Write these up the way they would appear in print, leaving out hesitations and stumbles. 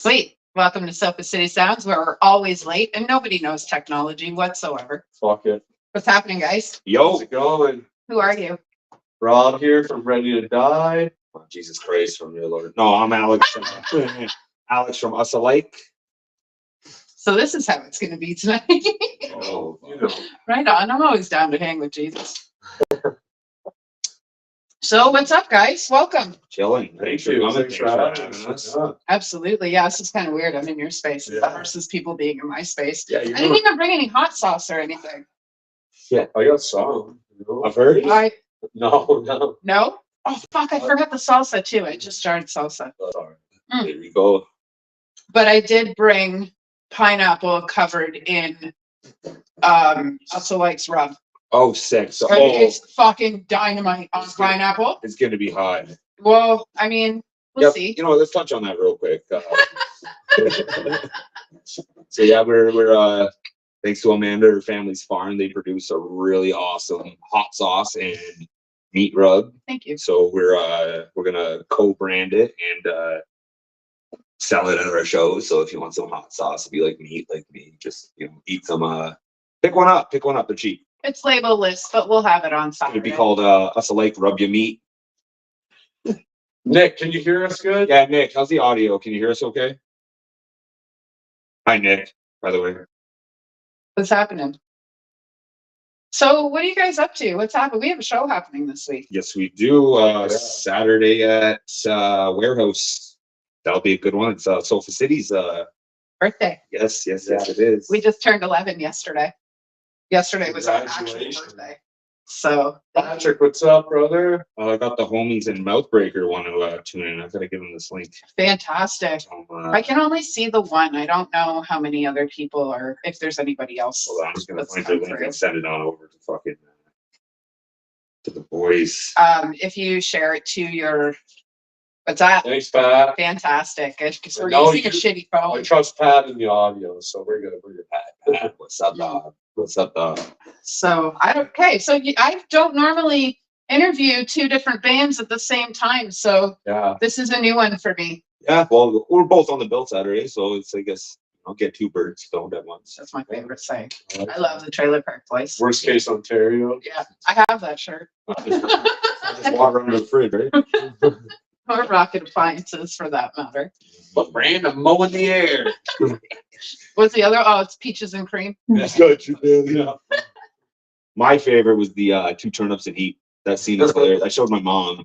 Sweet. Welcome to Sofa City Sounds, where we're always late and nobody knows technology whatsoever. Fuck it. What's happening, guys? Yo. How's it going? Who are you? Rob here from Ready to Die. Oh, Jesus Christ from your Lord. No, I'm Alex from Alex from Us Alike. So this is how it's going to be tonight. Oh, you know. Right on. I'm always down to hang with Jesus. So what's up, guys? Welcome. Chilling. Thank for you. coming. Thanks for having us. Yeah. Absolutely. Yeah, this is kind of weird. I'm in your space Yeah. versus people being in my space. Yeah, I didn't even bring any hot sauce or anything. Yeah, I got some. You know? I've heard. No. No? Oh, fuck. I forgot the salsa, too. I just started salsa. Sorry. Mm. There we go. But I did bring pineapple covered in also likes rub. Oh, sick. So, It's fucking dynamite on It's good. pineapple. it's gonna be hot. Well, I mean, we'll see. You know, let's touch on that real quick. So yeah, we're thanks to Amanda, her family's farm, they produce a really awesome hot sauce and meat rub. Thank you. So we're gonna co-brand it and sell it at our shows. So if you want some hot sauce to be like meat, like me, just eat some. Pick one up. They're cheap. It's label-less, but we'll have it on Saturday. It'd be called Us Alike Rub Your Meat. Nick, can you hear us good? Yeah, Nick, how's the audio? Can you hear us okay? Hi, Nick. By the way. What's happening? So what are you guys up to? What's happening? We have a show happening this week. Yes, we do. Saturday at Warehouse. That'll be a good one. It's Sofa City's. Birthday. Yes, it is. We just turned 11 yesterday. Yesterday was our actual Congratulations. birthday. So Patrick, what's up, brother? I got the homies in Mouthbreaker want to tune in. I gotta give them this link. fantastic. I can only see the one. I don't know how many other people or if there's anybody else. Hold on, I'm just gonna that's find their come link through. and send it on over to fucking to the boys. If you share it to your, what's that? Thanks, Pat. Fantastic. Because we're No, using a shitty I phone. trust Pat in the audio, so we're good. We're good. Pat, what's up, dog? What's up, dog? So I don't normally interview two different bands at the same time. So Yeah. this is a new one for me. Yeah, well, we're both on the bill Saturday, so it's I guess I'll get two birds stoned at once. That's my favorite saying. I love the Trailer Park Place. Worst case Ontario. Yeah, I have that shirt. Just walk around the fridge, right? Or Rocket Appliances for that matter. But random mow in the air. What's the other? Oh, it's Peaches and Cream. That's good. Yeah. My favorite was the two turnips and heat. That scene is hilarious. I showed my mom.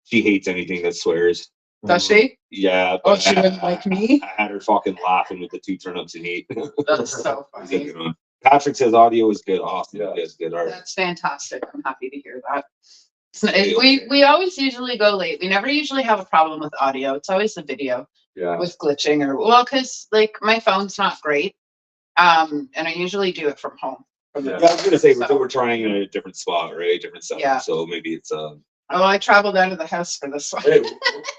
She hates anything that swears. Does she? Yeah. Oh, she wouldn't like me? I had her fucking laughing with the two turnips and heat. That's so It was a funny. good one. Patrick says audio is good. Awesome. Yeah. It's good art. That's fantastic. I'm happy to hear that. We always usually go late. We never usually have a problem with audio. It's always the video Yeah. with glitching because like my phone's not great. And I usually do it from home. Yeah, I was gonna say So- we're trying in a different spot, right? Different setup. Yeah. So maybe it's Oh, I traveled out of the house for this one. Hey,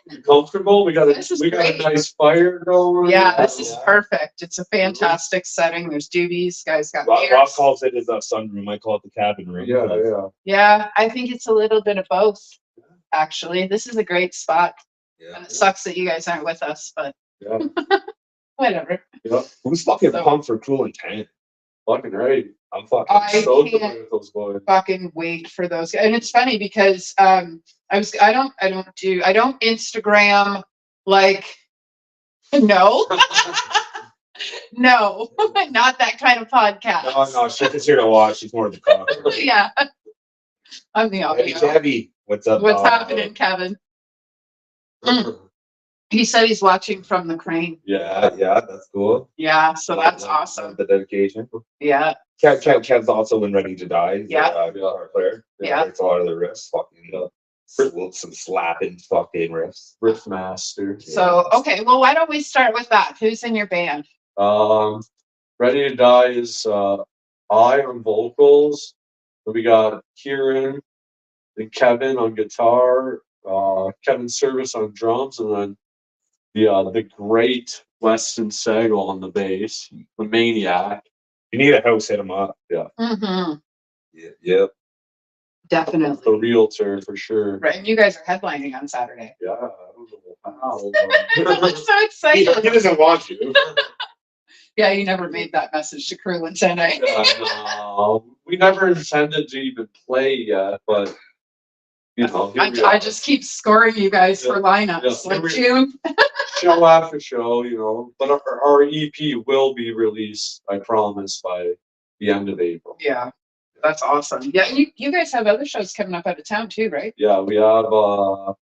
you comfortable? We got This is a great. nice fire going. Yeah, this is perfect. It's a fantastic setting. There's doobies. Guys got Rob beers. calls it his sunroom. I call it the cabin room. Yeah. Yeah, I think it's a little bit of both. Actually, this is a great spot. Yeah. And it sucks that you guys aren't with us, but Yeah. whatever. Who's fucking So- pumped for Cool and Tan? Fucking right. I'm fucking. I So can't- familiar with those boys. Fucking wait for those guys. And it's funny because I don't Instagram like no. No, not that kind of podcast. No, she's just here to watch. She's more of the cock. Yeah. I'm the Hey, audio. Debbie, what's up? What's dog? happening, Kevin? He said he's watching from the crane. Yeah, that's cool. Yeah, so that's Love awesome. The dedication. Yeah. Kev's also in Ready to Die. Yeah. Guitar player. Yeah. It's a lot of the riffs. Fucking some slapping fucking riffs. Riff master. So okay, well, why don't we start with that? Who's in your band? Ready to Die is I on vocals. Then we got Kieran and Kevin on guitar. Kevin Service on drums, and then the great Weston Segal on the bass. The maniac. You need a house, hit him up. Mm-hmm. Yep. Definitely. The realtor for sure. Right. And you guys are headlining on Saturday. Yeah. don't know how. I'm so He excited. doesn't want you. Yeah, you never made that message to crew and said, eh? No, we never intended to even play yet, but you know, here we I are. just keep scoring you guys for lineups. Yeah. Like June. Show after show, you know. But our EP will be released, I promise, by the end of April. Yeah, that's awesome. Yeah, you guys have other shows coming up out of town too, right? Yeah, we have so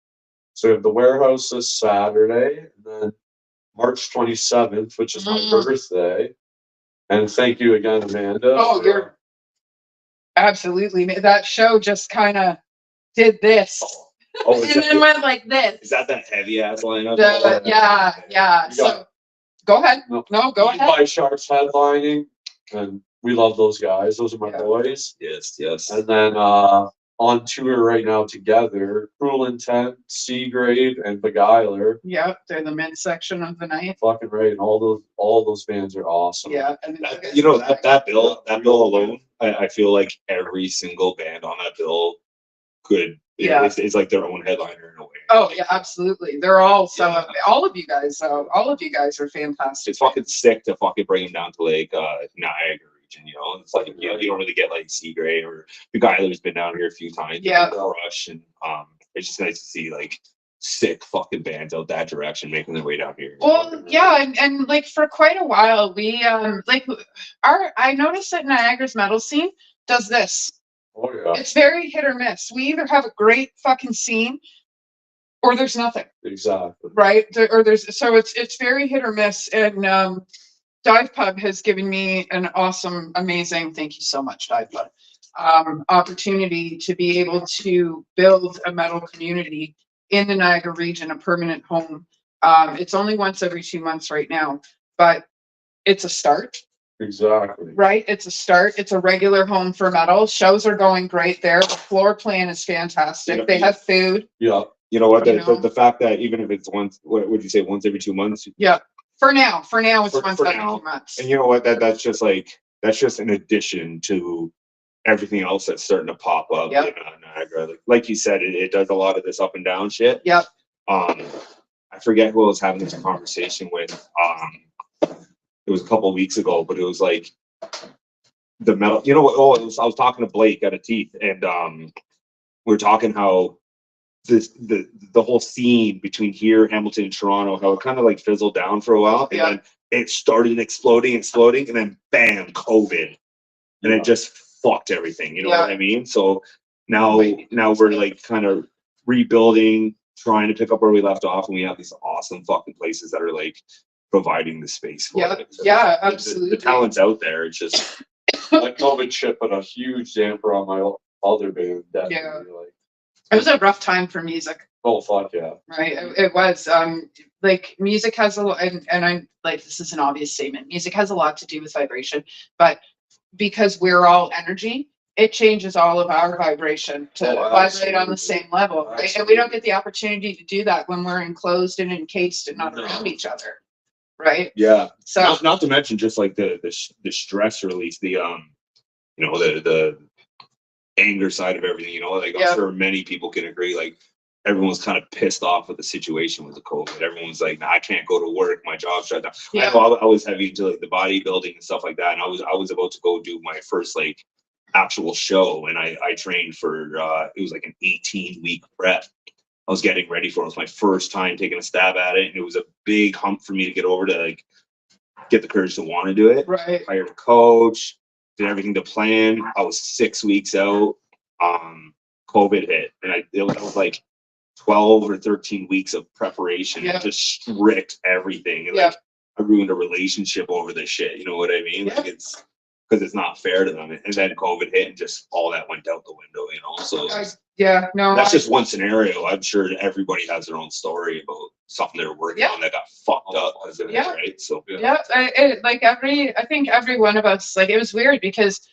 we have the warehouse this Saturday, and then March 27th, which is my birthday. And thank you again, Amanda. Oh, you're absolutely. That show just kind of did this. Oh, And then went like this. is that heavy ass lineup? Yeah. We So got- go ahead. No. No, go ahead. By Sharks headlining, and we love those guys. Those are my Yeah. boys. Yes. And then on tour right now together, Cruel Intent, Seagrave, and Beguiler. Yep, they're the men's section of the night. Fucking right, and all those bands are awesome. Yeah, and then You know that bill alone, I feel like every single band on that bill could is like their own headliner in a way. Oh yeah, absolutely. They're all so. All of you guys are fantastic. It's fucking sick to fucking bring them down to like Niagara region, you know. It's like you don't really get like Seagrave or the guy who's been down here a few times. Yeah. Rush, and it's just nice to see like sick fucking bands out that direction making their way down here. Well, yeah, and like for quite a while, we I noticed that Niagara's metal scene does this. Oh yeah. It's very hit or miss. We either have a great fucking scene, or there's nothing. Exactly. Right? Or there's so it's very hit or miss. And Dive Pub has given me an awesome, amazing. Thank you so much, Dive Pub. Opportunity to be able to build a metal community in the Niagara region, a permanent home. It's only once every 2 months right now, but it's a start. Exactly. Right? It's a start. It's a regular home for metal. Shows are going great there. The floor plan is fantastic. Yeah. They have food. Yeah. You know what? You know? The fact that even if it's once, what would you say, once every 2 months? Yeah. For now, it's For once every now. 2 months. And you know what? That's just an addition to everything else that's starting to pop up Yep. in Niagara. Like you said, it does a lot of this up and down shit. Yep. I forget who I was having this conversation with. It was a couple of weeks ago, but it was like the metal. You know what? I was talking to Blake at a Teeth, and we were talking how the whole scene between here, Hamilton, and Toronto, how it kind of like fizzled down for a while, and then it started exploding, and then bam, COVID, and it just fucked everything. You know what I mean? So now we're like kind of rebuilding, trying to pick up where we left off, and we have these awesome fucking places that are like providing the space for it. So absolutely. The talent's out there. It's just Like COVID shit put a huge damper on my other band. Definitely. Like, it was a rough time for music. oh fuck yeah. Right. It was. Like music has a lot, and I'm like, this is an obvious statement. Music has a lot to do with vibration, but because we're all energy, it changes all of our vibration to vibrate on the same level, right? And we don't get the opportunity to do that when we're enclosed and encased and not around each other, right? yeah. So Not to mention just like the stress release, the the anger side of everything. You know, like I'm sure many people can agree. Like everyone's kind of pissed off with the situation with the COVID. Everyone's like, nah, I can't go to work. My job's shut down. Yeah. I was heavy into like the bodybuilding and stuff like that, and I was about to go do my first like actual show, and I trained for it was like an 18-week prep. I was getting ready for it. It was my first time taking a stab at it, and it was a big hump for me to get over, to like get the courage to want to do it. right. Hired a coach, did everything to plan. I was 6 weeks out. COVID hit, and it was like 12 or 13 weeks of preparation, just strict everything. And like I ruined a relationship over this shit. You know what I mean? Like it's because it's not fair to them. And then COVID hit, and just all that went out the window. You know, so that's just one scenario. I'm sure everybody has their own story about something they're working on that got fucked up because of it, right? So I think every one of us, like, it was weird because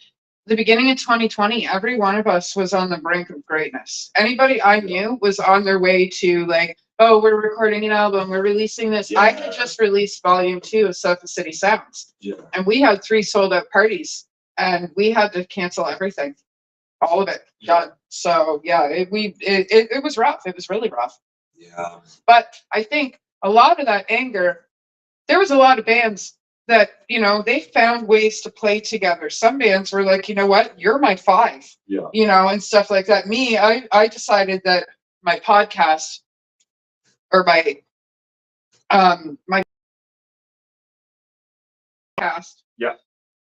the beginning of 2020, every one of us was on the brink of greatness. Anybody I knew was on their way to like, oh, we're recording an album, we're releasing this. I had just released volume 2 of Sofa City Sounds. And we had 3 sold out parties, and we had to cancel everything. All of it done. So it was rough. It was really rough. Yeah. But I think a lot of that anger, there was a lot of bands that, you know, they found ways to play together. Some bands were like, you know what, you're my five, Yeah. you know, and stuff like that. Me, I decided that my podcast or my podcast. Yeah.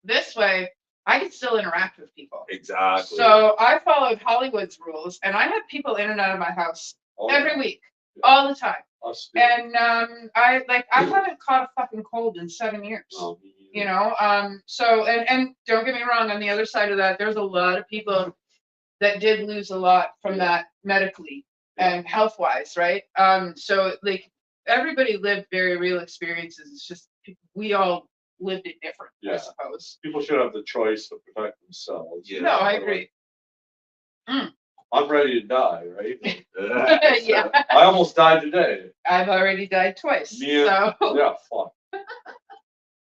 This way, I could still interact with people. Exactly. So I followed Hollywood's rules, and I had people in and out of my house Oh, every week, yeah. all the time. Us too. And I haven't caught a fucking cold in 7 years. No, me You either. know, so and don't get me wrong, on the other side of that, there's a lot of people that did lose a lot from Yeah. that medically Yeah. and health wise, right? So like everybody lived very real experiences. It's just we all lived it different, I Yeah. suppose. People should have the choice to protect themselves. Yeah. No, I agree. I'm ready to die, right? Yeah, I almost died today. I've already died twice. Me and, So yeah, fuck.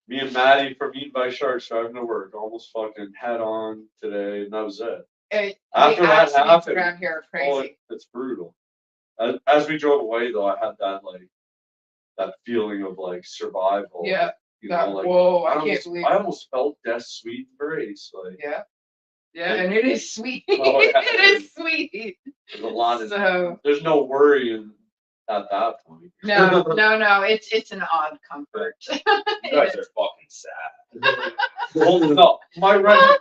Me and Maddie from Eaten by Sharks driving to work almost fucking head on today, and that was it. the After that accidents happened, around here are Oh, crazy. it's brutal. As we drove away, though, I had that feeling of like survival. Yeah. You That, know, like whoa, I I can't almost, believe. I almost felt death's sweet embrace. Like Yeah. Yeah, Like- and it is sweet. Oh, yeah, It it is sweet. there's a lot of So there's no worrying at that point. no, it's an odd comfort. You guys are fucking sad. Well, no, my right.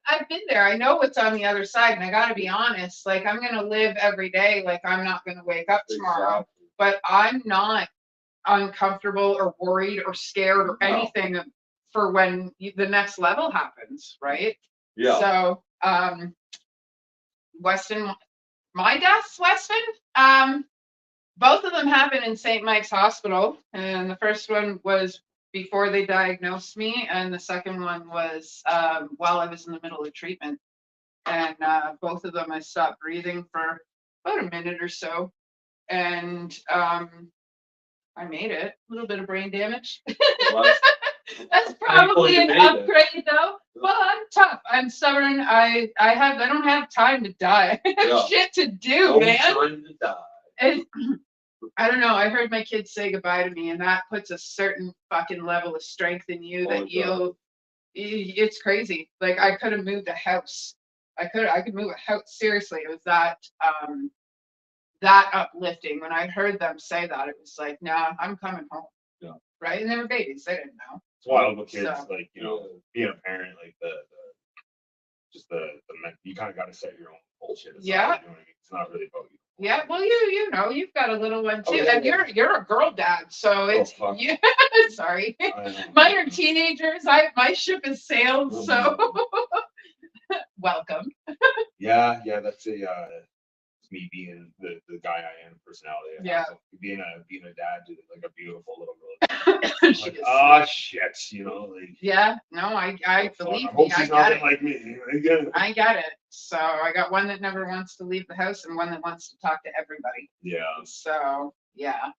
I've been there. I know what's on the other side, and I gotta be honest. Like I'm gonna live every day like I'm not gonna wake up tomorrow. Exactly. But I'm not uncomfortable or worried or scared or No. anything for when the next level happens, right? Yeah. So, Weston, my deaths, Weston, both of them happened in St. Mike's Hospital, and the first one was before they diagnosed me, and the second one was while I was in the middle of treatment. And both of them, I stopped breathing for about a minute or so, and I made it. A little bit of brain damage. Well, That's probably you an made it. upgrade, though. Well, I'm tough. I'm stubborn. I don't have time to die. I have Yeah. shit to do, no man. time to die. And I don't know. I heard my kids say goodbye to me, and that puts a certain fucking level of strength in you Oh, that it does. it's crazy. Like I could have moved a house. I could move a house. Seriously, it was that uplifting. When I heard them say that, it was like, nah, I'm coming home. Yeah. Right. And they were babies. They didn't know. It's wild with kids, So- like, you know, being a parent, like you kind of got to set your own bullshit aside. Yeah. You know what I mean? It's not really about you. Yeah. Well, you know, you've got a little one too, Oh, yeah, and yeah. you're a girl dad, so it's fuck. yeah. Sorry. I know. Mine are teenagers. My ship has sailed, so welcome. Yeah, that's it's me being the guy I am, personality. I have. Yeah. So being a dad to like a beautiful little girl. She Like, is ah, shit, you know, like. Yeah, no, I fuck, believe I hope me, I she's got nothing it. like me. I get it. I got it. So I got one that never wants to leave the house and one that wants to talk to everybody. Yeah. So yeah.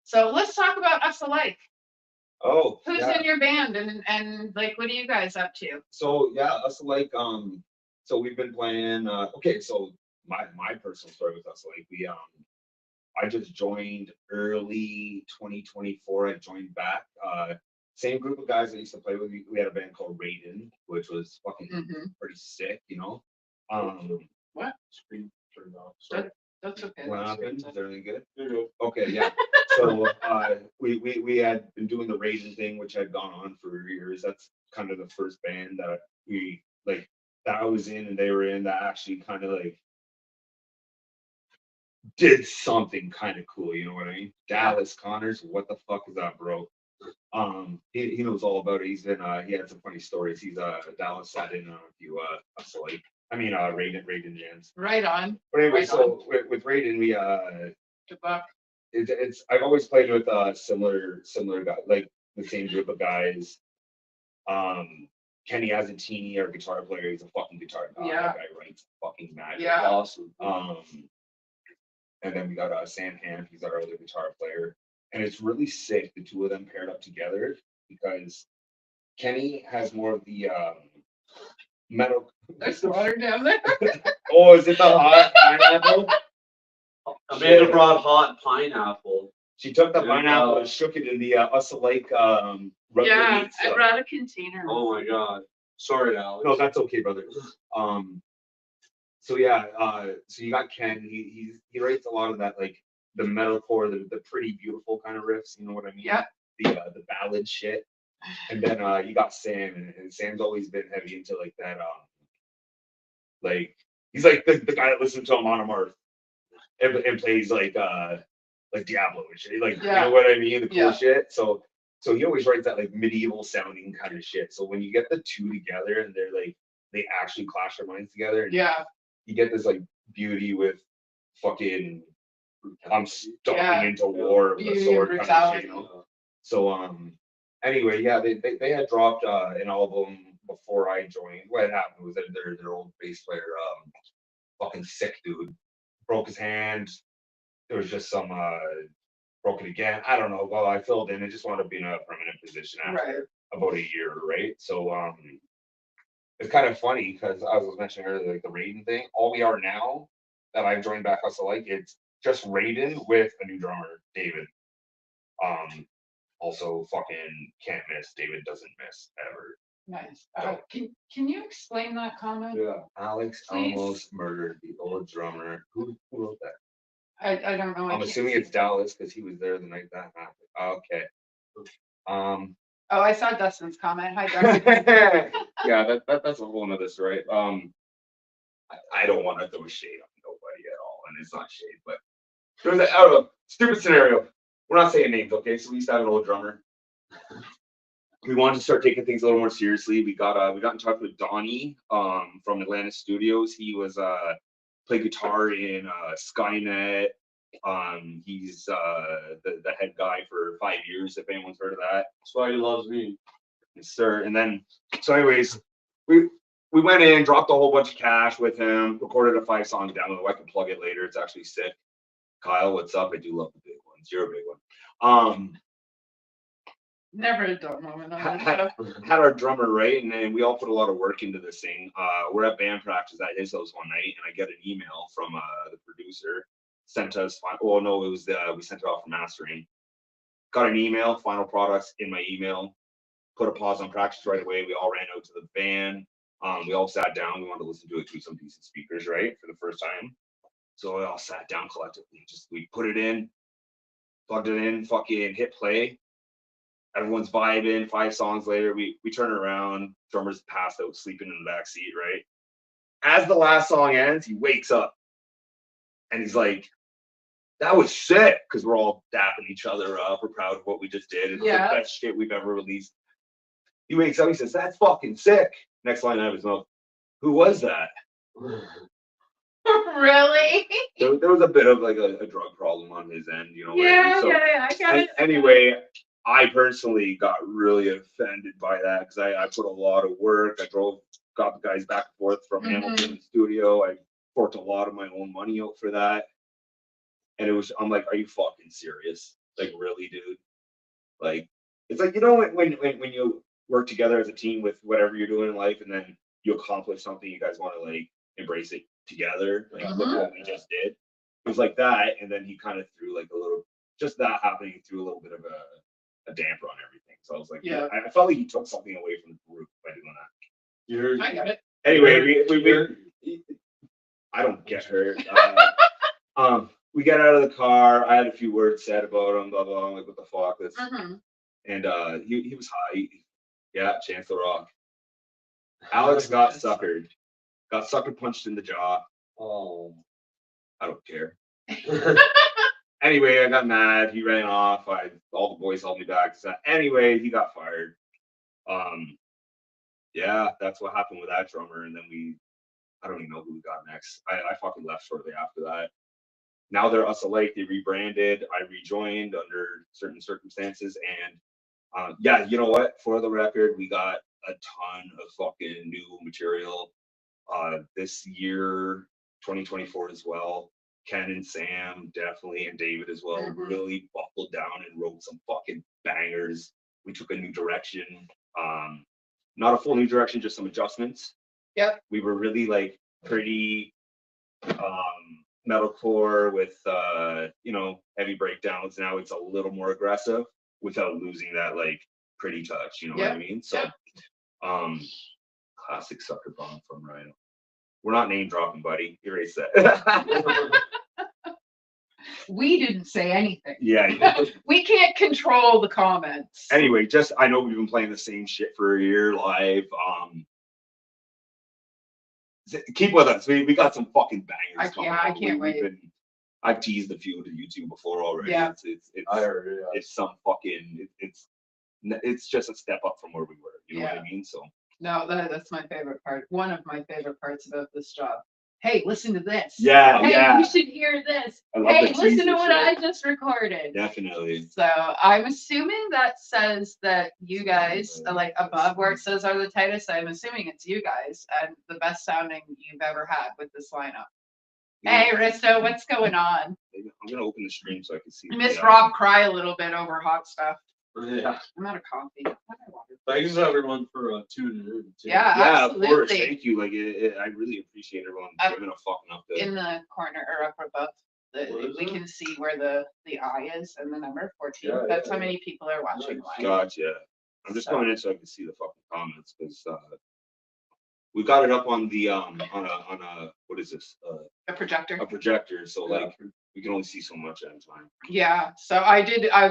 So let's talk about Us Alike. Oh. Who's yeah. in your band and like what are you guys up to? So yeah, us like so we've been playing okay, so my personal story with us like we I just joined early 2024. I joined back. Same group of guys that used to play with me. We had a band called Raiden, which was fucking Mhm. pretty sick, you know. What? Screen turned off. Sorry. That's okay. What That's happened? good. Is everything good? There you Okay, yeah. So we had been doing the Raiden thing, which had gone on for years. That's kind of the first band that we like that I was in and they were in that actually kind of like did something kind of cool, you know what I mean? Dallas Connors, what the fuck is that, bro? He knows all about it. He's been he had some funny stories. He's Dallas sat in on a few us like Raiden jams. Right on. But anyway, Right so with Raiden we Good luck. it's I've always played with similar guys, like the same group of guys. Kenny Azatini, our guitar player, he's a fucking guitar guy. Yeah. That guy writes fucking magic. Yeah. Awesome. And then we got Sam Ham, he's our other guitar player. And it's really sick, the two of them paired up together, because Kenny has more of the metal. There's water down there. Oh, is it the hot pineapple? Amanda brought hot pineapple. She took the Yeah. pineapple and shook it in the Uscle Lake rubber Yeah, meat I stuff. brought a container. Oh my god. Sorry, Alex. No, that's okay, brother. So yeah, so you got Ken. He writes a lot of that, like the metalcore, the pretty beautiful kind of riffs. You know what I mean? Yeah. The ballad shit. And then you got Sam, and Sam's always been heavy into like that. Like he's like the guy that listens to Amon Amarth and plays like Diablo and shit. Like you know what I mean? The cool shit. So he always writes that like medieval sounding kind of shit. So when you get the two together and they're like they actually clash their minds together, and you get this like beauty with fucking I'm stomping into war with a sword kind of shit, you know? So anyway, yeah, they had dropped an album before I joined. What happened was that their old bass player, fucking sick dude, broke his hand. There was just some broke it again. I don't know. Well, I filled in. I just wound up being a permanent position after about a year, right? So it's kind of funny because I was mentioning earlier, like the Raiden thing. All we are now that I've joined back Hustle Like, it's just Raiden with a new drummer, David. Also fucking can't miss. David doesn't miss ever. Nice. Can you explain that comment? Yeah, Alex Please. almost murdered the old drummer. Who wrote that? I don't know. I'm assuming it's Dallas because he was there the night that happened. Okay. Oh, I saw Dustin's comment. Hi, Dustin. Yeah, that's a whole nother story. I don't want to throw shade on nobody at all, and it's not shade, but there was a stupid scenario. We're not saying names, okay? So we used to have an old drummer. We wanted to start taking things a little more seriously. We got in touch with Donnie from Atlanta Studios. He was played guitar in Skynet. He's the head guy for 5 years, if anyone's heard of that. That's why he loves me. Yes, sir. And then, so anyways, we went in, dropped a whole bunch of cash with him, recorded a 5-song demo. I can plug it later. It's actually sick. Kyle, what's up? I do love the big ones. You're a big one. Never a dull moment on this Had show. our drummer, right? And then we all put a lot of work into this thing. We're at band practice at his house one night, and I get an email from the producer. Sent us, well, no, it was we sent it off for mastering. Got an email, final products in my email. Put a pause on practice right away. We all ran out to the van. We all sat down. We wanted to listen to it through some decent speakers, right, for the first time. So we all sat down collectively. We put it in, plugged it in, fucking hit play. Everyone's vibing. 5 songs later, we turn around. Drummer's passed out, sleeping in the back seat, right? As the last song ends, he wakes up and he's like, "That was sick," because we're all dapping each other up. We're proud of what we just did. It's the best shit we've ever released. He wakes up, he says, "That's fucking sick." Next line out of his mouth, "Who was that?" Really? There was a bit of like a drug problem on his end, you know. Yeah, so, I got it. Anyway, I personally got really offended by that because I put a lot of work. I got the guys back and forth from Hamilton to the studio. I forked a lot of my own money out for that. And I'm like, are you fucking serious? Like, really, dude? Like, it's like, you know, when you work together as a team with whatever you're doing in life, and then you accomplish something, you guys want to like embrace it together. Like, look what we just did. It was like that, and then he kind of threw like a little, just that happening, he threw a little bit of a damper on everything. So I was like, I felt like he took something away from the group by doing that. I got it. Anyway, I don't get her. We got out of the car. I had a few words said about him, blah blah. I'm like, what the fuck? And he was high. Yeah, Chance the Rock. Alex got suckered. Got sucker punched in the jaw. Oh, I don't care. Anyway, I got mad. He ran off. All the boys held me back. So anyway, he got fired. Yeah, that's what happened with that drummer. And then I don't even know who we got next. I fucking left shortly after that. Now they're Hustle Like. They rebranded. I rejoined under certain circumstances. And yeah, you know what? For the record, we got a ton of fucking new material this year, 2024 as well. Ken and Sam definitely, and David as well, really buckled down and wrote some fucking bangers. We took a new direction. Not a full new direction, just some adjustments. Yep. We were really like pretty metalcore with heavy breakdowns. Now it's a little more aggressive without losing that like pretty touch. You know what I mean? So, classic Sucker Bomb from Rhino. We're not name dropping, buddy. Erase that. We didn't say anything. Yeah. We can't control the comments. Anyway, I know we've been playing the same shit for a year live. Keep with us. We got some fucking bangers. I can't wait. I've teased a few to YouTube before already. Yeah. I heard, it's some fucking. It's just a step up from where we were. You know what I mean? So. No, that's my favorite part. One of my favorite parts about this job. Hey, listen to this. Yeah, hey, you should hear this. Hey, listen to what I just recorded. Definitely. So I'm assuming that says that you guys, like above where it says are the tightest, I'm assuming it's you guys and the best sounding you've ever had with this lineup. Yeah. Hey, Risto, what's going on? I'm going to open the stream so I can see. I miss Rob cry a little bit over hot stuff. Yeah. I'm out of coffee. Thanks everyone for tuning in. Too. Yeah, absolutely. Of course. Thank you. Like, I really appreciate everyone giving a fucking up there. In the corner or up above, we can see where the eye is and the number 14. Yeah, that's how many people are watching live. Gotcha. I'm just coming in so I can see the fucking comments because we got it up on the on a what is this? A projector. A projector. So like. We can only see so much at a time. Yeah, so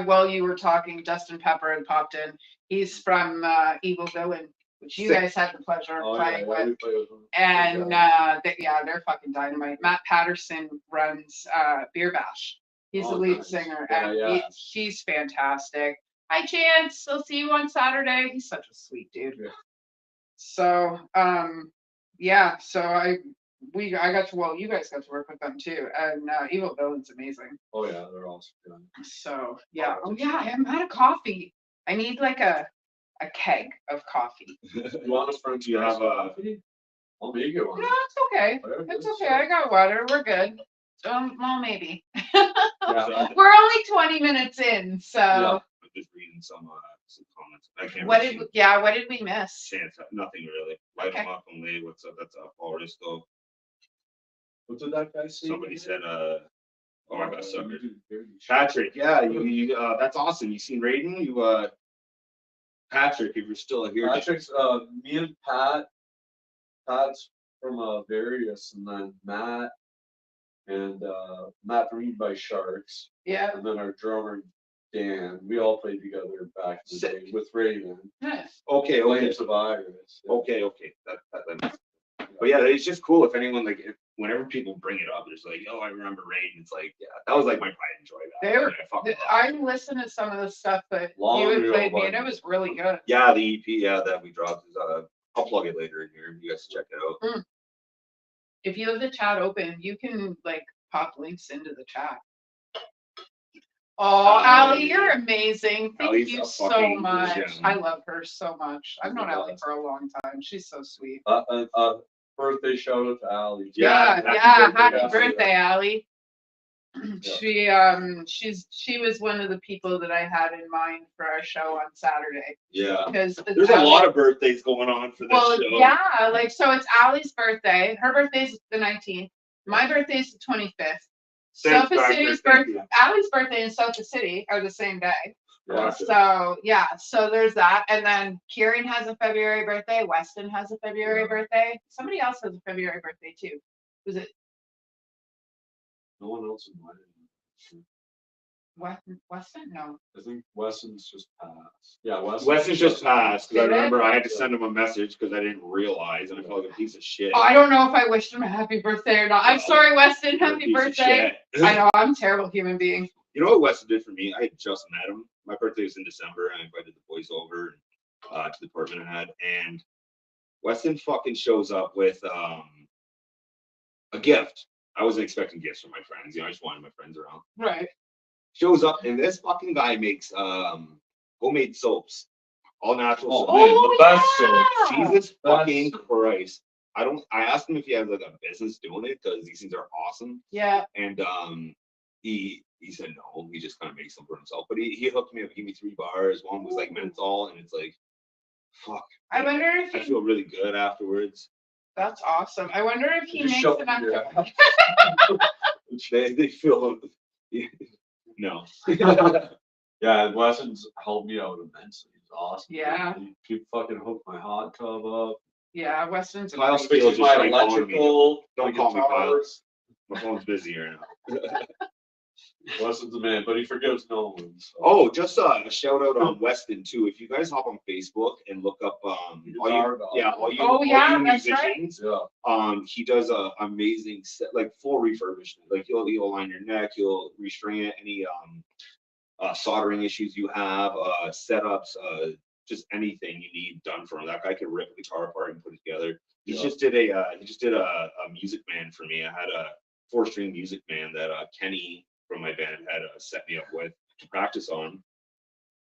while you were talking, Dustin Pepper had popped in. He's from Evil Villain, which you guys had the pleasure of playing with. And they're fucking dynamite. Matt Patterson runs Beer Bash. He's the lead singer, and he's fantastic. Hi, Chance. I'll see you on Saturday. He's such a sweet dude. Yeah. So, you guys got to work with them too, and Evil Villain's amazing. Oh yeah, they're awesome. So yeah, I'm out of coffee. I need like a keg of coffee. You want us friends? Do you have coffee? I'll make you one. No, it's okay. It's okay. I got water. We're good. Well, maybe. We're only 20 minutes in, so. Yeah. I'm just reading some comments. I can't. What did we miss? Chance, nothing really. Light them up and lay. What's up? That's up. Already still. What did that guy say? Somebody said, I got suckered. Patrick, yeah, you that's awesome. You seen Raiden? Patrick, if you're still here. Patrick's, me and Pat's from Various, and then Matt from Eat by Sharks. Yeah. And then our drummer, Dan, we all played together back in the day with Raven. Nice. Okay. Flames of Iris. Yeah. Okay. But yeah, it's just cool if anyone whenever people bring it up, it's like, oh, I remember Raiden. It's like, yeah, that was like my pride and joy. I listened to some of the stuff that you had played me, and it was really good. Yeah, the EP, that we dropped is I'll plug it later in here. You guys check it out. If you have the chat open, you can pop links into the chat. Oh, Allie, you're amazing. Thank you so much. I love her so much. I've known Allie for a long time. She's so sweet. Birthday shout out to Allie. Yeah. Happy birthday, Allie. She was one of the people that I had in mind for our show on Saturday. Yeah. Because there's a lot of birthdays going on for this show. Yeah, so it's Allie's birthday. Her birthday's the 19th. My birthday's the 25th. Sofa City's birthday, Allie's birthday and Sofa City are the same day. Gotcha. So there's that. And then Kieran has a February birthday. Weston has a February birthday. Somebody else has a February birthday too. Was it? No one else in mine. Weston? No. I think Weston's just passed. Yeah, Weston's just passed. Because I remember I had to send him a message because I didn't realize, and I felt like a piece of shit. Oh, I don't know if I wished him a happy birthday or not. I'm sorry, Weston. Happy birthday. I know, I'm a terrible human being. You know what Weston did for me? I had just met him. My birthday was in December. I invited the boys over to the apartment I had, and Weston fucking shows up with a gift. I wasn't expecting gifts from my friends. I just wanted my friends around. Right. Shows up, and this fucking guy makes homemade soaps, all natural soap. The best soap. Jesus fucking Christ! I asked him if he has a business doing it because these things are awesome. Yeah. And he said no. He just kind of makes them for himself. But he hooked me up. He gave me 3 bars. One was menthol, and it's like, fuck. I wonder if I feel really good afterwards. That's awesome. I wonder if he makes enough. They feel. No. Yeah, Weston's helped me out immensely. He's awesome. Yeah. He fucking hooked my hot tub up. Yeah, Weston's. Kyle great. Steele Fixes just my tried calling me. electrical. Don't my call me Kyle. guitars. My phone's busy right now. Weston's the man, but he forgives no one. So. Oh, just a shout out on Weston too. If you guys hop on Facebook and look up, all Oh, yeah, you that's right. musicians, Yeah. he does a amazing set, like full refurbishment. Like he'll line your neck, he'll restring it, any soldering issues you have, setups, just anything you need done for him. That guy can rip a guitar apart and put it together. He just did a Music Man for me. I had a 4-string Music Man that Kenny from my band had set me up with to practice on.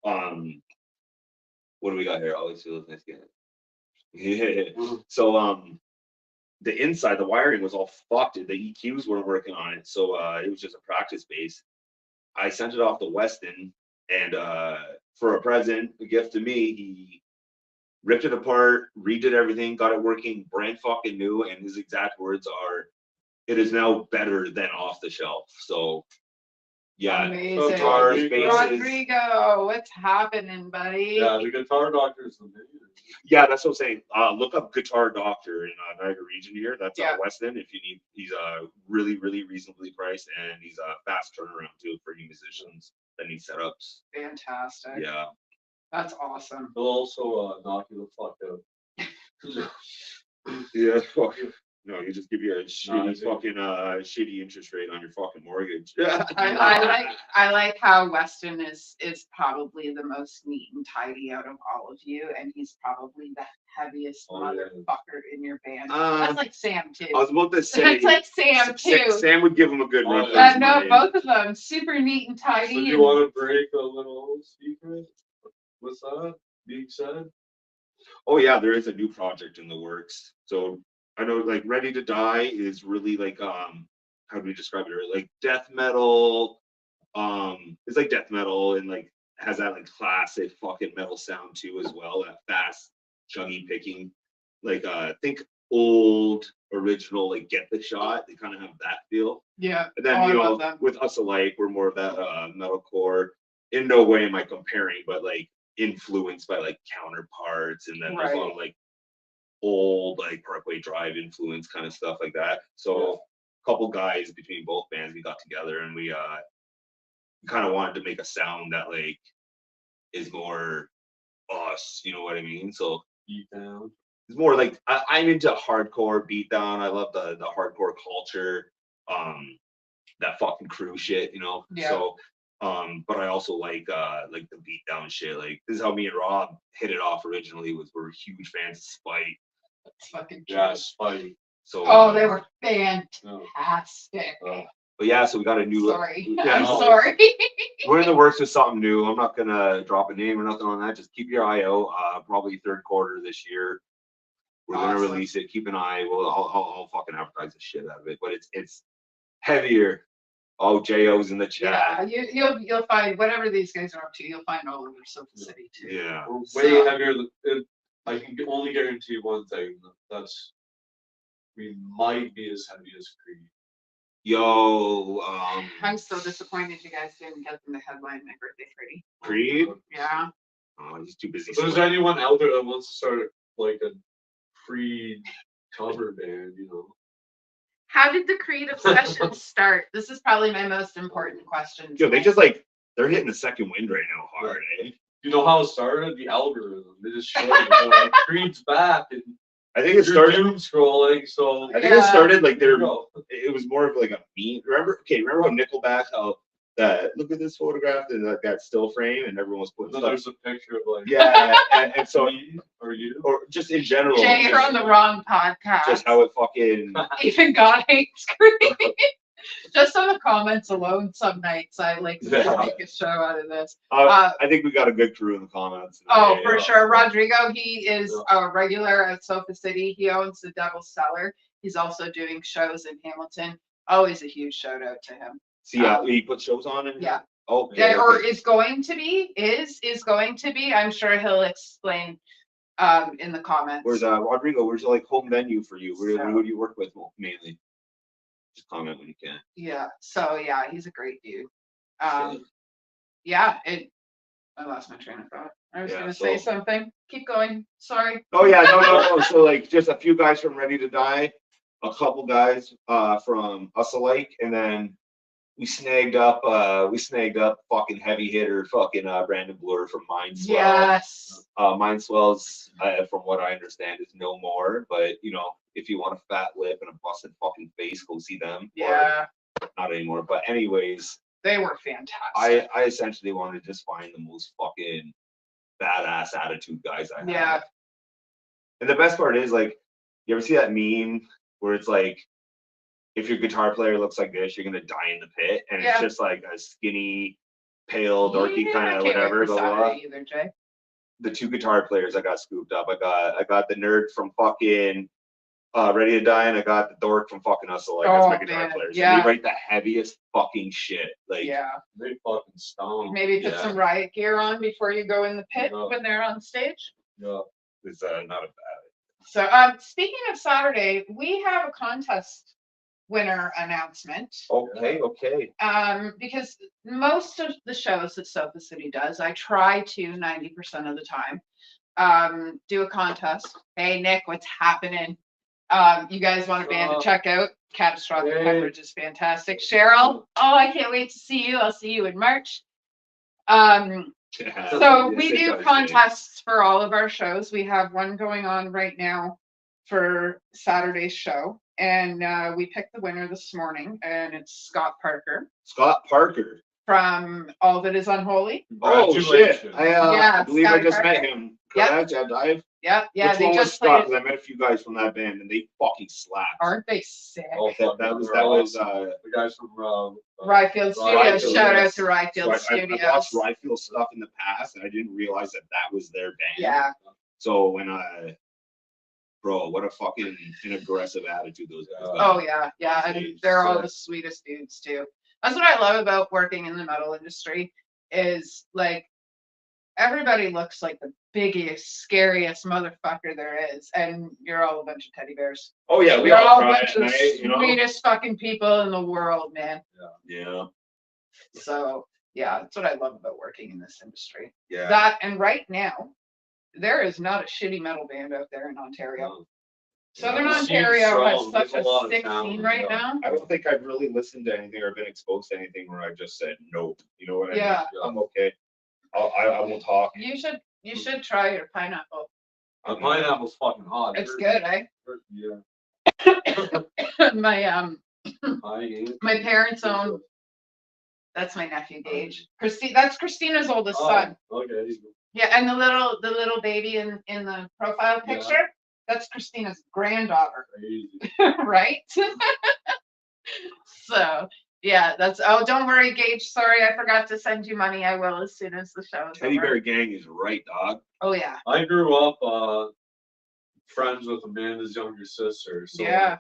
What do we got here? Always feels nice again. Yeah. So the inside, the wiring was all fucked. The EQs weren't working on it, so it was just a practice bass. I sent it off to Weston, and for a present, a gift to me, he ripped it apart, redid everything, got it working brand fucking new, and his exact words are, "It is now better than off the shelf." So yeah, Amazing. guitars, basses. Rodrigo, what's happening, buddy? Yeah, the guitar doctor is amazing. Yeah, that's what I'm saying. Look up Guitar Doctor in Niagara region here. That's Weston. If you need, he's really, really reasonably priced, and he's a fast turnaround too for new musicians that need setups. Fantastic. Yeah. That's awesome. He'll also knock you the fuck out. Yeah. No, he just give you a shitty Nah, fucking shitty interest rate on your fucking mortgage. I like how Weston is probably the most neat and tidy out of all of you, and he's probably the heaviest motherfucker in your band. That's like Sam too. I was about to say. It's like Sam too. Sam would give him a good run. No, both of them super neat and tidy. So do you want to break a little secret? What's that being said? Oh yeah, there is a new project in the works. So I know, like, Ready to Die is really like how do we describe it? Like death metal. It's like death metal and like has that like classic fucking metal sound too as well. That fast, chungy picking. Like think old original like Get the Shot. They kind of have that feel. Yeah. And then with Us Alike, we're more of that metalcore. In no way am I comparing, but like influenced by like Counterparts, and then there's a lot of like old like Parkway Drive influence kind of stuff like that. So a couple guys between both bands, we got together and we kind of wanted to make a sound that like is more us, you know what I mean? So Beatdown. It's more like I'm into hardcore beatdown. I love the hardcore culture, that fucking crew shit, you know. Yeah. So but I also like the beatdown shit. Like this is how me and Rob hit it off originally. We're huge fans of Spite. That's fucking Spite. So they were fantastic. But yeah, so we got a new. Sorry. Yeah, I'm sorry. We're in the works with something new. I'm not gonna drop a name or nothing on that. Just keep your eye out. Probably third quarter this year. We're gonna release it. Keep an eye. Well, I'll fucking advertise the shit out of it. But it's heavier. Oh, Jo's in the chat. Yeah, you'll find whatever these guys are up to. You'll find all over Sofa City too. Yeah. Way heavier. I can only guarantee you one thing. That's we might be as heavy as Creed. Yo, I'm so disappointed you guys didn't get them to headline my birthday party. Creed? Yeah. Oh, he's too busy. If there's anyone out there that wants to start like a Creed cover band, you know. How did the Creed obsession start? This is probably my most important question. Yo, they just they're hitting the second wind right now hard, eh? You know how it started? The algorithm. They just showed like, Creed's back, and I think it started doom scrolling. So I think it started like it was more of like a meme. Remember how Nickelback, how that look at this photograph and that still frame, and everyone was putting then stuff. there's a picture of like and so or you or just in general. Jay, you're on the wrong podcast. Just how it fucking even God hates Creed. Just on the comments alone, some nights I like to make a show out of this. I think we got a good crew in the comments. Oh, for sure. Rodrigo, he is a regular at Sofa City. He owns the Devilz Cellar. He's also doing shows in Hamilton. Always a huge shout out to him. See, he puts shows on and okay. Or is going to be. I'm sure he'll explain in the comments. Where's Rodrigo? Where's like home venue for you? Who do you work with mainly? Just comment when you can. Yeah. So yeah, he's a great dude. Yeah. I lost my train of thought. I was Yeah, gonna say so- something. Keep going. Sorry. Oh yeah, no. So like just a few guys from Ready to Die, a couple guys from Us Alike, and then we snagged up fucking heavy hitter fucking Brandon Bloor from Mindswell. Yes. Mindswell's from what I understand is no more, but you know, if you want a fat lip and a busted fucking face, go see them. Yeah. Or not anymore. But anyways, They were fantastic. I essentially wanted to just find the most fucking badass attitude guys I have. Yeah. And the best part is like, you ever see that meme where it's like, if your guitar player looks like this, you're gonna die in the pit, and Yeah. it's just like a skinny, pale, dorky Yeah, kind I of can't wait whatever. for Blah, blah, blah. Saturday either, Jay. The two guitar players I got scooped up. I got the nerd from fucking Ready to Die, and I got the dork from fucking Hustle. Like that's Oh, my guitar man, players. yeah. And they write the heaviest fucking shit. Like Yeah. They fucking stomp. Maybe put Yeah. some riot gear on before you go in the pit Yeah. when they're on stage. Yeah. it's not a bad. So, speaking of Saturday, we have a contest winner announcement. Okay. Because most of the shows that Sofa City does, I try to 90% of the time do a contest. Hey Nick, what's happening? You guys want a band to check out? Catastrophic Hey. Coverage is fantastic. Cheryl, oh, I can't wait to see you. I'll see you in March. So we do contests for all of our shows. We have one going on right now for Saturday's show, and we picked the winner this morning, and it's Scott Parker Scott Parker. from All That Is Unholy. Oh shit! Congratulations. I believe I Scott just Parker. met him. Yep. Correct? Yeah, Yeah, Which they one was just Scott? played. 'Cause I met a few guys from that band, and they fucking slapped. Aren't they sick? Oh, That was the guys from Ryfield Studios. Ryfield, Shout out yes. to Ryfield So I Studios. watched Ryfield stuff in the past, and I didn't realize that was their band. Yeah. So when bro, what a fucking an aggressive attitude those guys. got. Oh yeah, and they're all the sweetest dudes too. That's what I love about working in the metal industry is like everybody looks like the biggest, scariest motherfucker there is, and you're all a bunch of teddy bears. Oh yeah, we You're all all a cry bunch at of night, the you know. sweetest fucking people in the world, man. Yeah, So yeah, that's what I love about working in this industry. yeah. That and right now, there is not a shitty metal band out there in Ontario. Southern The scene's Ontario has strong. such There's a a lot of sick talent, scene right yeah. now. I don't think I've really listened to anything or been exposed to anything where I just said no. You know what I Yeah. mean? I'm okay. I won't talk. You should try your pineapple. The pineapple's fucking hot. It's good, eh? Yeah. My I ain't. my parents own. That's my nephew Gage. That's Christina's oldest son. Okay. Yeah, and the little baby in the profile Yeah. picture. That's Christina's granddaughter, Crazy. right? So yeah, oh, don't worry, Gage. Sorry, I forgot to send you money. I will as soon as the show is Teddy over. Bear Gang is right, dog. Oh yeah. I grew up friends with Amanda's younger sister. So Yeah.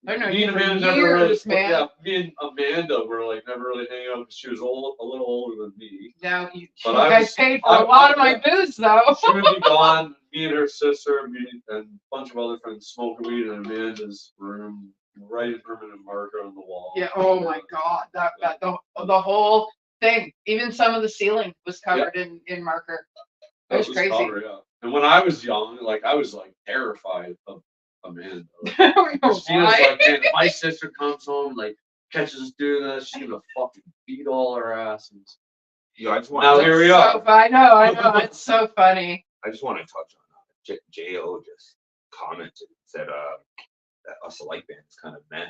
I know me you and for Amanda never really, years, man. yeah, me and Amanda were like never really hanging out because she was a little older than me. No, you But you I guys was- paid for a lot of my booze though. She would be gone. Me and her sister, me and a bunch of other friends smoking weed in Amanda's room, writing permanent marker on the wall. Yeah. Oh my God. That the whole thing. Even some of the ceiling was covered in marker. It That was crazy. covered, yeah. And when I was young, I was terrified of Amanda. Why? Christina's like, man, if my sister comes home, catches us doing this, she's gonna fucking beat all our asses. Yo, I just want. Now here we are. So, I know. It's so funny. I just want to touch on Jo just commented said that Us Alike band is kind of meh.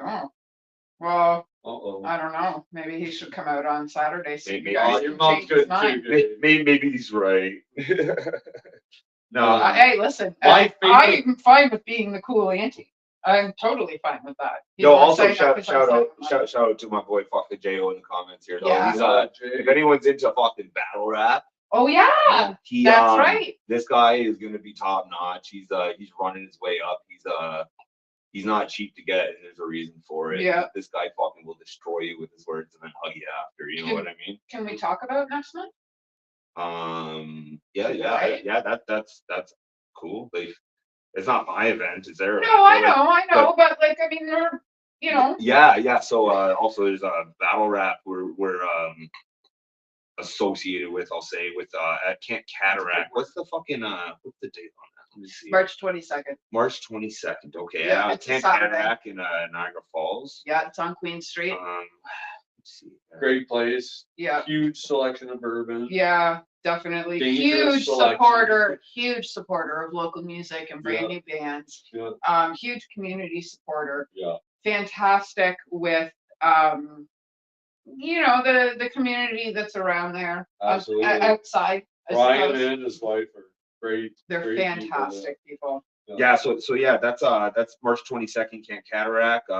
Oh. Well, Uh-oh. I don't know. Maybe he should come out on Saturday so Maybe. you guys Your can mom's change his good mind. too. Maybe he's right. No, Hey, listen. My I'm fine with being the cool auntie. I'm totally fine with that. He's no. not Also, saying that 'cause I'm saying that. shout out to my boy Fuck the Jo in the comments here. Though. Yeah. He's if anyone's into fucking battle rap, Oh yeah, he that's right. This guy is gonna be top notch. He's running his way up. He's not cheap to get, and there's a reason for it. Yeah. This guy fucking will destroy you with his words and then hug you after. You know what I mean? Can we talk about next month? Yeah. That's cool. Like, it's not my event. Is there? No, I know, but I mean, you know, Yeah. So also there's a battle rap we're associated with, I'll say, with at Camp Cataract. What's the fucking what's the date on that? Let me see. March 22nd. March 22nd. Okay. Yeah, it's a Camp Saturday. Cataract in Niagara Falls. Yeah, it's on Queen Street. Let's see. Great place. Yeah. Huge selection of bourbon. Yeah, definitely. Dangerous Huge selection. huge supporter of local music and brand new bands. Yeah. Huge community supporter. Yeah. Fantastic with you know, the community that's around there. Absolutely. Outside. I Ryan suppose. and his wife are great. They're great fantastic people. Yeah, so yeah, that's March 22nd, Camp Cataract.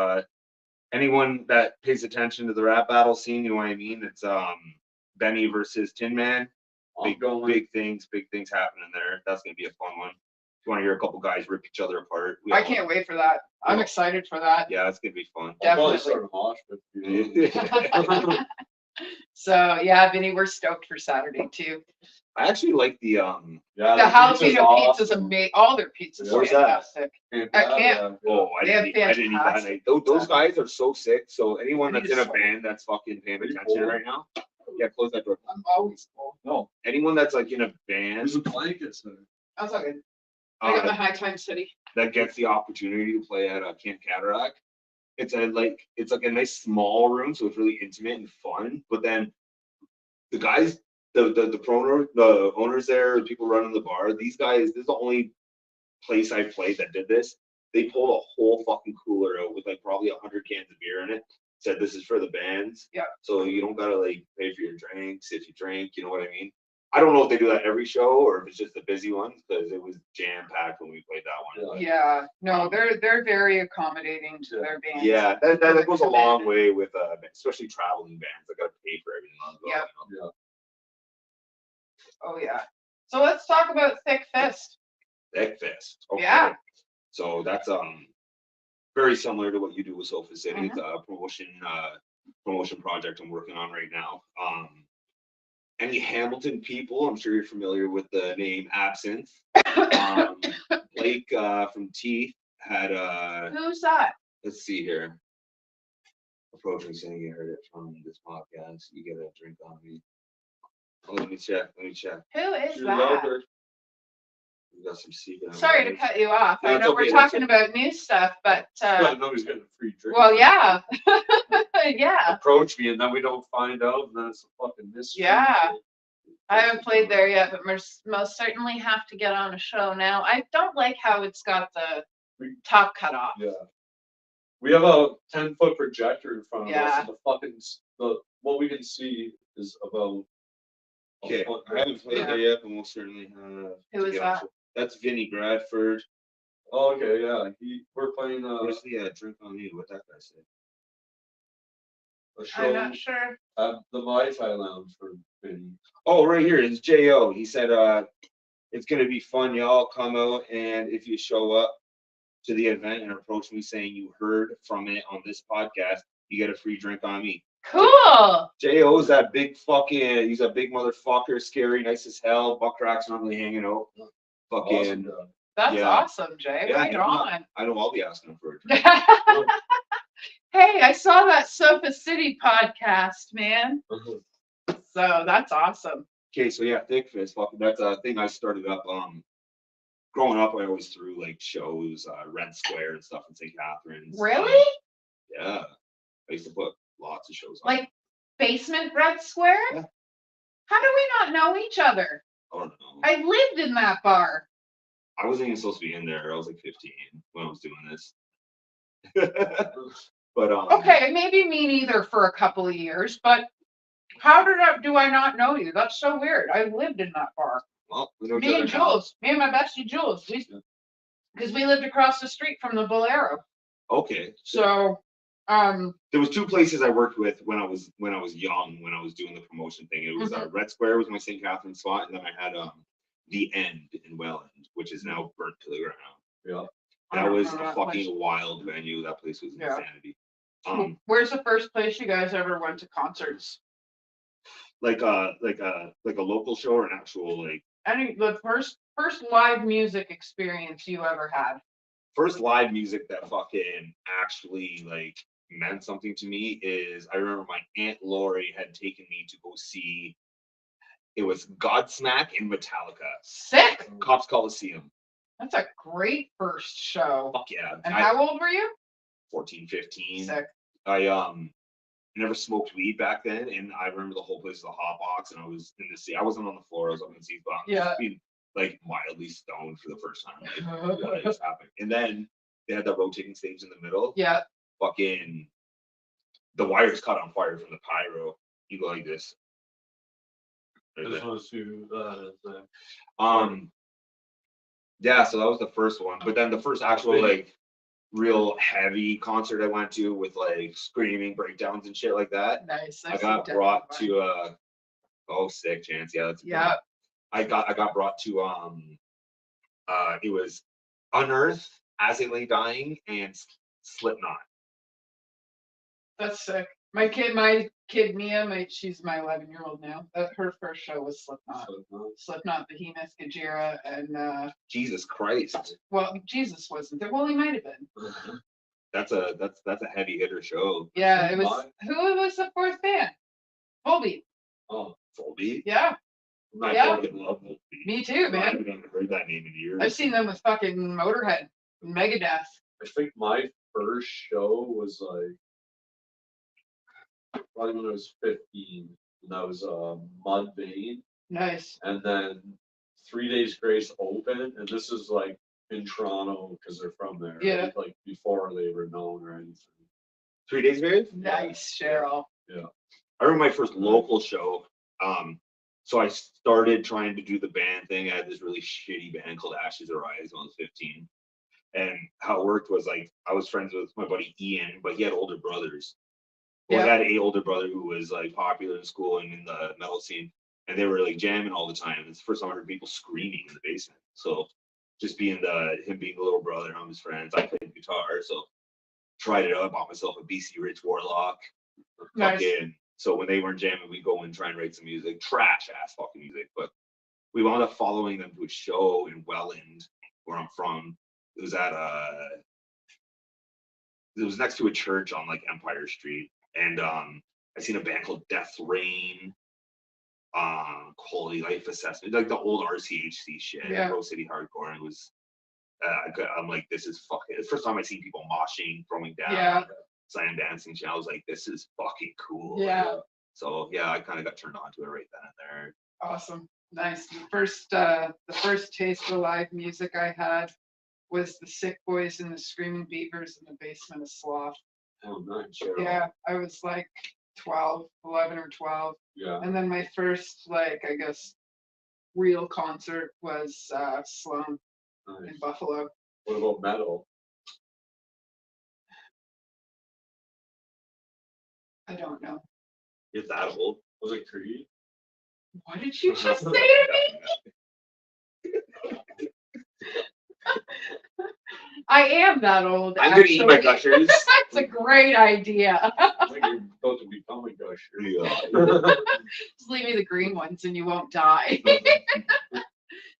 Anyone that pays attention to the rap battle scene, you know what I mean? It's Benny versus Tin Man. Big things happening there. That's gonna be a fun one. If you want to hear a couple guys rip each other apart, I can't wait for that. I'm excited for that. Yeah, that's gonna be fun. I'll probably Definitely. start a mosh pit, you know. So yeah, Vinny, we're stoked for Saturday too. I actually like the Yeah, The pizza's jalapeno pizza's awesome. amazing. All their pizzas are Where's that? fantastic. Can't I have can't- that. oh, I They have didn't eat that fantastic night. Those pizza. guys are so sick. So anyone I that's need in a to band that's fucking paying Pretty attention cool. right now, yeah, close that door. I'm always full. No, Anyone that's like in a band there's a blankets there. That's all good. I got my uh, high time city. that gets the opportunity to play at Camp Cataract, it's like a nice small room, so it's really intimate and fun. But then the guys, the owners there, the people running the bar, these guys, this is the only place I played that did this. They pulled a whole fucking cooler out with like probably 100 cans of beer in it. Said this is for the bands. Yeah. So you don't gotta like pay for your drinks if you drink. You know what I mean? I don't know if they do that every show or if it's just the busy ones because it was jam packed when we played that one. Yeah, no, they're very accommodating to their bands. Yeah, that goes a long way with especially traveling bands. I gotta pay for everything on the Yep. Yeah. Oh yeah. So let's talk about Thick Fist. Thick Fist. Okay. Yeah. So that's very similar to what you do with Sofa City. Mhm. It's a promotion project I'm working on right now. Any Hamilton people, I'm sure you're familiar with the name Absinthe. Blake from Teeth had Who's that? let's see here. Approaching saying you heard it from this podcast. You get a drink on me. Oh, let me check. Who is She's that? louder. We got some secret. Sorry to cut you off. No, I it's know okay, we're that's talking about new stuff, but I know he's getting a free drink. well, yeah. Yeah. Approach me and then we don't find out and then it's a fucking mystery. Yeah. I haven't played there yet, but most certainly have to get on a show now. I don't like how it's got the top cut off. Yeah. We have a 10-foot projector in front of us Yeah. and what we can see is about a Okay, foot. I haven't played there yet, but we'll certainly have. Who is that? That's Vinny Bradford. Oh, okay, yeah. We're playing Where's the drink on me? What that guy say? a I'm show not sure. at the Mai Tai Lounge for Vinny. Oh, right here. It's J.O. He said it's gonna be fun. Y'all come out, and if you show up to the event and approach me saying you heard from it on this podcast, you get a free drink on me. Cool. J.O. is that big fucking, he's a big motherfucker, scary, nice as hell. Buck Crack's normally hanging out. Fucking, Awesome job. That's Yeah. awesome, Jay. Yeah, Right yeah. on. I know I'll be asking him for a drink. Hey, I saw that Sofa City podcast, man. Uh-huh. So that's awesome. Okay, so yeah, Thick Fist, fucking, that's a thing I started up. Growing up, I always threw like shows, Red Square and stuff in St. Catharines. Really? Yeah, I used to put lots of shows on. Like Basement Red Square? Yeah. How do we not know each other? I don't know. I lived in that bar. I wasn't even supposed to be in there. I was like 15 when I was doing this. But Okay, maybe me neither for a couple of years, but how do I not know you? That's so weird. I lived in that bar. well, we know each Me other and now. Jules, me and my bestie Jules, because we lived across the street from the Bolero. Okay. So, There was two places I worked with when I was young, when I was doing the promotion thing. It was Red Square was my St. Catharines spot, and then I had the End in Welland, which is now burnt to the ground. Yeah. I That don't was remember a that fucking place. wild venue. That place was Yeah. insanity. Where's the first place you guys ever went to concerts? Like a local show or an actual like The first live music experience you ever had? first live music that fucking actually like meant something to me is I remember my Aunt Lori had taken me to go see, it was Godsmack and Metallica, Sick. Cops Coliseum. That's a great first show. Fuck yeah. And how old were you? 14, 15. Sick. I never smoked weed back then, and I remember the whole place was a hot box, and I was in the seat. I wasn't on the floor, I was up in the seat, but I was Yeah. just being like mildly stoned for the first time. Like, what is happening? And then they had that rotating stage in the middle. Yeah. Fucking the wires caught on fire from the pyro. You go like this. I just want to Yeah, so that was the first one. But then the first actual like real heavy concert I went to with like screaming breakdowns and shit like that. Nice. I got brought to sick chance. Yeah, that's yeah. I got brought to it was Unearth, As They Lay Dying, and Slipknot. That's sick. My kid Mia, she's my 11-year-old now. Her first show was Slipknot. Slipknot, Behemoth, Gojira, and Jesus Christ. well, Jesus wasn't there. Well, he might have been. That's a heavy hitter show. Yeah, it was. Who was the fourth band? Volbeat. Oh, Volbeat? Yeah. I Yeah. fucking love Volbeat. Me too, I man. haven't heard that name in years. I've seen them with fucking Motorhead, Megadeth. I think my first show was like probably when I was 15, and that was Mudvayne, Nice. and then 3 Days Grace open, and this is like in Toronto because they're from there. Yeah. Right? Like before they were known or anything. 3 Days Grave? Nice, Cheryl. Yeah. I remember my first local show. So I started trying to do the band thing. I had this really shitty band called Ashes Arise when I was 15. And how it worked was like I was friends with my buddy Ian, but he had older brothers. Well, Yeah. I had a older brother who was like popular in school and in the metal scene, and they were like jamming all the time. It's the first time I heard people screaming in the basement. So just being him being the little brother, I'm his friends. I played guitar, so tried it out. Bought myself a BC Rich Warlock. Nice. Fucking, so when they weren't jamming, we'd go and try and write some music, trash ass fucking music. But we wound up following them to a show in Welland, where I'm from. It was at it was next to a church on like Empire Street, and I seen a band called Death Rain, Quality Life Assessment, like the old RCHC shit, Yeah. Rose City Hardcore. And it was I'm like, this is fucking. It's the first time I seen people moshing, throwing down, Yeah. slam dancing. I was like, this is fucking cool. Yeah. So yeah, I kind of got turned on to it right then and there. Awesome. Nice. The first taste of live music I had was the Sick Boys and the Screaming Beavers in the basement of Sloth. Oh, nice. Yeah, I was like 11 or 12. Yeah. And then my first, like, I guess, real concert was Sloan in Nice. Buffalo. What about metal? I don't know. You're that old? Was it Creed? What did you just say to me? I am that old. I'm gonna eat my actually. gushers. That's a great idea. Like you're about to become a gusher. Yeah. Just leave me the green ones and you won't die.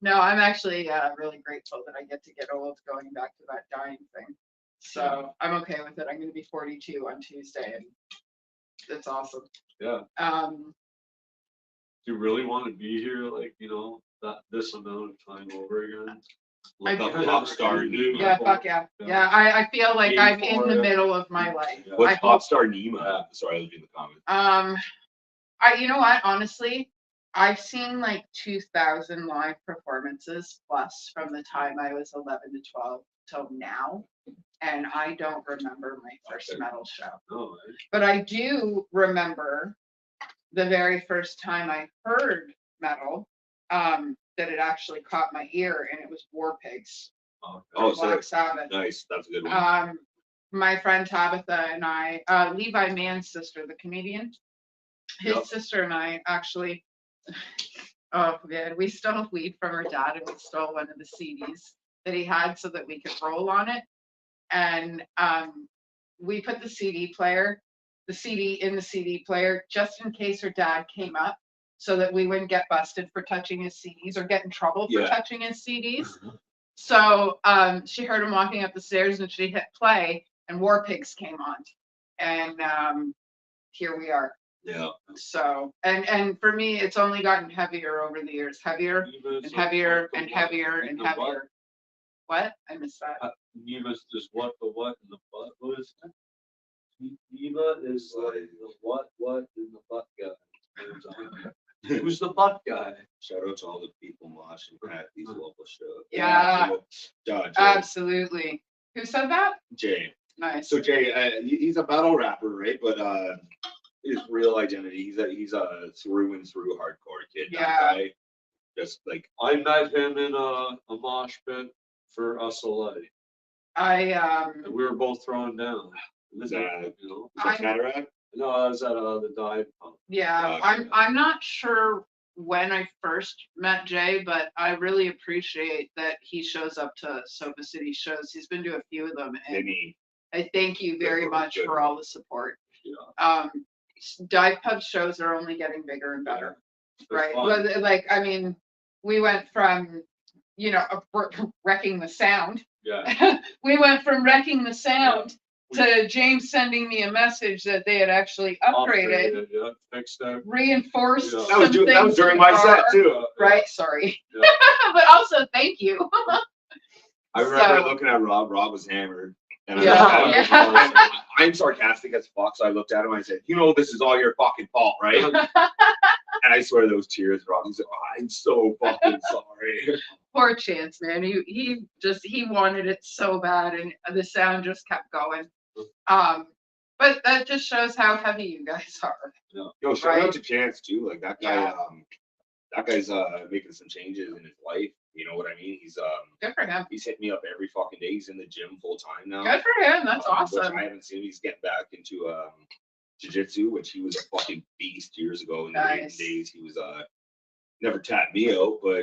No, I'm actually really grateful that I get to get old, going back to that dying thing. So I'm okay with it. I'm going to be 42 on Tuesday, and it's awesome. Yeah. Um, Do you really want to be here, like, that this amount of time over again? Look I up do. pop star. yeah, fuck yeah. Yeah, I feel like I'm in the middle of my life. Yeah. What's I pop star Nima? Sorry, I was reading the comment. You know what? Honestly, I've seen like 2,000 live performances plus from the time I was 11 to 12 till now, and I don't remember my first metal show. No, But I do remember the very first time I heard metal, that it actually caught my ear, and it was War Pigs, okay. Oh, Black sick. Sabbath. Nice. That's a good one. My friend Tabitha and I, Levi Mann's sister, the comedian, his Yep. sister and I actually, oh man, we stole weed from her dad, and we stole one of the CDs that he had so that we could roll on it. And we put the CD in the CD player just in case her dad came up, so that we wouldn't get busted for touching his CDs or get in trouble for Yeah. touching his CDs. So she heard him walking up the stairs, and she hit play, and War Pigs came on. And here we are. Yeah. So, and for me, it's only gotten heavier over the years, heavier and heavier and heavier and heavier. What? I missed that. Eva's just what the what and the butt. What is that? Eva is like the what and the butt guy. Who's the butt guy? Shout out to all the people watching at these local shows. Yeah. Jay. Absolutely. Who said that? Jay. Nice. So Jay, he's a battle rapper, right? But his real identity, he's a through and through hardcore kid. Yeah. That guy, just like I met him in a mosh pit for SLA. And we were both thrown down. is that I- cataract? No, I was at the dive pump. Yeah, I'm not sure when I first met Jay, but I really appreciate that he shows up to Sofa City shows. He's been to a few of them, and I thank you very much for all the support. Yeah. Dive pub shows are only getting bigger and better, right? fun. Well, like, I mean, we went from, wrecking the sound. Yeah. We went from wrecking the sound to James sending me a message that they had actually upgraded, Yeah, fixed it. reinforced. Yeah. some That was things during in my the set car. too. Right, sorry. Yeah. But also thank you. I remember So- looking at Rob. Rob was hammered. And I Yeah. looked at him. Yeah. I'm sarcastic as fuck, so I looked at him and I said, this is all your fucking fault, right? And I swear those tears, Rob. He said, I'm so fucking sorry. Poor Chance, man. He wanted it so bad, and the sound just kept going. But that just shows how heavy you guys are. Yo, shout Right. out to Chance too. Like that guy, Yeah. that guy's making some changes in his life. You know what I mean? Good for him. He's hitting me up every fucking day. He's in the gym full time now. Good for him. That's Which awesome. I haven't seen. He's getting back into jiu-jitsu, which he was a fucking beast years ago in the Raiden Nice. days. He was never tapped me out, but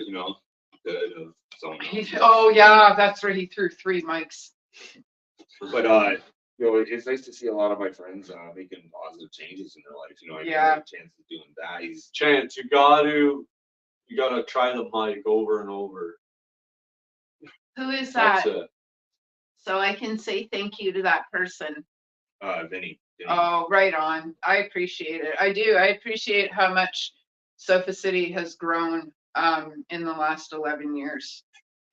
good of someone else. Oh yeah, that's where he threw 3 mics. But it's nice to see a lot of my friends making positive changes in their life. I Yeah. like Chance is doing that. He's Chance, you gotta try the mic over and over. Who is That's that? it. So I can say thank you to that person. Vinny. Oh, right on. I appreciate it. I do. I appreciate how much Sofa City has grown in the last 11 years.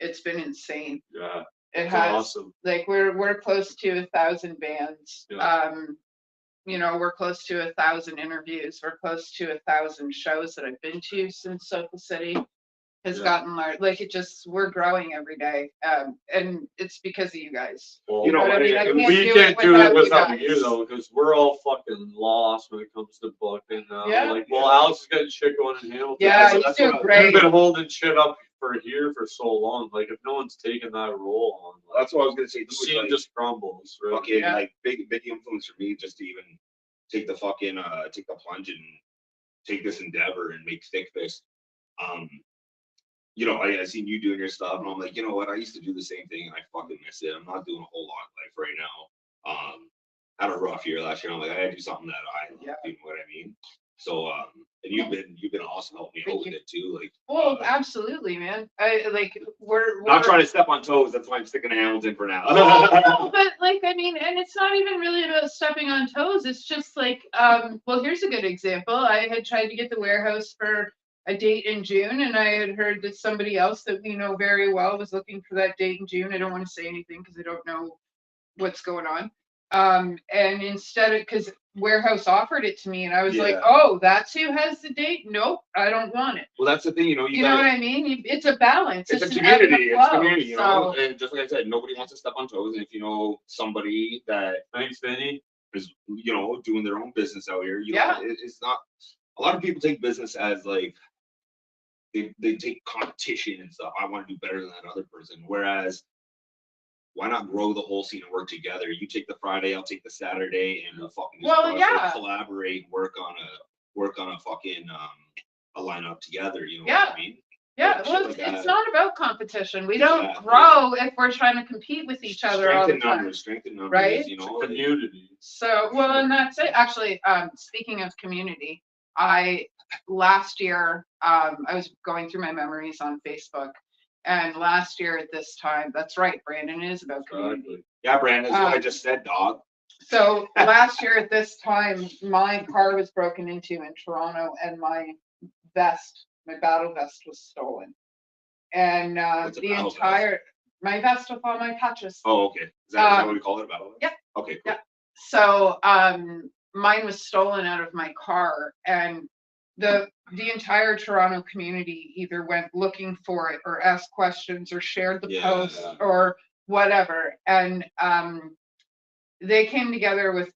It's been insane. Yeah. It It's has. awesome. Like we're close to 1,000 bands. Yeah. We're close to 1,000 interviews. We're close to 1,000 shows that I've been to since Sofa City has Yeah. gotten large. Like we're growing every day. And it's because of you guys. Well, You know, But I mean, I we we do can't do it you without guys. you though, because we're all fucking lost when it comes to booking now. Yeah. Like, well, Alex is getting shit going in Hamilton. Yeah, so he's that's doing what great. You've been holding shit up for so long. Like, if no one's taking that role on, like, That's what I was gonna say. the Too, scene like, just crumbles. Right? fucking Yeah. like big influence for me just to even take the fucking take the plunge and take this endeavor and make Thick Fist. I seen you doing your stuff and I'm like, you know what, I used to do the same thing and I fucking miss it. I'm not doing a whole lot in life right now. Had a rough year last year. I'm like, I gotta do something that I love, Yeah. you know what I mean? So and you've been awesome helping me Thank out with you. it too. Like Well, absolutely, man. We're not trying to step on toes, that's why I'm sticking to Hamilton for now. no, but and it's not even really about stepping on toes. It's just like, well, here's a good example. I had tried to get the warehouse for a date in June, and I had heard that somebody else that we know very well was looking for that date in June. I don't want to say anything because I don't know what's going on. And instead, because warehouse offered it to me, and I was like, Yeah. oh, that's who has the date? Nope, I don't want it. Well, that's the thing, you know You know what I mean? It's a balance. It's a an community. ebb and It's flow. a community, you know. So, And just like I said, nobody wants to step on toes. And if you know somebody that Thanks, Vinny. is, doing their own business out here, Yeah. it's not. A lot of people take business as like they take competition and stuff. I want to do better than that other person. Whereas, why not grow the whole scene and work together? You take the Friday, I'll take the Saturday, and we'll fucking just Well, yeah. collaborate, work on a fucking a lineup together. You know Yeah. what I mean? yeah, Shit well, like it's that. not about competition. We don't Exactly. grow if we're trying to compete with each other all the time. Strength in numbers, Right? you know. Community. So, well, and that's it. Actually, speaking of community, last year, I was going through my memories on Facebook, and last year at this time, that's right, Brandon, it is about community. Exactly. Yeah, Brandon, that's what I just said, dog. So last year at this time, my car was broken into in Toronto and my battle vest was stolen. And What's a the battle entire, my vest with all my patches. Oh, okay. Is that what we call it, a battle vest? Yep. Okay, cool. Yep. So mine was stolen out of my car, and the entire Toronto community either went looking for it or asked questions or shared the post or whatever. And they came together with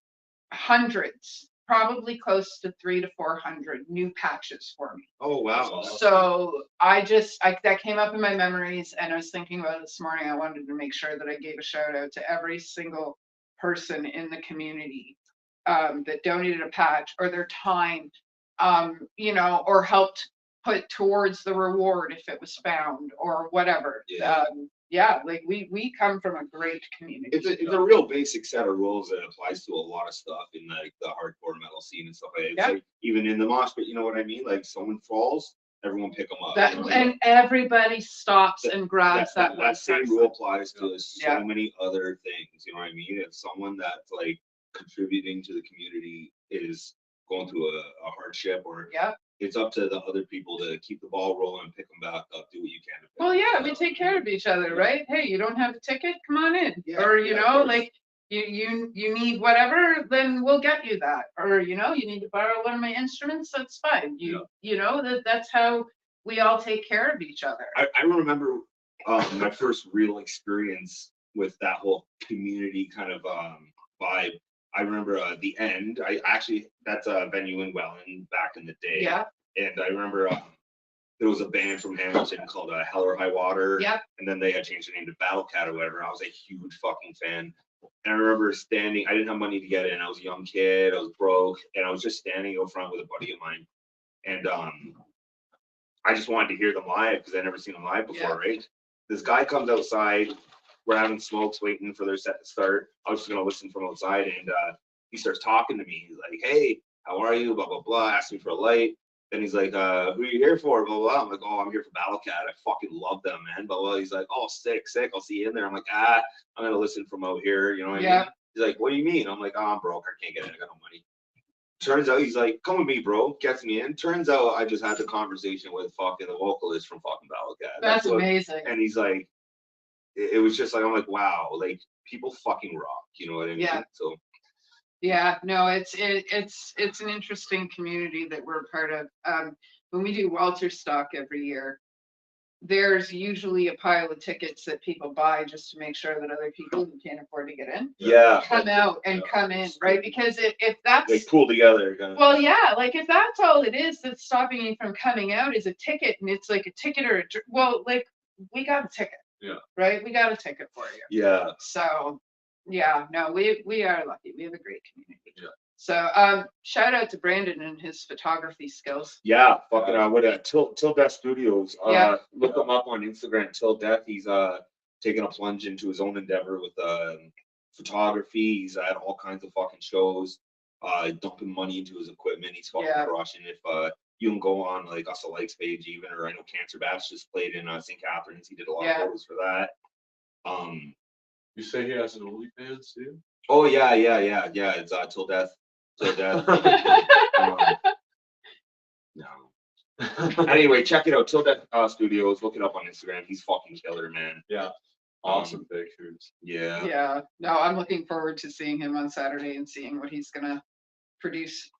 hundreds, probably close to 300 to 400 new patches for me. Oh, wow. So that came up in my memories, and I was thinking about it this morning. I wanted to make sure that I gave a shout out to every single person in the community that donated a patch or their time, or helped put towards the reward if it was found or whatever. Yeah. Like we come from a great community. It's a real basic set of rules that applies to a lot of stuff in like the hardcore metal scene and stuff. It's like even in the mosh pit, you know what I mean? Like someone falls, everyone pick them up. And everybody stops and grabs that same rule applies to so many other things. You know what I mean? If someone that's like contributing to the community is going through a hardship, or it's up to the other people to keep the ball rolling, pick them back up, do what you can. Well, we take care of each other, right? Hey, you don't have a ticket, come on in. Or like you need whatever, then we'll get you that. Or you need to borrow one of my instruments, that's fine. That's how we all take care of each other. I remember my first real experience with that whole community kind of vibe. I remember the End. That's a venue in Welland back in the day. Yeah. And I remember there was a band from Hamilton called Hell or High Water. Yeah. And then they had changed the name to Battle Cat or whatever. I was a huge fucking fan. And I remember standing, I didn't have money to get in. I was a young kid, I was broke, and I was just standing out front with a buddy of mine. And I just wanted to hear them live because I'd never seen them live before, right? This guy comes outside. We're having smokes, waiting for their set to start. I was just gonna listen from outside, and he starts talking to me. He's like, "Hey, how are you?" Blah blah blah. Asked me for a light. Then he's like, "Who are you here for?" Blah blah. I'm like, "Oh, I'm here for Battle Cat. I fucking love them, man." Blah blah. He's like, "Oh, sick. I'll see you in there." I'm like, I'm gonna listen from out here. You know what I mean? He's like, "What do you mean?" I'm like, "Oh, I'm broke. I can't get in. I got no money." Turns out he's like, "Come with me, bro." Gets me in. Turns out I just had the conversation with fucking the vocalist from fucking Battle Cat. That's amazing. And he's like, it was just like, I'm like, wow, like people fucking rock, you know what I mean? Yeah. So no, it's an interesting community that we're part of. When we do Walter Stock every year, there's usually a pile of tickets that people buy just to make sure that other people who can't afford to get in come out and come in, right? Because if that's they pull together kind of. Well, like if that's all it is that's stopping you from coming out is a ticket, and it's like a ticket or we got a ticket. Yeah. Right? We got a ticket for you. Yeah. So no, we are lucky. We have a great community. Yeah. So shout out to Brandon and his photography skills. Yeah, fucking with Till Death Studios. Look him up on Instagram, Till Death. He's taking a plunge into his own endeavor with photography. He's at all kinds of fucking shows, dumping money into his equipment. He's fucking crushing. If you can go on like Us Alikes page even, or I know Cancer Bats just played in St. Catharines. He did a lot of photos for that. You say he has an OnlyFans too? Oh yeah. It's Till Death. Till Death. No. Anyway, check it out. Till Death Studios. Look it up on Instagram. He's fucking killer, man. Yeah. Awesome pictures. Yeah. Yeah. No, I'm looking forward to seeing him on Saturday and seeing what he's gonna produce.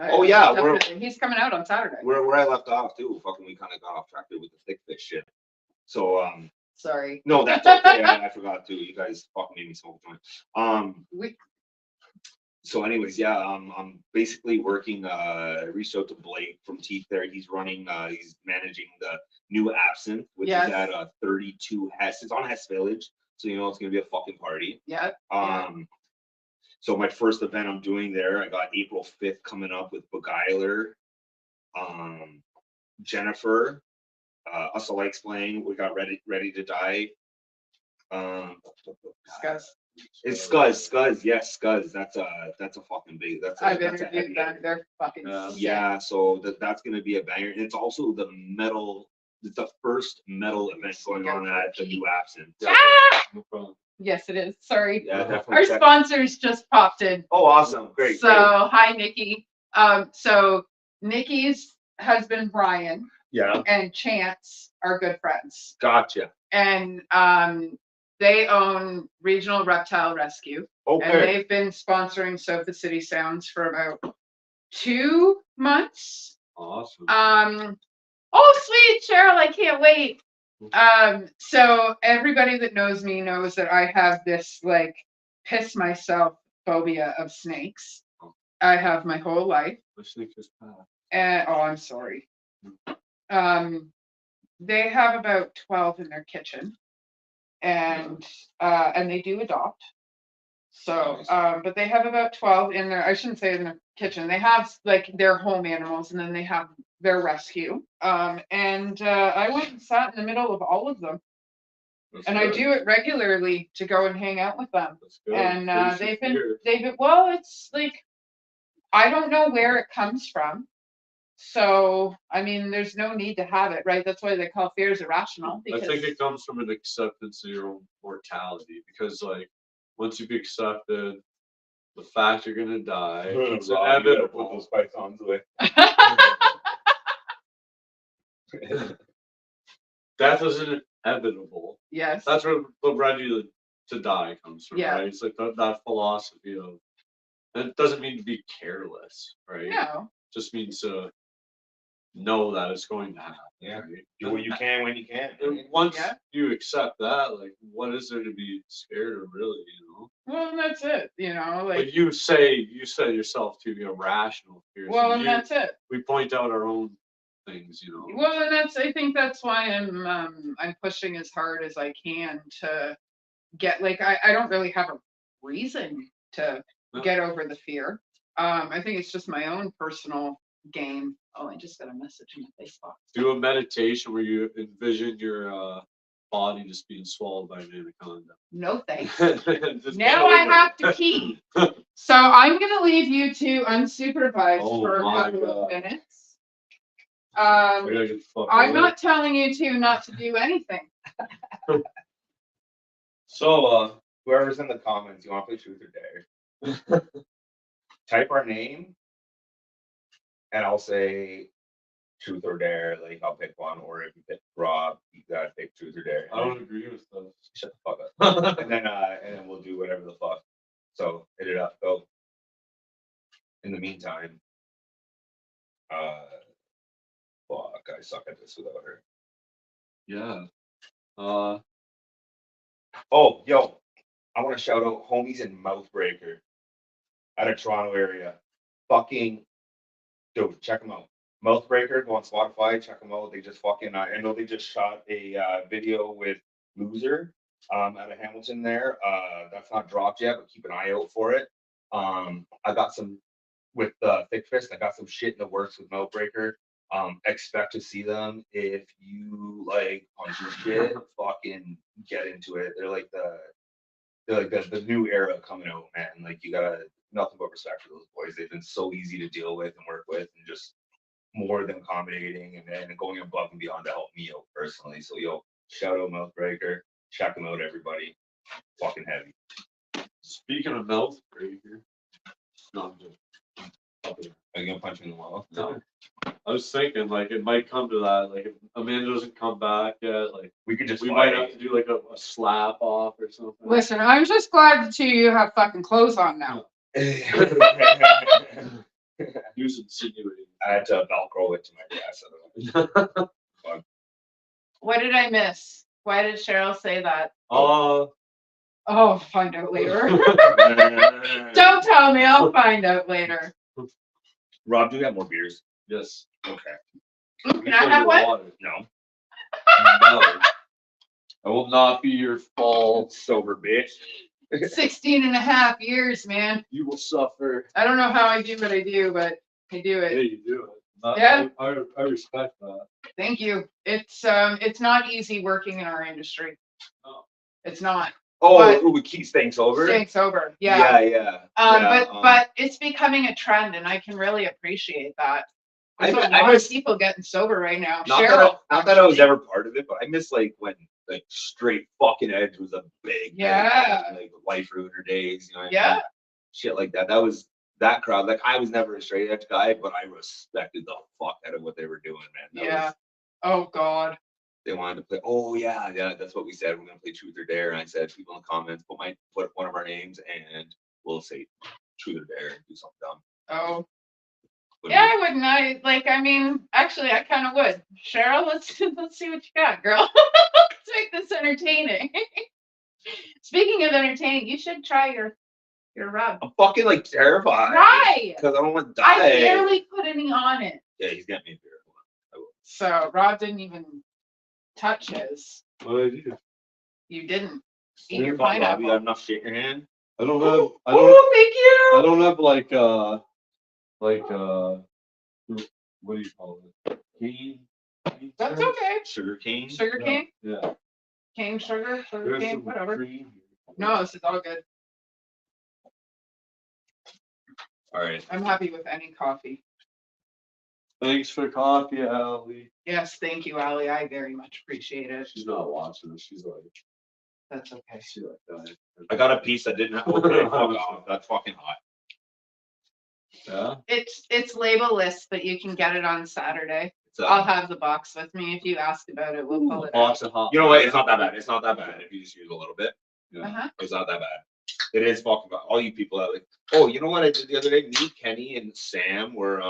Oh yeah, he's coming out on Saturday. Where I left off too. Fucking, we kind of got off track there with the thick fish shit. So sorry. No, that's okay. I forgot too. You guys fucking made me smoke a joint. So anyways, I'm basically working. I reached out to Blake from Teeth there. He's running. He's managing the new Absinthe, which is at 32 Hess. It's on Hess Village, so you know it's gonna be a fucking party. Yeah. So my first event I'm doing there, I got April 5th coming up with Beguiler, Jennifer, Us Alikes playing. We got Ready to Die. Scuzz. It's Scuzz. Yes, Scuzz. That's a fucking big. I've interviewed them. They're fucking. Yeah. So that's gonna be a banger. And it's also the metal. It's the first metal event going on at the new Absinthe. No problem. Yes, it is. Sorry. Yeah, definitely. Our check. sponsors just popped in. Oh, awesome. Great. So, hi, Nikki. So Nikki's husband, Brian, Yeah. and Chance are good friends. Gotcha. And they own Regional Reptile Rescue. Okay. And they've been sponsoring Sofa City Sounds for about 2 months. Awesome. Oh, sweet, Cheryl, I can't wait. So everybody that knows me knows that I have this like piss myself phobia of snakes. I have my whole life. The snake just passed. And oh, I'm sorry. They have about 12 in their kitchen, and they do adopt. So, but they have about 12 in their, I shouldn't say in their kitchen. They have like their home animals, and then they have their rescue. I went and sat in the middle of all of them. That's And good. I do it regularly to go and hang out with them. That's good. And Face they've your been, fear. well, it's like, I don't know where it comes from. So, I mean, there's no need to have it, right? That's why they call fears irrational. I think it comes from an acceptance of your own mortality, because like once you've accepted the fact you're gonna die, it's Rob, you gotta put inevitable. those pythons away. Death is inevitable. Yes. That's where the ready to die comes from, Yeah. right? It's like that philosophy of, and it doesn't mean to be careless, right? No. It just means to know that it's going to happen. Yeah. Right? Do what you can when you can. And once Yeah. you accept that, like, what is there to be scared of, really? You know. Well, and that's it. You know, like. But you said yourself to be irrational fears. Well, and that's it. We point out our own things, you know. Well, and I think that's why I'm pushing as hard as I can to get, like, I don't really have a reason to get over the fear. I think it's just my own personal game. Oh, I just got a message in my Facebook. Do a meditation where you envision your body just being swallowed by an anaconda. No thanks. Just Now I have to pee. So I'm gonna leave you two unsupervised Oh for a my couple of God. minutes. I gotta get the fuck I'm away. not telling you two not to do anything. So, whoever's in the comments, you want to play truth or dare? Type our name, and I'll say truth or dare. Like, I'll pick one, or if you pick Rob, you gotta pick truth or dare. I don't agree with those. Shut the fuck up. and then we'll do whatever the fuck. So hit it up. Go. In the meantime, fuck, I suck at this without her. Yeah. Oh, yo, I want to shout out homies in Mouthbreaker out of Toronto area. Fucking dude, check them out. Mouthbreaker, go on Spotify, check them out. They just fucking, I know they just shot a video with Loser out of Hamilton there. That's not dropped yet, but keep an eye out for it. I got some with Thick Fist. I got some shit in the works with Mouthbreaker. Expect to see them if you like punchy shit. Fucking get into it. They're like the new era coming out, man. Like you gotta nothing but respect for those boys. They've been so easy to deal with and work with, and just more than accommodating and going above and beyond to help me out personally. So yo, shout out Mouthbreaker. Check them out, everybody. Fucking heavy. Speaking of Mouthbreaker, no, I'm just. Are you gonna punch me in the wall? No. I was thinking, like, it might come to that. Like, if Amanda doesn't come back yet, like, We could just we fight. might have to do, like, a slap off or something. Listen, I'm just glad the two of you have fucking clothes on now. He was insinuating. I had to Velcro it to my dress. Otherwise. What did I miss? Why did Cheryl say that? Uh, Oh, find out later. Don't tell me, I'll find out later. Rob, do you have more beers? yes. Okay. Can I have one? Water. No. No. I will not be your fall. Sober bitch. 16 and a half years, man. You will suffer. I don't know how I do what I do, but I do Yeah, it. you do it. Yeah. I respect that. Thank you. It's not easy working in our industry. No. It's not. Oh, But- we keep staying sober? Staying sober. Yeah. Yeah. But it's becoming a trend, and I can really appreciate that. There's a lot of people getting sober right now. Not Cheryl, that I was ever part of it, but I miss like when like straight fucking edge was a big, Yeah. like Life Ruiner days, you know what I Yeah. mean? Shit like that. That was that crowd. Like I was never a straight edge guy, but I respected the fuck out of what they were doing, man. That Yeah. was, Oh God. they wanted to play. Oh yeah, that's what we said. We're gonna play Truth or Dare, and I said, people in the comments put one of our names, and we'll say Truth or Dare and do something dumb. Oh. When Yeah, I wouldn't. I mean, actually, I kind of would. Cheryl, let's see what you got, girl. Let's make this entertaining. Speaking of entertaining, you should try your rub. I'm fucking like terrified. Try! Because I don't want to I die. barely put any on it. Yeah, he's got me a beer. Hold on. I will. So Rob didn't even touch his. What did I do? You didn't eat You your got pineapple. enough shit in your hand. I don't have. Oh, thank you. I don't have like what do you call it? Cane. That's okay. Sugar cane. Sugar cane, Yeah. cane sugar, sugar There's cane, some whatever. cream here. No, this is all good. All right. I'm happy with any coffee. Thanks for coffee, Allie. Yes, thank you, Allie. I very much appreciate it. She's not watching this. She's like, That's okay. she like that. I got a piece that didn't have. Okay, fuck off. That's fucking hot. Yeah. It's label-less, but you can get it on Saturday. It's, I'll have the box with me. If you ask about it, we'll pull it out. Box of hot. you know what? It's not that bad. It's not that bad if you just use a little bit. Yeah. Uh-huh. It's not that bad. It is fucking bad. All you people out like, oh, you know what I did the other day? Me, Kenny, and Sam were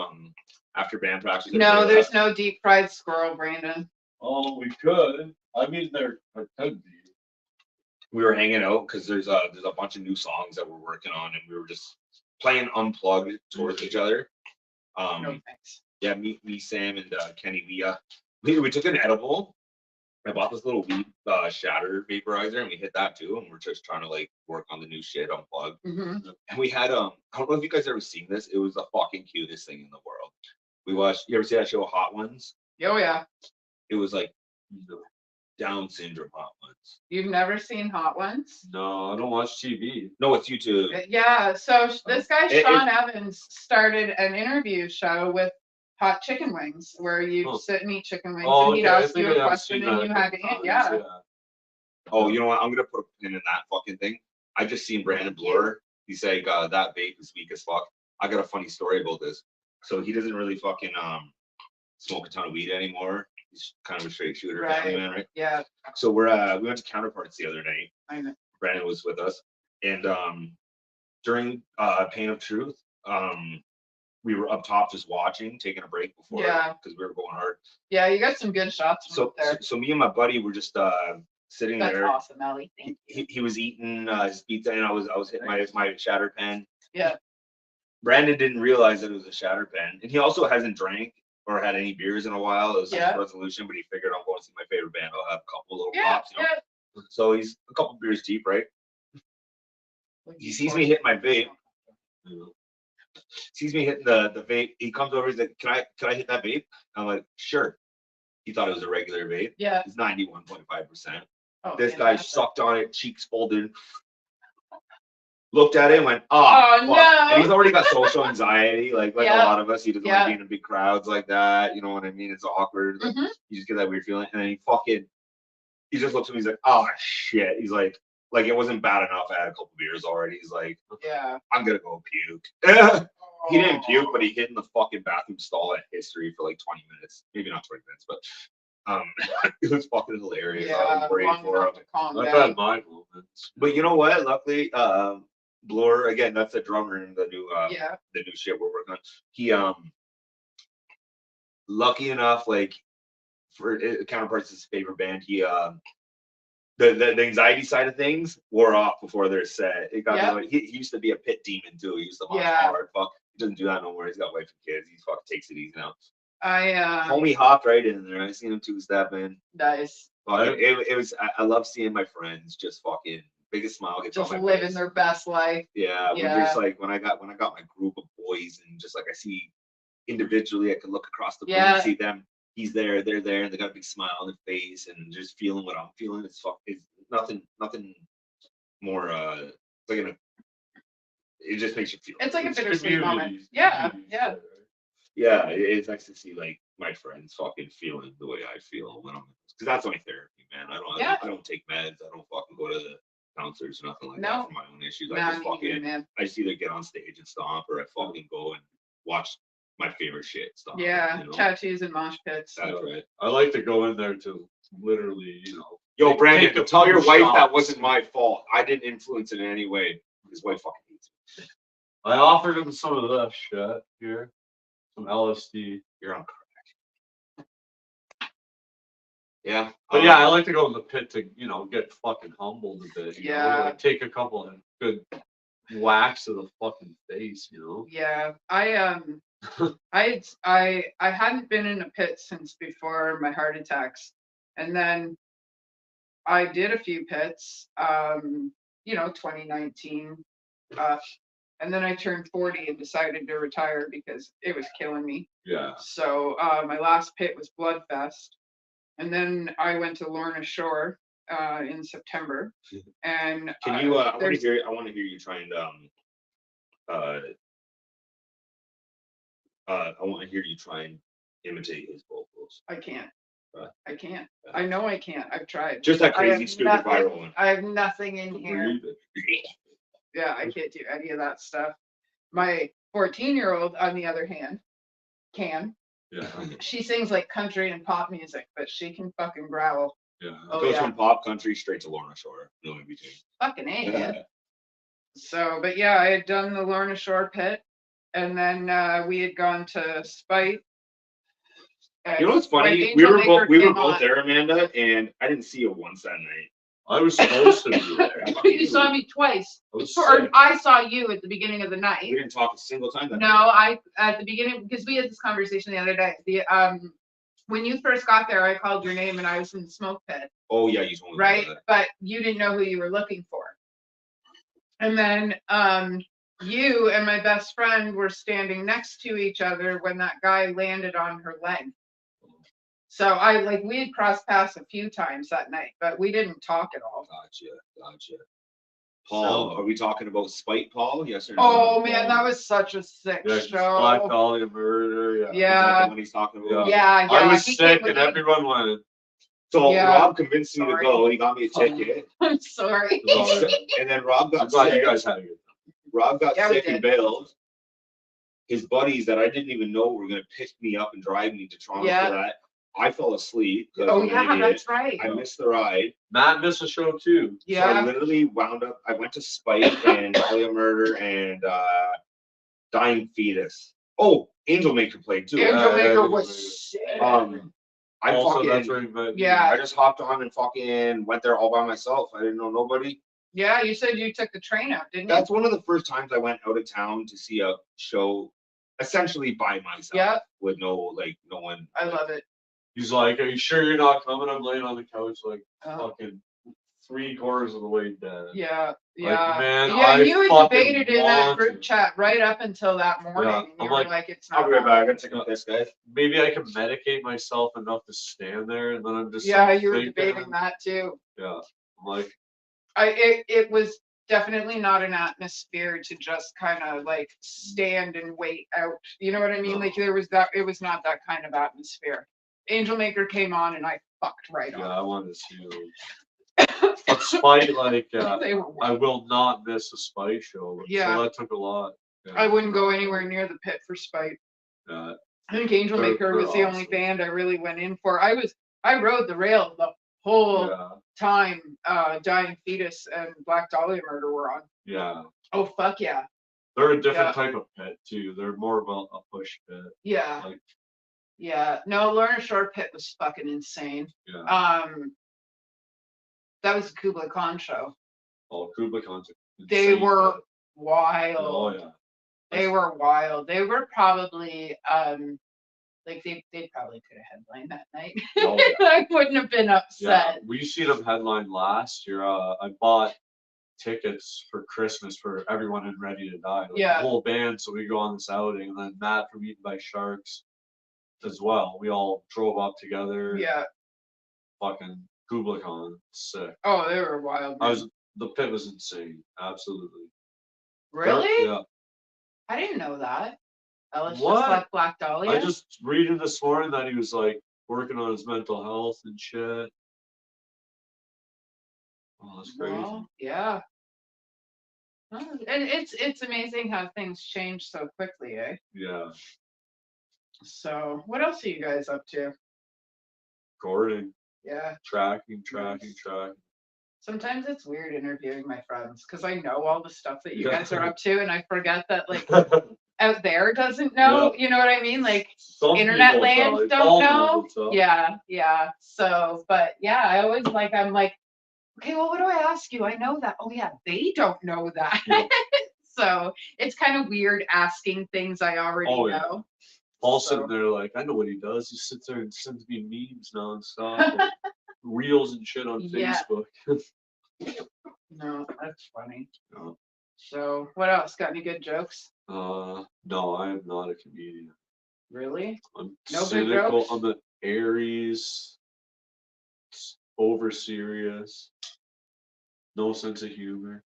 after band practice. No, there's no deep fried squirrel, Brandon. Oh, we could. I mean, there could be. We were hanging out because there's a bunch of new songs that we're working on, and we were just playing unplugged towards each other. No thanks. Yeah, me, Sam, and Kenny. We took an edible. I bought this little weed shatter vaporizer, and we hit that too. And we're just trying to like work on the new shit unplugged. Mm-hmm. And we had I don't know if you guys ever seen this. It was the fucking cutest thing in the world. We watched. You ever see that show Hot Ones? Oh yeah. It was like the Down syndrome Hot Ones. You've never seen Hot Ones? No, I don't watch TV. No, it's YouTube. Yeah. So this guy It- Sean Evans started an interview show with Hot Chicken Wings, where you Oh. sit and eat chicken wings, Oh, and he'd okay. I ask think you I a have question, seen and that you a had to couple answer. times, Yeah. Oh, you know what? I'm gonna put a pin in that fucking thing. I just seen Brandon Blur. He's like, that vape is weak as fuck. I got a funny story about this. So he doesn't really fucking smoke a ton of weed anymore. He's kind of a straight shooter family Right. man, right? Yeah. So we went to Counterparts the other night. I know. Brandon was with us, and during Pain of Truth, we were up top just watching, taking a break before, Yeah. because we were going hard. Yeah, you got some good shots from So, up there. so me and my buddy were just sitting That's there. awesome, Ellie. Thank you. He was eating his pizza, and I was hitting my shatter pen. Yeah. Brandon didn't realize that it was a shatter pen, and he also hasn't drank or had any beers in a while. It was his Yeah. resolution, but he figured I'm going to see my favorite band. I'll have a couple little Yeah. pops, you know. Yeah. So he's a couple beers deep, right? He sees me hit my vape. Sees me hitting the vape. He comes over. He's like, "Can I hit that vape?" I'm like, "Sure." He thought it was a regular vape. Yeah. It's 91.5%. Oh, This guy fantastic. sucked on it, cheeks folded, looked at it, and went, "Oh, Oh, fuck." no. And he's already got social anxiety, like Yeah. a lot of us. He doesn't Yeah. like being in big crowds like that. You know what I mean? It's awkward. Like, Mhm. you just get that weird feeling. And then he just looks at me. He's like, "Oh shit." He's like it wasn't bad enough. I had a couple beers already. He's like, Yeah. "I'm gonna go puke." He didn't puke, but he hid in the fucking bathroom stall at History for like 20 minutes. Maybe not 20 minutes, but it was fucking hilarious. I Yeah. was worried Long for him. enough to calm I've down. had my moments. But you know what? Luckily, Blur, again, that's the drummer in the new Yeah. the new shit we're working on. He lucky enough, like for Counterparts' his favorite band, he the anxiety side of things wore off before their set. It got Yeah. me like he used to be a pit demon too. He used to march Yeah. hard. Fuck, he doesn't do that no more. He's got wife and kids. He fucking takes it easy now. I Homie hopped right in there. I seen him two-step, man. nice. Fucking, it was. I love seeing my friends just fucking biggest smile gets on Just my living face. their best life. Yeah, Yeah. when just like when I got my group of boys and just like I see individually, I can look across the room Yeah. and see them. He's there, they're there, and they got a big smile on their face and just feeling what I'm feeling. It's nothing more like it just makes you feel. It's like a It's bittersweet moment. community- Yeah. community Yeah. side, right? Yeah, it's nice to see like my friends fucking feeling the way I feel when I'm because that's my therapy, man. I don't, Yeah. I don't take meds. I don't fucking go to the counselors or nothing like No. that for my own issues. I Nah, just me neither, fucking, man. I just either get on stage and stomp, or I fucking go and watch my favorite shit stomp. Yeah, you know? tattoos and mosh pits. That's right. I like to go in there to literally, you know. Yo, Brandon, take a tell your few wife that shots. wasn't my fault. I didn't influence it in any way. His wife fucking hates me. I offered him some of this shit here, some LSD. You're on crack. Yeah. But yeah, I like to go in the pit to, you know, get fucking humbled a bit. You know? Yeah. Like take a couple of good whacks to the fucking face, you know. Yeah, I hadn't been in a pit since before my heart attacks, and then I did a few pits, 2019, and then I turned 40 and decided to retire because it was killing me. Yeah. So my last pit was Bloodfest, and then I went to Lorna Shore in September. And Can you? I want to hear you try and I want to hear you try and imitate his vocals. I can't. Right. I can't. I know I can't. I've tried. Just that I have crazy stupid viral one. I have nothing in here. Breathe. Yeah, I can't do any of that stuff. My 14-year-old, on the other hand, can. Yeah. She sings like country and pop music, but she can fucking growl. Yeah. Oh, Goes yeah. from pop country straight to Lorna Shore. No in between. Fucking A. Man. So, but yeah, I had done the Lorna Shore pit, and then we had gone to Spite. You know what's funny? When We were Angel both Maker came on- there, Amanda, and I didn't see you once that night. I was supposed to be there. You saw me twice. I was Or sick. I saw you at the beginning of the night. We didn't talk a single time that No, night. at the beginning, because we had this conversation the other day. When you first got there, I called your name and I was in the smoke pit, Oh yeah, you told me right? about But you didn't know who you were looking for. And then you and my best friend were standing next to each other when that guy landed on her leg. So we had crossed paths a few times that night, but we didn't talk at all. Gotcha. Paul, So- are we talking about Spite Paul? Yes or no? Oh man, that was such a sick Yeah, just show. Black Dahlia murder. Yeah. Is that Yeah, the one he's talking about? yeah. I was he came sick with and me. everyone went. So Yeah. Rob convinced me to Sorry. go. He got me a ticket, I'm sorry. Oh, yeah. and then Rob I'm got glad sick. you guys had a good time. Rob got Yeah, we sick and did. bailed. His buddies that I didn't even know were gonna pick me up and drive me to Toronto Yeah. for that. I fell asleep. 'cause Oh I'm an yeah, idiot. that's right. I missed the ride. Matt missed a show too. So I Yeah. literally wound up. I went to Spite and Dahlia Murder and Dying Fetus. Oh, Angel Maker played too. Angel yeah, Maker yeah, was sick. I Also, fucking. that's where you met. Yeah. I just hopped on and fucking went there all by myself. I didn't know nobody. Yeah, you said you took the train out, didn't you? That's one of the first times I went out of town to see a show, essentially by myself. Yeah. With no one. I love it. He's like, "Are you sure you're not coming?" I'm laying on the couch like Oh, fucking 3/4 of the way dead. yeah, Like, yeah. man, Yeah, I you had fucking debated in that want group to. chat right up until that morning. Yeah, And you I'm were like, like, it's I'll not. be right back. I gotta take happening. a piss, guys. Maybe I can medicate myself enough to stand there, and then I'm just Yeah, like, you were thinking, debating that too. Yeah, I'm like, It was definitely not an atmosphere to just kind of like stand and wait out. You know what I mean? Like it was not that kind of atmosphere. Angel Maker came on and I fucked right yeah, on. I wanted to see you. But Spite, like, They were I will not miss a Spite show. Yeah. So that took a lot. Yeah. I wouldn't go anywhere near the pit for Spite. Yeah. I think Angel They're- Maker was they're the only awesome. band I really went in for. I rode the rail the whole Yeah. time Dying Fetus and Black Dahlia Murder were on. Yeah. Oh fuck yeah. They're a different Yeah. type of pit too. They're more of a push pit. Yeah. Like, Yeah. No, Lorna Shore pit was fucking insane. yeah. That was the Kublai Khan show. All Kublai Khan's They insane were pit. wild. Oh yeah. They were wild. They were probably like they probably could have headlined that night. Oh, yeah. I wouldn't have been Yeah, upset. we seen them headline last year. I bought tickets for Christmas for everyone in Ready to Die. Like, Yeah. The whole band, so we go on this outing, and then Matt from Eaten by Sharks as well. We all drove up together. Yeah. Fucking Kublai Khan, sick. Oh, they were wild. man. The pit was insane. Absolutely. Really? Yeah. I didn't know that. That was What? just like Black Dahlia. I just reading this morning that he was like working on his mental health and shit. That's crazy. Well, yeah. And it's amazing how things change so quickly, eh? Yeah. So what else are you guys up to? Gordon, Yeah. tracking. Sometimes it's weird interviewing my friends because I know all the stuff that you Yeah. guys are up to, and I forget that like out there doesn't know. You know what I mean? Like Some internet people land tell, don't know. tell. Yeah. So, but yeah, I always like I'm like, okay, well, what do I ask you? I know that. Oh yeah, they don't know that. Yeah. So it's kind of weird asking things I already Oh, yeah. know. All So- sitting there like, I know what he does. He sits there and sends me memes nonstop, and reels and shit on Yeah. Facebook. No, that's funny. No. So what else? Got any good jokes? No, I am not a comedian. Really? I'm No good cynical. jokes? I'm an Aries, over serious, no sense of humor.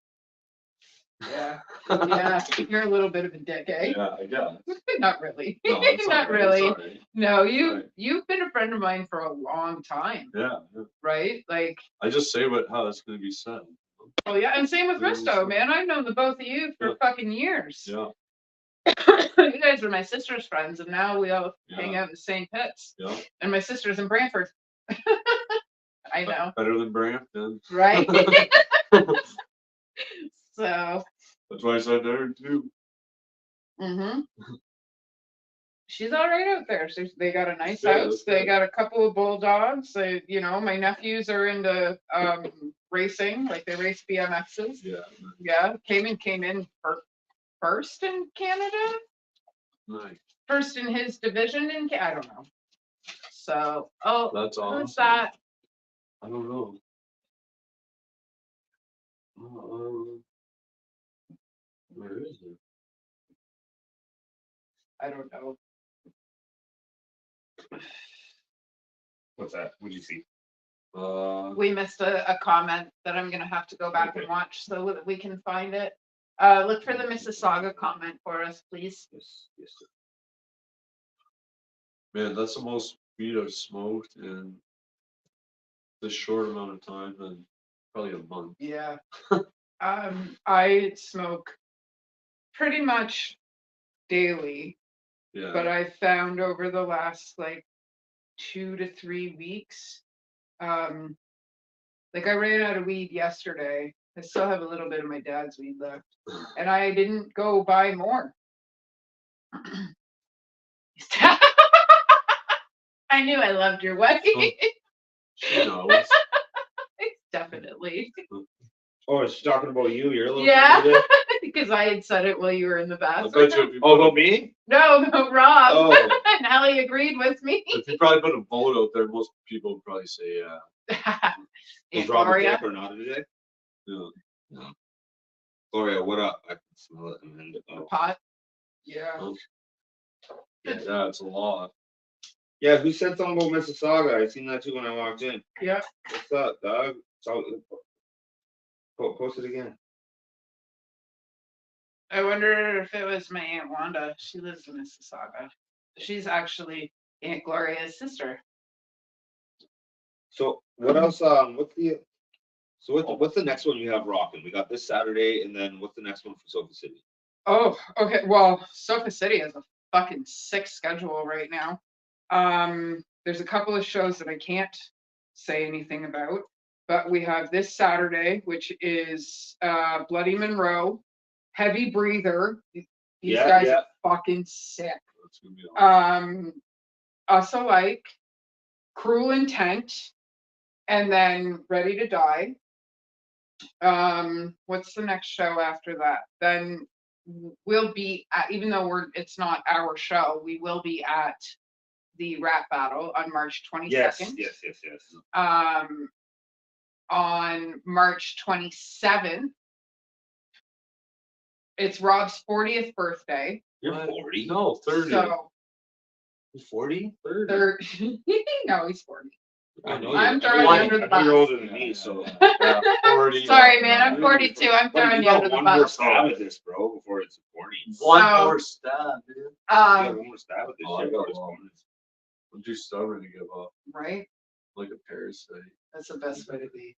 Yeah. Yeah. You're a little bit of a dick, eh? Yeah, I guess. Not really. No, it's Not all right, it's really. all right. No, Right. you've been a friend of mine for a long time, Yeah, right? Like, I just say how it's gonna be said. oh yeah, and same with Yeah, Risto, so- man. I've known the both of you for Yeah. fucking years. Yeah, You guys were my sister's friends, and now we all hang Yeah. out in the same pits. yeah. And my sister's in Brantford. I know, Better than Brampton. right? So, That's why I said there too. mm-hmm. She's all right out there. They got a nice Yeah, house. that's They good. got a couple of bulldogs. My nephews are into racing. Like they race BMXs. Yeah, Yeah, came in first in Canada. nice. First in his division I don't know. So, That's awesome. who's that? I don't know. Where is it? I don't know. What's that? What do you see? We missed a comment that I'm gonna have to go back and Okay. watch so that we can find it. Look for the Mississauga comment for us, please. Yes, sir. Man, that's the most weed I've smoked in this short amount of time in probably a month. Yeah. I smoke pretty much daily, Yeah. but I found over the last like 2 to 3 weeks, like I ran out of weed yesterday. I still have a little bit of my dad's weed left, and I didn't go buy more. I knew I loved your wife. She knows. Definitely. Oh, she's talking about you. You're a little. Yeah, because I had said it while you were in the I bathroom. bet you if you Oh, put about me? No, Rob. Oh. And Ellie agreed with me. if you probably put a vote out there, most people would probably say yeah. Is Aunt Rob a Gloria. dick or not today? Yeah. Gloria, what up? I can smell it. And then, The pot. Yeah. Yeah, it's a lot. Yeah, who said something about Mississauga? I seen that too when I walked in. Yeah. What's up, dog? Post it again. I wonder if it was my Aunt Wanda. She lives in Mississauga. She's actually Aunt Gloria's sister. So what else? What's the next one you have rocking? We got this Saturday, and then what's the next one for Sofa City? Oh, okay. Well, Sofa City has a fucking sick schedule right now. There's a couple of shows that I can't say anything about, but we have this Saturday, which is Bloody Monroe, Heavy Breather. These guys are fucking sick. That's gonna be awesome. Us Alike, Cruel Intent, and then Ready to Die. What's the next show after that? Then we'll be at, even though it's not our show, we will be at the rap battle on March 22nd. Yes. On March 27th, it's Rob's 40th birthday. You're 40. No, 30. So 40? 30. no, he's 40. I know. I'm you're- throwing you I under the know you're bus. older than me, so. Yeah, 40. Sorry, man, I'm 42. I'm But throwing you you got under the one more bus. stab at this, bro, before it's 40. One So- more stab, dude. You got one more stab at this Oh, I shit got before it's one. 40. I'm too stubborn to give up, Right? like a parasite. That's the best way to be.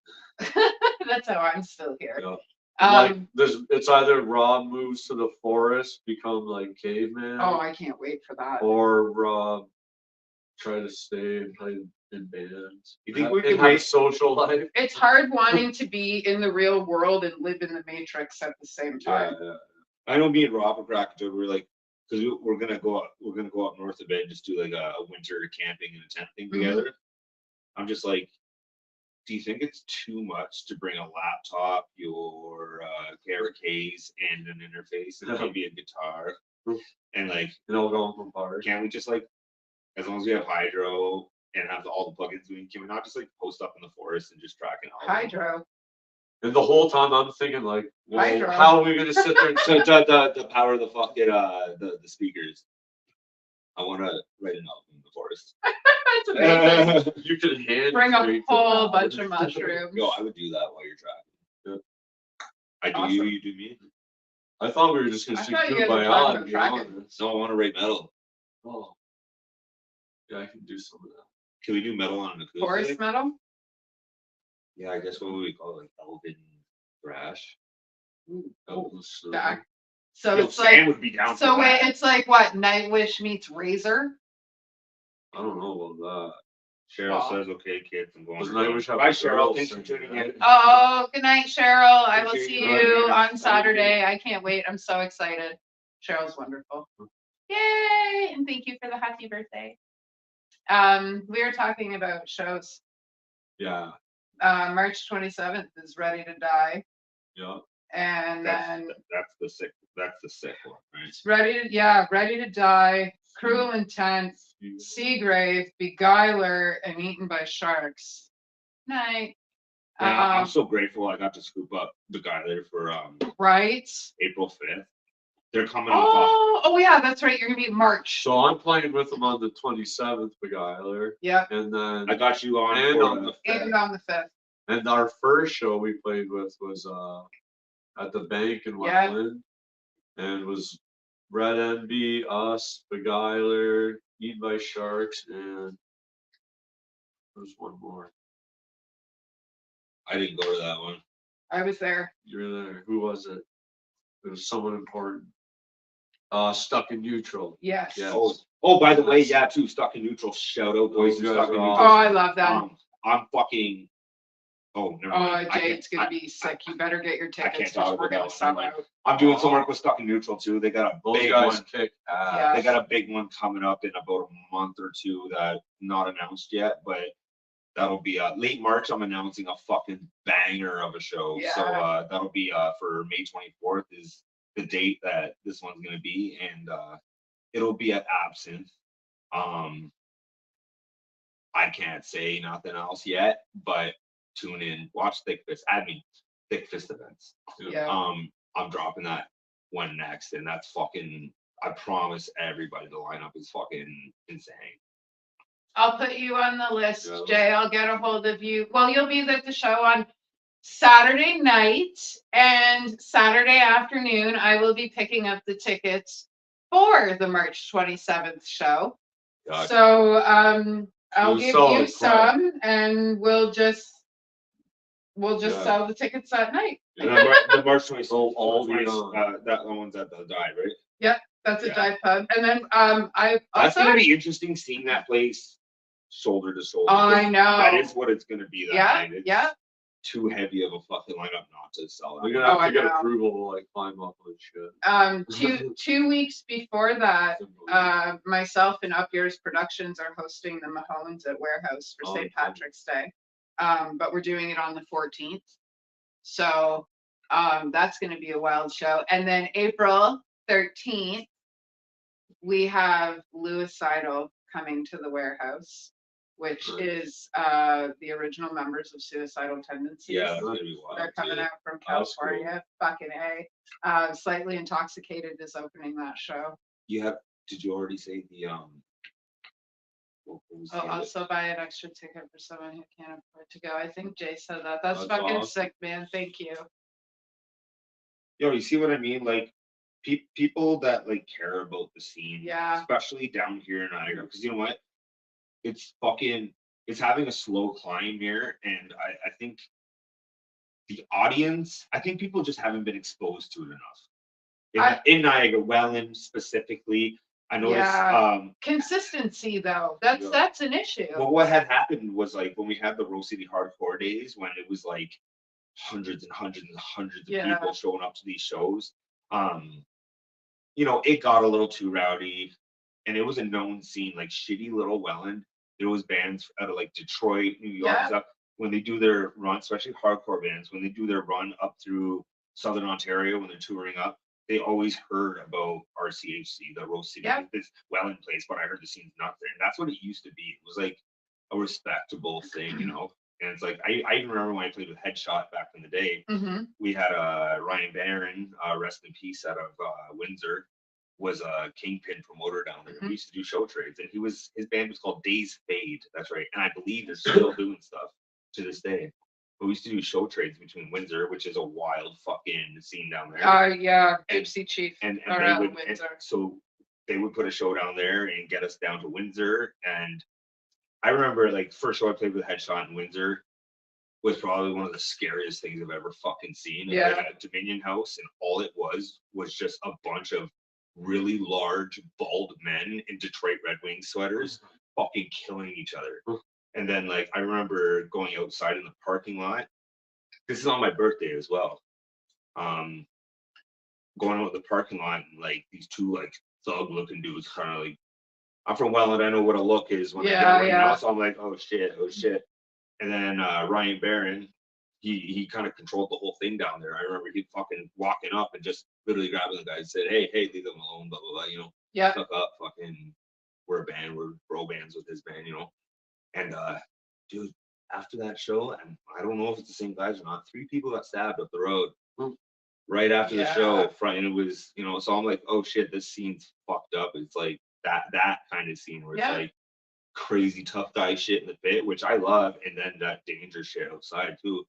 That's how I'm still here. Yeah. And, Um, it's either Rob moves to the forest, become like caveman, oh, I can't wait for that. or Rob try to stay and play in bands. You think Have- we and could have a make- social life? It's hard wanting to be in the real world and live in the Matrix at the same time. Yeah. I know me and Rob were cracking joke. We're like, because we're gonna go up north a bit and just do like a winter camping and a tent thing Mhm. together. I'm just like, do you think it's too much to bring a laptop, your camera case, and an interface, and maybe a guitar, and like, Going from bars. can't we just like, as long as we have hydro and have all the plugins, can we not just like post up in the forest and just track an album? Hydro. And the whole time I'm thinking like, well, Hydro. how are we gonna sit there and So the power of the fucking the speakers. I want to write an album in the forest. That's amazing. you can hand Bring a crank the whole power. bunch of mushrooms. Yo, I would do that while you're tracking. I do Awesome. you do me. I thought we were just gonna I stick thought you to guys were my talking odd, about to be tracking. honest. No, I want to write metal. Oh. Yeah, I can do some of that. Can we do metal on an acoustic? Forest metal? Yeah, I guess what would we call it? Like elven thrash. Elvis, Yeah. So Yo, it's Sam like, would be down. so for wait, that. it's like what? Nightwish meets Razor? I don't know about that. Cheryl Wow. says, "Okay, kids, I'm going." Does to Nightwish have Bye, a Cheryl. girl Thanks for singing tuning in. that? Oh, good night, Cheryl. I will Appreciate see you. you Good night. on Saturday. I can't wait. I'm so excited. Cheryl's wonderful. Yay! And thank you for the happy birthday. We were talking about shows. Yeah, March 27th is Ready to Die. yeah. And then That's the sick one, right? it's Ready to Die, Cruel Intent, Seagrave, Beguiler, and Eaten by Sharks. Night. Yeah, I'm so grateful I got to scoop up the guy there for Right? April 5th. They're coming off. Oh yeah, that's right. You're gonna be in March. So I'm playing with them on the 27th, Beguiler, Yep. and then I got you on and for on the 5th. And on the 5th. And our first show we played with was at the bank in Yeah. Wetland, and it was Red Envy, us, Beguiler, Eaten by Sharks, and there's one more. I didn't go to that one. I was there. You were there. Who was it? It was someone important. Stuck in Neutral. Yes. Yeah. Oh, by the way, yeah, too. Stuck in Neutral. Shout out, boys. Those who guys Stuck in are Neutral. Oh, I love that. I'm fucking. Oh, never mind. I Jade's can't- gonna be sick. You better get your can't tickets talk because we're about gonna that sell one. out. I'm doing some work with Stuck in Neutral too. They got a Those big guys one. kick ass. Yeah. They got a big one coming up in about a month or two that not announced yet, but that'll be late March. I'm announcing a fucking banger of a show. So Yeah. that'll be for May 24th is the date that this one's gonna be, and it'll be at Absinthe. I can't say nothing else yet, but tune in, watch Thick Fist, add me Thick Fist events. Yeah. I'm dropping that one next, and that's fucking. I promise everybody the lineup is fucking insane. I'll put you on the list, Yeah. Jay. I'll get a hold of you. Well, you'll be at the show on Saturday night and Saturday afternoon. I will be picking up the tickets for the March 27th show. Gotcha. So I'll We'll give sell you it quick. some, and we'll just Yeah. sell the tickets that night. And the March 26th, all be on. that one's at the dive, right? That's a Yeah. dive pub. And then I That's also gonna be interesting seeing that place shoulder to shoulder. I know. That is what it's gonna be that Yeah, night. It's yeah. too heavy of a fucking lineup not to sell We're it. gonna have I to get know. approval to like climb up and shit. Two weeks before that, myself and Up Yours Productions are hosting the Mahones at Warehouse for Oh, St. cool. Patrick's Day. But we're doing it on the 14th. So that's going to be a wild show. And then April 13th, we have Louis Seidel coming to the Warehouse, which Nice. is the original members of Suicidal Tendencies. Yeah, that's gonna be wild. They're coming too. out from That's cool. California. Fucking A. Slightly Intoxicated is opening that show. Did you already say the what was the I'll other- also buy an extra ticket for someone who can't afford to go. I think Jay said that. That's That's fucking awesome. sick, man. Thank you. Yo, you see what I mean? Like people that like care about the scene, Yeah. especially down here in Niagara, because you know what? It's having a slow climb here, and I think the audience, I think people just haven't been exposed to it enough. I- In Niagara, Welland specifically, I noticed. Yeah. Consistency though, Yeah. that's an issue. Well, what had happened was like when we had the Rose City Hardcore days, when it was like hundreds and hundreds and hundreds of Yeah. people showing up to these shows. You know, it got a little too rowdy, and it was a known scene, like shitty little Welland. There was bands out of like Detroit, New York, Yeah. and stuff. When they do their run, especially hardcore bands, when they do their run up through Southern Ontario, when they're touring up, they always heard about RCHC, the Rose City, Yeah. this Welland place. But I heard the scene's not there, and that's what it used to be. It was like a respectable thing, you know. And it's like I even remember when I played with Headshot back in the day. Mm-hmm. We had Ryan Barron, rest in peace, out of Windsor, was a kingpin promoter down there. Mhm. We used to do show trades, and his band was called Days Fade. That's right, and I believe they're still doing stuff to this day. But we used to do show trades between Windsor, which is a wild fucking scene down there, Yeah, And- Gypsy Chief. and or, they would Windsor. so they would put a show down there and get us down to Windsor. And I remember like first show I played with Headshot in Windsor was probably one of the scariest things I've ever fucking seen. Yeah. Like at Dominion House, and all it was just a bunch of really large, bald men in Detroit Red Wings sweaters fucking killing each other. And then like I remember going outside in the parking lot. This is on my birthday as well. Going out in the parking lot, and like these two like thug looking dudes kind of like, I'm from Welland, I know what a look is when I Yeah, get right now. yeah. So I'm like, oh shit. And then Ryan Barron, he kind of controlled the whole thing down there. I remember he fucking walking up and just literally grabbing the guy and said, hey, leave them alone, blah, blah, blah, you know, Yeah. stuck up, fucking, we're a band, we're bro bands with his band, you know. And dude, after that show, and I don't know if it's the same guys or not, 3 people got stabbed up the road right after the show. Yeah. And it was, you know, so I'm like, oh shit, this scene's fucked up. It's like that kind of scene where it's Yeah. like crazy tough guy shit in the pit, which I love, and then that danger shit outside too.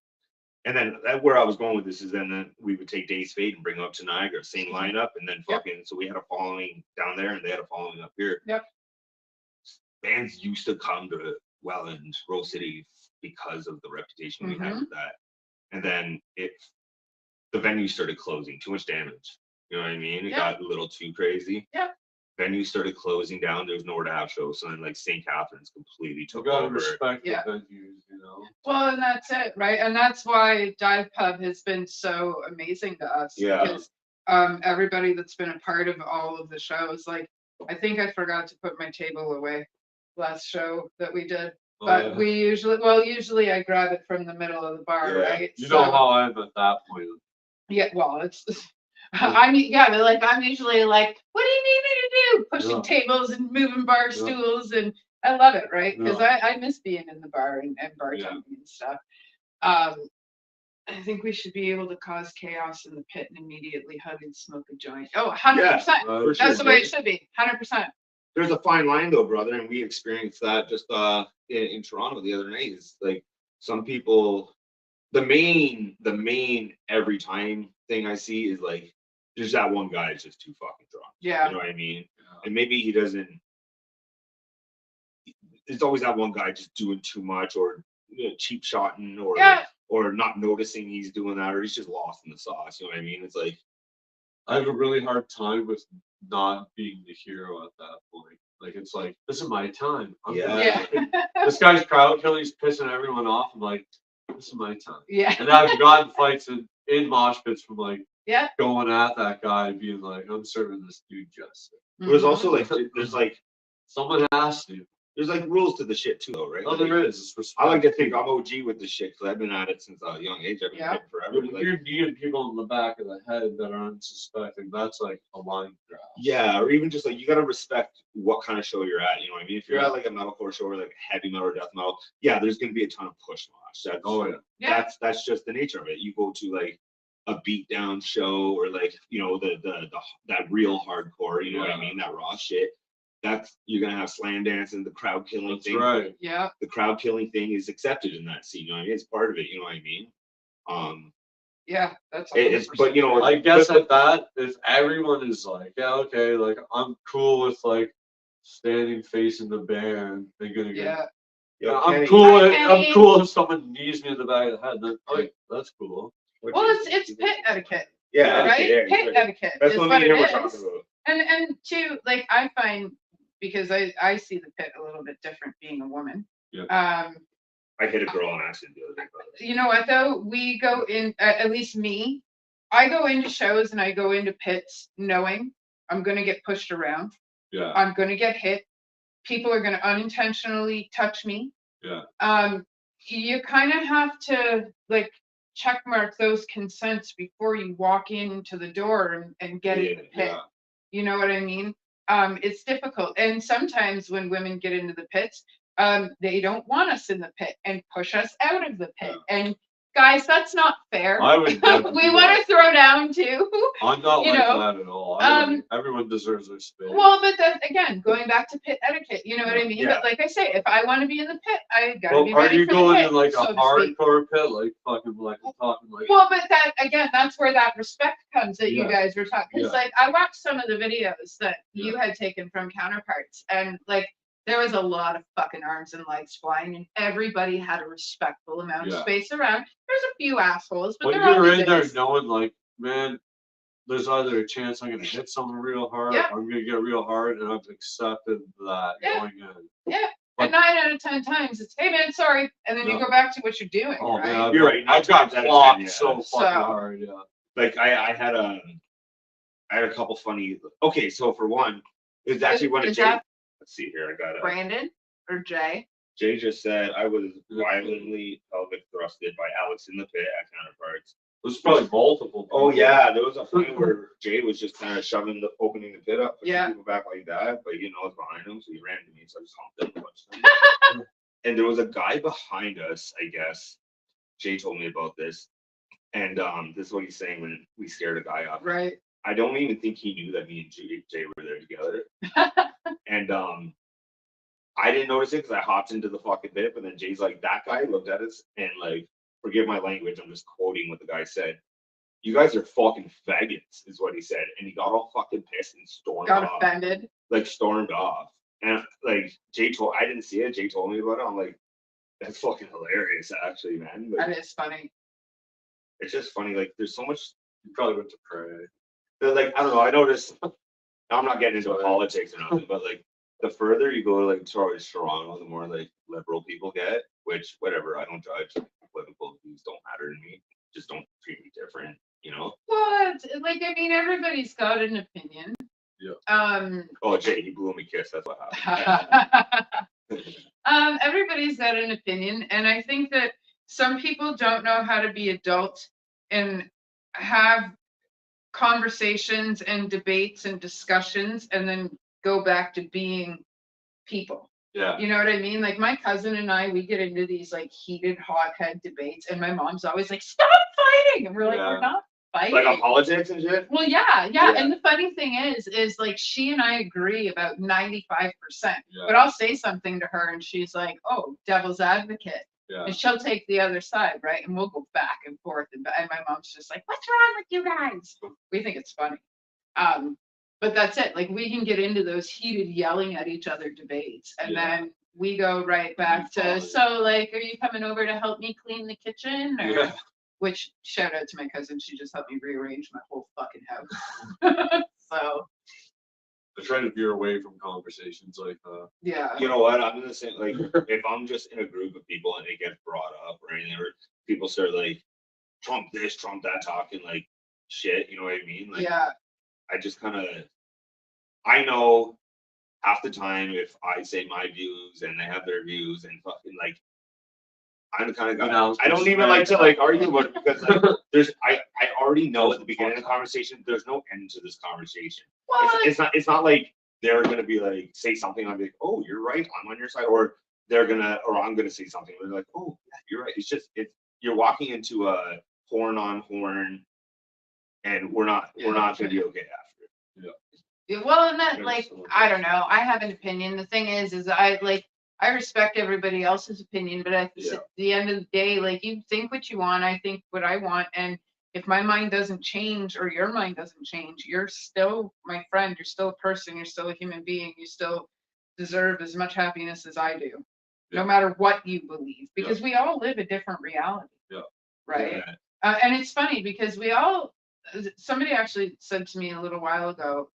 And then where I was going with this is then we would take Days Fade and bring them up to Niagara, same lineup, and then Yep. fucking, so we had a following down there and they had a following up here. Yep. Bands used to come to Welland, Rose City because of the reputation we had with that. And then the venue started closing, too much damage. You know what I mean? It Yeah. got a little too crazy. Yeah. Venues started closing down. There was nowhere to have shows. So then like St. Catharines completely You took gotta over. respect Yeah. the venues, you know. Well, and that's it, right? And that's why Dive Pub has been so amazing to us. Yeah. Because everybody that's been a part of all of the shows, like I think I forgot to put my table away last show that we did. But yeah. we usually I grab it from the middle of the bar, Yeah. right? You know how I am at that point. Yeah, well, it's but like I'm usually like, what do you need me to do? Pushing Yeah. tables and moving bar Yeah. stools, and I love it, right? Because Yeah. I miss being in the bar and bartending and stuff. I think we should be able to cause chaos in the pit and immediately hug and smoke a joint. Oh, 100%. For That's sure. the way it should be. 100%. There's a fine line though, brother, and we experienced that just in Toronto the other night. It's like some people, the main every time thing I see is like there's that one guy that's just too fucking drunk. Yeah. You know what I mean? And maybe he doesn't. There's always that one guy just doing too much, or cheap shotting, or Yeah. or not noticing he's doing that, or he's just lost in the sauce. You know what I mean? It's like, I have a really hard time with not being the hero at that point. Like it's like, this is my time. Yeah. This guy's crowd killing, he's pissing everyone off. I'm like, this is my time. Yeah. And I've gotten fights in mosh pits from like Yeah. going at that guy and being like, I'm serving this dude justice. there's Mhm. also like Someone has to. there's like rules to the shit too, though, right? Oh, Like, there is. It's respect. I like to think I'm OG with this shit because I've been at it since a young age. I've been Yeah. hitting forever. You're, Like, you're getting people in the back of the head that are unsuspecting. That's like a line grab. yeah, or even just like you gotta respect what kind of show you're at. You know what I mean? If you're Yeah. at like a metalcore show or like heavy metal or death metal, yeah, there's gonna be a ton of push mosh. That's Oh yeah. Yeah. that's just the nature of it. You go to like a beat down show or like the that real hardcore. You know what I Yeah. mean? That raw shit. That's you're gonna have slam dancing, the crowd killing That's thing. right. Yeah. The crowd killing thing is accepted in that scene. You know what I mean? It's part of it. You know what I mean? Yeah. That's It's 100%. but you know I guess but- at that, if everyone is like, yeah, okay, like I'm cool with like standing facing the band, they're gonna get Yeah. Yo, I'm Kenny, cool. Hi, Kenny. I'm cool if someone knees me in the back of the head. Then, like, that's cool. what Well, you- it's pit etiquette, Yeah, right? okay, yeah, Pit right. etiquette That's is what what me and it him were is. talking about. And two, like I find, because I see the pit a little bit different being a woman. Yeah. I hit a girl on accident the other day, brother. You know what though? We go in, at least me, I go into shows and I go into pits knowing I'm going to get pushed around. Yeah. I'm going to get hit. People are going to unintentionally touch me. Yeah. You kind of have to like check mark those consents before you walk into the door and get in the pit. Yeah. You know what I mean? It's difficult. And sometimes when women get into the pits, they don't want us in the pit and push us out of the pit. Yeah. And guys, that's not fair. I would never We do want that. to throw down too. I'm not you like know, that at all. I mean, everyone deserves their space. Well, but then again, going back to pit etiquette, you know what I mean? Yeah. But like I say, if I want to be in the pit, I gotta Well, be are ready you for the going pit, in like so a to speak. hardcore pit, like fucking like I'm talking like? Well, but that again, that's where that respect comes that you Yeah. guys were talking. Because Yeah. like I watched some of the videos that Yeah. you had taken from counterparts, and like there was a lot of fucking arms and legs flying, and everybody had a respectful amount of Yeah. space around. There's a few assholes, but When there you're always in there is. knowing like, man, there's either a chance I'm gonna hit someone real hard, Yeah. or I'm gonna get real hard, and I've accepted that Yeah. going in. Yeah. But- And 9 out of 10 times, it's hey man, sorry, and then you Yeah. go back to what you're doing. Oh right? man, You're right, I've got 9 times out of 10, clocked yeah. so So- fucking hard. Yeah. Like I had a couple funny. Okay, so for one, it was actually one of Is Jay. that Let's see here. I got Brandon or Jay? Jay just said I was violently pelvic thrusted by Alex in the pit at counterparts. There's probably multiple. Oh people. yeah, there was a point where Jay was just kind of opening the pit up, pushing Yeah. people back like that. But you know, I was behind him, so he ran to me, so I just humped him and punched him. And there was a guy behind us, I guess. Jay told me about this, and this is what he's saying when we scared a guy off. Right. I don't even think he knew that me and Jay were there together. And I didn't notice it because I hopped into the fucking pit, and then Jay's like, that guy looked at us and like, forgive my language, I'm just quoting what the guy said. You guys are fucking faggots, is what he said. And he got all fucking pissed and stormed Got off. offended. Like stormed off. And like I didn't see it. Jay told me about it. I'm like, that's fucking hilarious, actually, man. Like, That is funny. it's just funny. Like, there's so much. You probably went to pray. Like, I don't know. I noticed. I'm not getting into politics or nothing, but like, the further you go, like towards Toronto, the more like liberal people get. Which, whatever, I don't judge. Political views don't matter to me. Just don't treat me different, you know. Well, like I mean, everybody's got an opinion. Yeah. Oh, Jay, he blew me a kiss. That's what happened. Everybody's got an opinion, and I think that some people don't know how to be adult and have conversations and debates and discussions, and then go back to being people. Yeah. You know what I mean? Like my cousin and I, we get into these like heated hothead debates, and my mom's always like, "Stop fighting!" And we're like, Yeah. "We're not fighting." Like on politics and shit. Well, yeah. Yeah. And the funny thing is like she and I agree about 95%. Yeah. But I'll say something to her, and she's like, "Oh, devil's advocate," Yeah. and she'll take the other side, right? And we'll go back and forth, and my mom's just like, "What's wrong with you guys?" We think it's funny. But that's it. Like we can get into those heated yelling at each other debates, and Yeah. then we go right back to, so like, are you coming over to help me clean the kitchen? Or, Yeah. which shout out to my cousin, she just helped me rearrange my whole fucking house. So I try to veer away from conversations like that. yeah. You know what? I'm gonna say, like, if I'm just in a group of people and it gets brought up or anything, or people start like Trump this, Trump that, talking like shit. You know what I mean? Like, Yeah. I just kind of, I know half the time if I say my views and they have their views and fucking like, I'm the kind of guy. I don't even like to like argue about it because like, I already know at the beginning of the conversation there's no end to this conversation. Well, It's not like they're gonna be like say something. I'm like, oh, you're right, I'm on your side, or I'm gonna say something. They're like, oh, yeah, you're right. You're walking into a horn on horn, and we're not gonna be okay after. well, and that Yeah, like, so- I don't know. I have an opinion. The thing is I respect everybody else's opinion, but at Yeah. the end of the day, like you think what you want, I think what I want, and if my mind doesn't change or your mind doesn't change, you're still my friend. You're still a person. You're still a human being. You still deserve as much happiness as I do. no matter what you believe, because we all live a different reality. Yeah. Right. Yeah. And it's funny because somebody actually said to me a little while ago,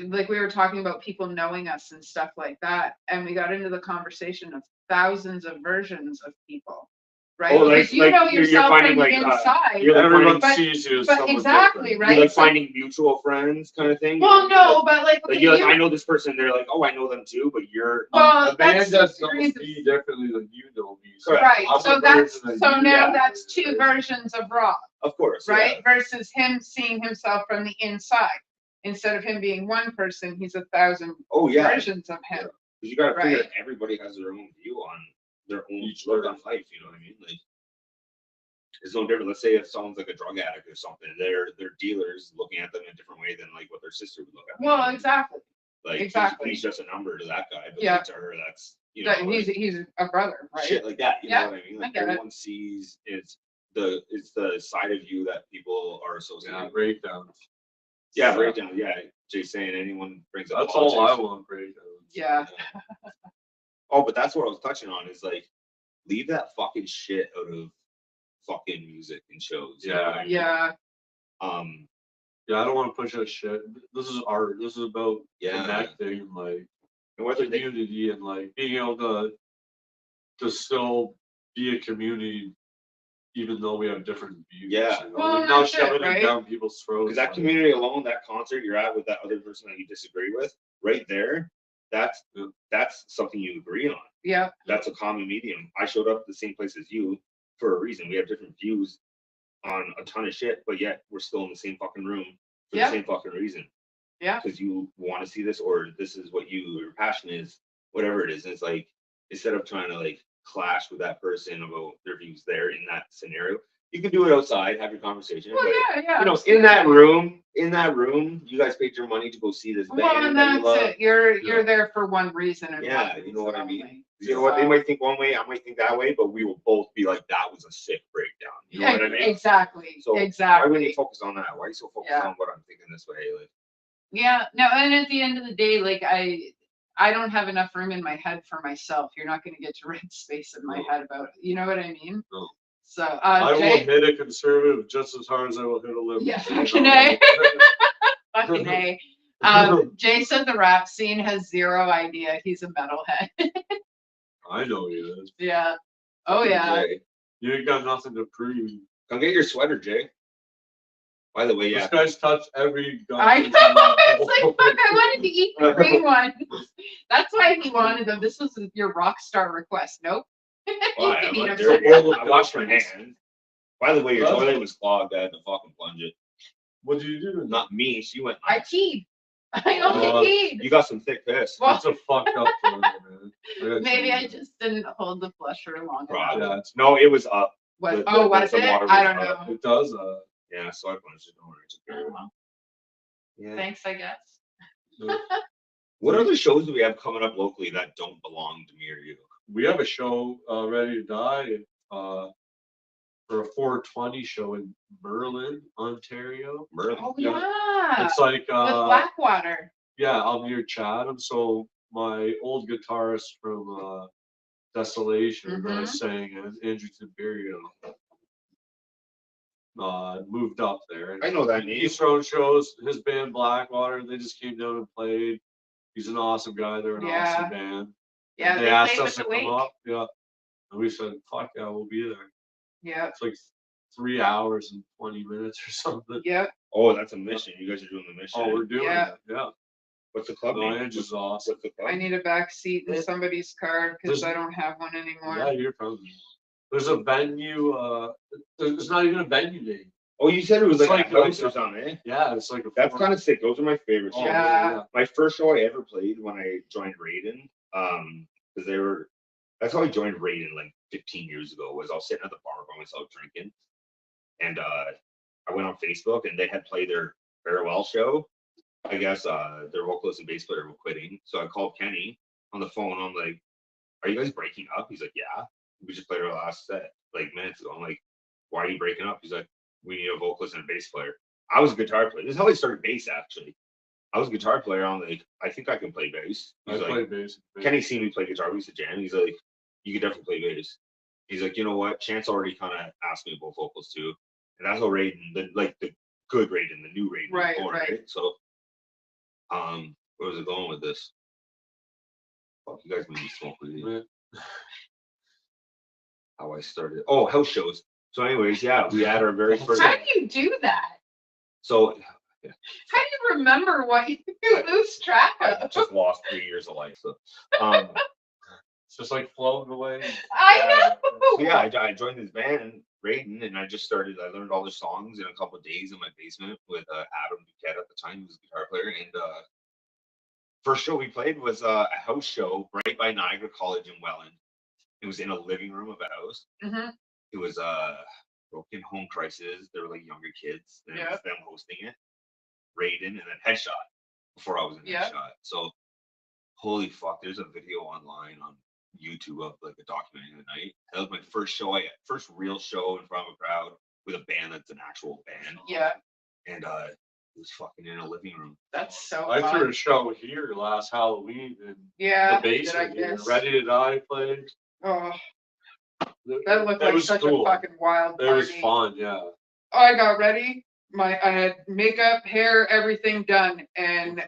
like we were talking about people knowing us and stuff like that, and we got into the conversation of thousands of versions of people, right? Oh, Because you know yourself from the inside. you're like Everyone finding- sees you as but someone exactly, different. right? You're like So- finding mutual friends kind of thing. Well, no, but like, Like okay, you're like, you- I know this person. They're like, oh, I know them too, but you're. well, A man that's just two knows degrees of- me differently than you know me. So right. I'm So a that's version of so you. now Yeah. that's two versions of Rob, Of course. right? Yeah. Versus him seeing himself from the inside. Instead of him being one person, he's 1,000 Oh yeah. versions of him. Because you got to figure Right. everybody has their own view on their own Each look person. on life. You know what I mean? Like, it's no different. Let's say if someone's like a drug addict or something, their dealers looking at them in a different way than like what their sister would look at them. Well, exactly. Like exactly. he's just a number to that guy, but Yeah. like to her, that's you know That he's a brother, right? shit like that. You Yeah, know what I mean? Like get it. everyone sees it's the side of you that people are associated Yeah, with. breakdowns. Yeah, breakdown. Yeah, Jay saying anyone brings up That's all I politics. want, breakdowns. Yeah. Oh, but that's what I was touching on is like, leave that fucking shit out of fucking music and shows. You know what I mean? Yeah. Yeah, I don't want to push that shit. This is art. This is about Yeah. connecting, like And whether they, community, and like being able to still be a community, even though we have different views. Yeah. You know? Well, Like, not that's it, shoving right? it down people's throats. because that like, community alone, that concert you're at with that other person that you disagree with, right there, that's something you agree on. Yeah. That's a common medium. I showed up at the same place as you for a reason. We have different views on a ton of shit, but yet we're still in the same fucking room for Yeah. the same fucking reason. Yeah. Because you want to see this, or this is what your passion is, whatever it is. And it's like, instead of trying to like clash with that person about their views there in that scenario, you can do it outside, have your conversation. Well, but, yeah. you know, absolutely. in that room, you guys paid your money to go see this band. Well, and that you that's love. it. You're there for one reason. And Yeah, one you know what I reason mean? only. You know what? They might think one way, I might think that way, but we will both be like, that was a sick breakdown. You know what I mean? Exactly. So why exactly. wouldn't you focus on that? Why are you so focused Yeah. on what I'm thinking this way? Like, Yeah. No. And at the end of the day, like I don't have enough room in my head for myself. You're not going to get to rent space in my No. head about it. You know what I mean? No. So, I will Jay, hit a conservative just as hard as I will hit a liberal. Yeah, you know? fucking A. fucking A. Jay said the rap scene has zero idea. He's a metalhead. I know he is. Yeah. Oh yeah. Jay, You ain't got nothing to prove. come get your sweater, Jay. By the way, yeah. This guy's touched every gun. I know. It's like, fuck, I wanted to eat the green one. That's why he wanted them. This was your rock star request. Nope. Well, You can eat I'm them dirty. separate. I washed my hands. By the way, your Huh? toilet was clogged. I had to fucking plunge it. What did you do? Not me. She went. I peed. I only peed. You got some thick piss. Well, It's a fucked up toilet, man. gotta maybe tell I you. just didn't hold the flusher long Probably. enough. Yeah, it's, No, it was up. What? the- Oh, was the it? water I was don't up. know. it does. Yeah, so I plunged it. Don't worry. It's okay. Oh, well, Yeah. thanks, I guess. What other shows do we have coming up locally that don't belong to me or you? We have a show Ready to Die for a 420 show in Merlin, Ontario. Merlin. Oh Yeah. yeah. It's like With Blackwater. yeah, I'm near Chatham. So my old guitarist from Desolation that I Mhm. sang in Andrew Tiberio moved up there. I know that name. He's thrown shows. His band Blackwater, they just came down and played. He's an awesome guy. They're an Yeah. awesome band. Yeah, they they asked played us with to the come Wake. up. Yeah. And we said, fuck yeah, we'll be there. Yeah. It's like 3 hours and 20 minutes or something. Yep. Oh, that's a mission. You guys are doing the mission. Oh, we're doing Yeah. it. Yeah. What's the club No, name? Angie's awesome. What's the club? I need a back seat in Yeah. somebody's car because There's- I don't have one anymore. Yeah, you're coming. There's a venue, there's not even a venue name. Oh, you said it was It's like a like- house or something, eh? Yeah, it's like a That's four- kind of sick. Those are my favorite shows. Oh, Yeah. My first show I ever played when I joined Raiden, because that's how I joined Raiden like 15 years ago, was I was sitting at the bar by myself drinking. And I went on Facebook and they had played their farewell show. I guess their vocalist and bass player were quitting. So I called Kenny on the phone. I'm like, are you guys breaking up? He's like, yeah. We just played our last set like minutes ago. I'm like, why are you breaking up? He's like, we need a vocalist and a bass player. I was a guitar player. This is how I started bass actually. I was a guitar player. I'm like, I think I can play bass. I He's like, play bass. Kenny seen me play guitar. We used to jam. He's like, you could definitely play bass. He's like, you know what? Chance already kind of asked me about vocals too, and that's how Raiden, the good Raiden, the new Raiden, Right, was born, right. right? So, where was it going with this? Fuck, you guys made me smoke weed. Yeah. How I started? Oh, house shows. So, anyways, yeah, we had our very first. How do you do that? So, yeah, How do you remember what you lose track I of? just lost 3 years of life. So, It's just like floating away. I know. so yeah, I joined this band, Raiden, and I learned all the songs in a couple of days in my basement with Adam Duquette at the time, who was a guitar player. And first show we played was a house show right by Niagara College in Welland. It was in a living room of a house. Mhm. It was Broken Home Crisis. They were like younger kids. And it was them hosting it. Raiden and then Headshot before I was in Headshot. So holy fuck, there's a video online on YouTube of like a documentary of the night. That was my first real show in front of a crowd with a band that's an actual band. Yeah, And it was fucking in a living room. that's so I threw fun. a show here last Halloween in Yeah, the did I basement here. guess? Ready to Die played. Oh, that looked like was such cool. a fucking wild It party. was fun, yeah. I got ready. I had makeup, hair, everything done, and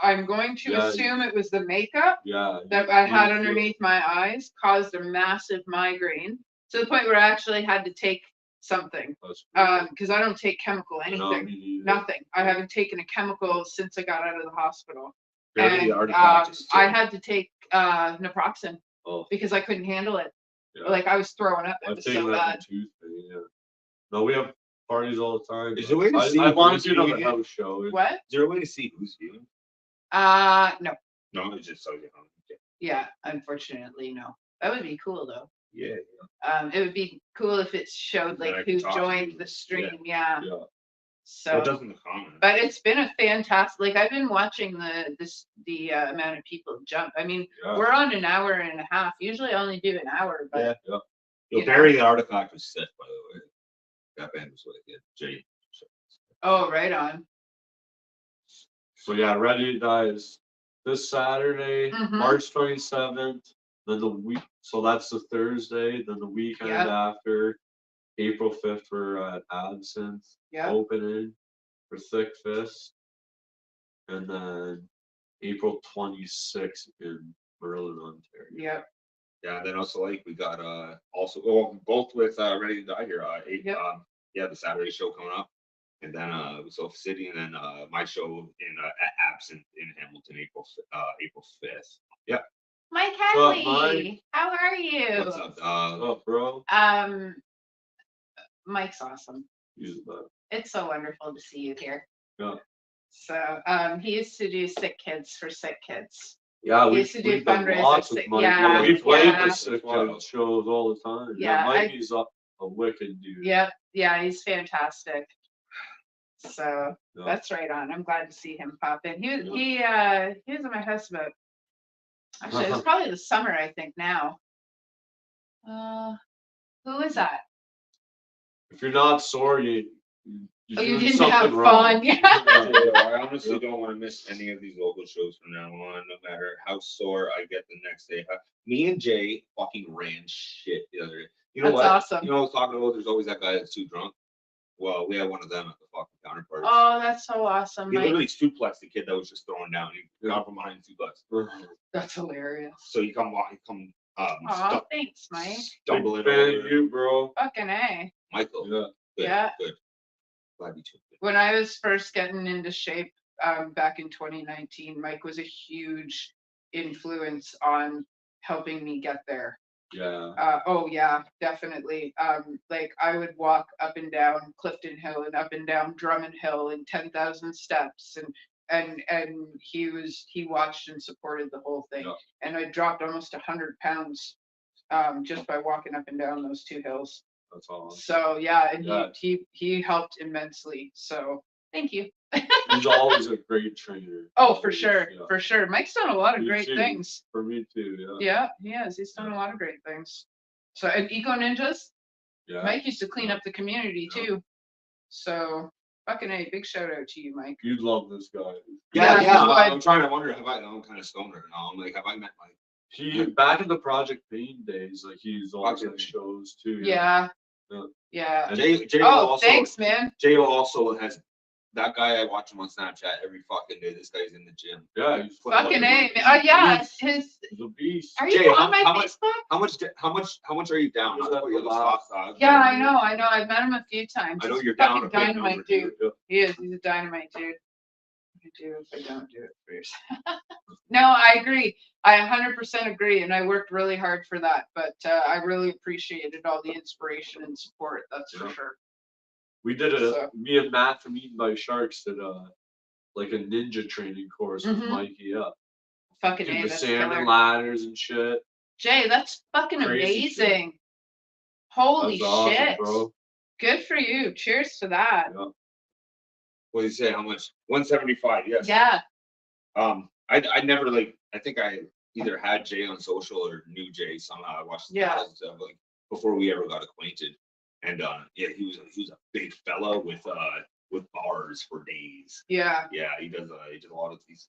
I'm going to Yeah. assume it was the makeup Yeah. that I had you- underneath my eyes caused a massive migraine to the point where I actually had to take something That's because I don't take chemical No, anything, me neither. nothing. I haven't taken a chemical since I got out of the hospital, Barely and already conscious, too. I had to take naproxen Oh, because I couldn't handle it. yeah. Like I was throwing up. It I've was taken so that bad. for Tuesday, yeah. No, we have parties all the time. Is but there a way to see I wanted who's to do another viewing it? house show. What? Is there a way to see who's viewing? No. No, it's just so you know. Okay. Yeah, unfortunately, no. That would be cool though. Yeah. It would be cool if it showed Then I like could who talk to joined you. the stream. Yeah. Yeah. So. It does in the comments. But it's been a fantastic. Like I've been watching the amount of people jump. I mean, Yeah. we're on an hour and a half. Usually, I only do an hour, but Yeah. Yeah. Yo, you Barry the Artifact was sick, by the way. That band was really good. Jay. oh, right on. So yeah, Ready to Die is this Saturday, Mhm. March 27th. Then the week, so that's the Thursday. Then the weekend Yeah. after, April 5th, we're at Absinthe Yeah. opening for Thick Fist. And then April 26th in Merlin, Ontario. Yep. Yeah, and then also like we got both with Ready to Die here. The Saturday show coming up. And then Sofa City, and then my show in at Absinthe in Hamilton, April 5th. Yeah. Mike What's up, Hadley, how are you? What's up, What's up, bro? Mike's awesome. He's the It's so wonderful to see you here. Yeah. So, he used to do Sick Kids for Sick Kids. Yeah, He used to do we've done fundraisers, lots with Mike. yeah, We played yeah. the Sick Kids shows all the time. Yeah, Mikey's a wicked dude. Yep. Yeah, he's fantastic. So Yeah. that's right on. I'm glad to see him pop in. He was at my house about actually it was probably the summer, I think now. Who is that? If you're not sore, you're Oh, you doing didn't something have wrong. fun. Yeah. I honestly don't want to miss any of these local shows from now on, no matter how sore I get the next day. Me and Jay fucking ran shit the other day. You know That's what? awesome. You know what I was talking about? There's always that guy that's too drunk. Well, we had one of them at the fucking counterparts. Oh, that's so awesome, He Mike. literally suplexed the kid that was just throwing down. He got from behind suplex. That's hilarious. So you come Aw, thanks, Mike. stumbling Big fan over. of you, bro. Fucking A. Michael. Yeah. Good, Yeah. Good. Glad you tuned in. When I was first getting into shape back in 2019, Mike was a huge influence on helping me get there. Yeah. Oh yeah, definitely. Like I would walk up and down Clifton Hill and up and down Drummond Hill in 10,000 steps, and he watched and supported the whole thing. Yeah. And I dropped almost 100 pounds just by walking up and down those two hills. That's all. So yeah, and Yeah. he helped immensely. So thank you. He's always a great trainer. Oh, for sure, Yeah. for sure. Mike's done a lot of Me great too. things. For me too, yeah. Yeah, he has. He's done a lot of great things. So, and Eco Ninjas, Yeah. Mike used to clean up the community Yeah. too. So, Fucking A, big shout out to you, Mike. You'd love this guy. Yeah, Yeah. you would. I'm trying to wonder. I'm kind of stoned right now. I'm like, have I met like? He back in the Project Pain days, like he's always Okay. at shows too. Yeah. Yeah. Yeah. And Jay Oh, also. thanks, man. Jay also has that guy. I watch him on Snapchat every fucking day. This guy's in the gym. Yeah, he's Fucking A. he's Yeah, beast. his. He's a beast. Are you Jay, on my how much- Facebook? How much are you down? He's Not to at put you on the the last- spot, dog. Yeah, I know. I've met him a few times. I know He's you're a down fucking a big dynamite number, dude. Yeah. He is. He's a dynamite dude. I do if I don't do it for yourself. No, I agree. I 100% agree, and I worked really hard for that. But I really appreciated all the inspiration and support. That's for Yeah. sure. We did So- me and Matt from Eaten by Sharks did like a ninja training course with Mhm. Mikey. Yeah. Fucking Did A. the That's salmon killer. ladders and shit. Jay, that's fucking Crazy shit. amazing. Holy That's awesome, shit. bro. Good for you. Cheers to that. Yeah. What did you say? How much? 175. Yes. Yeah. I never like. I think I either had Jay on social or knew Jay somehow. I watched the Yeah. battles and stuff like before we ever got acquainted. And yeah, he was a big fella with bars for days. Yeah. Yeah, he does a lot of these.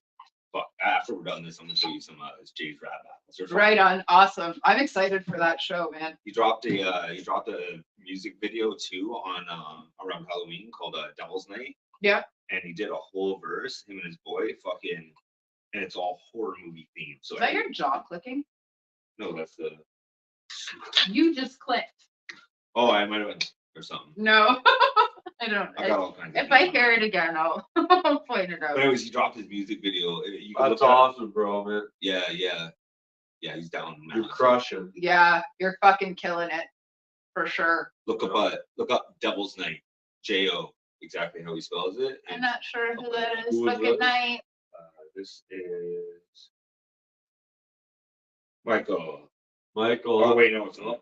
But after we're done this, I'm gonna show you some Jay's rap battles. They're fun. Right on. Awesome. I'm excited for that show, man. He dropped a music video too on around Halloween called Devil's Night. Yeah. And he did a whole verse, him and his boy, fucking, and it's all horror movie themed. So Is that your jaw clicking? no, that's the. You just clicked. Oh, I might have been or something. No. I don't. I got all kinds. If of I things on hear it. it again, I'll point it out. But anyways, he dropped his music video. You can That's look it up. awesome, bro, man. Yeah. He's down. You're man. crushing. Yeah, you're fucking killing it. For sure. Look up Devil's Night. J-O. Exactly how he spells it. I'm And, not sure who that is, Who but is good this? night. this is Michael. Michael. Oh wait, no, it's not.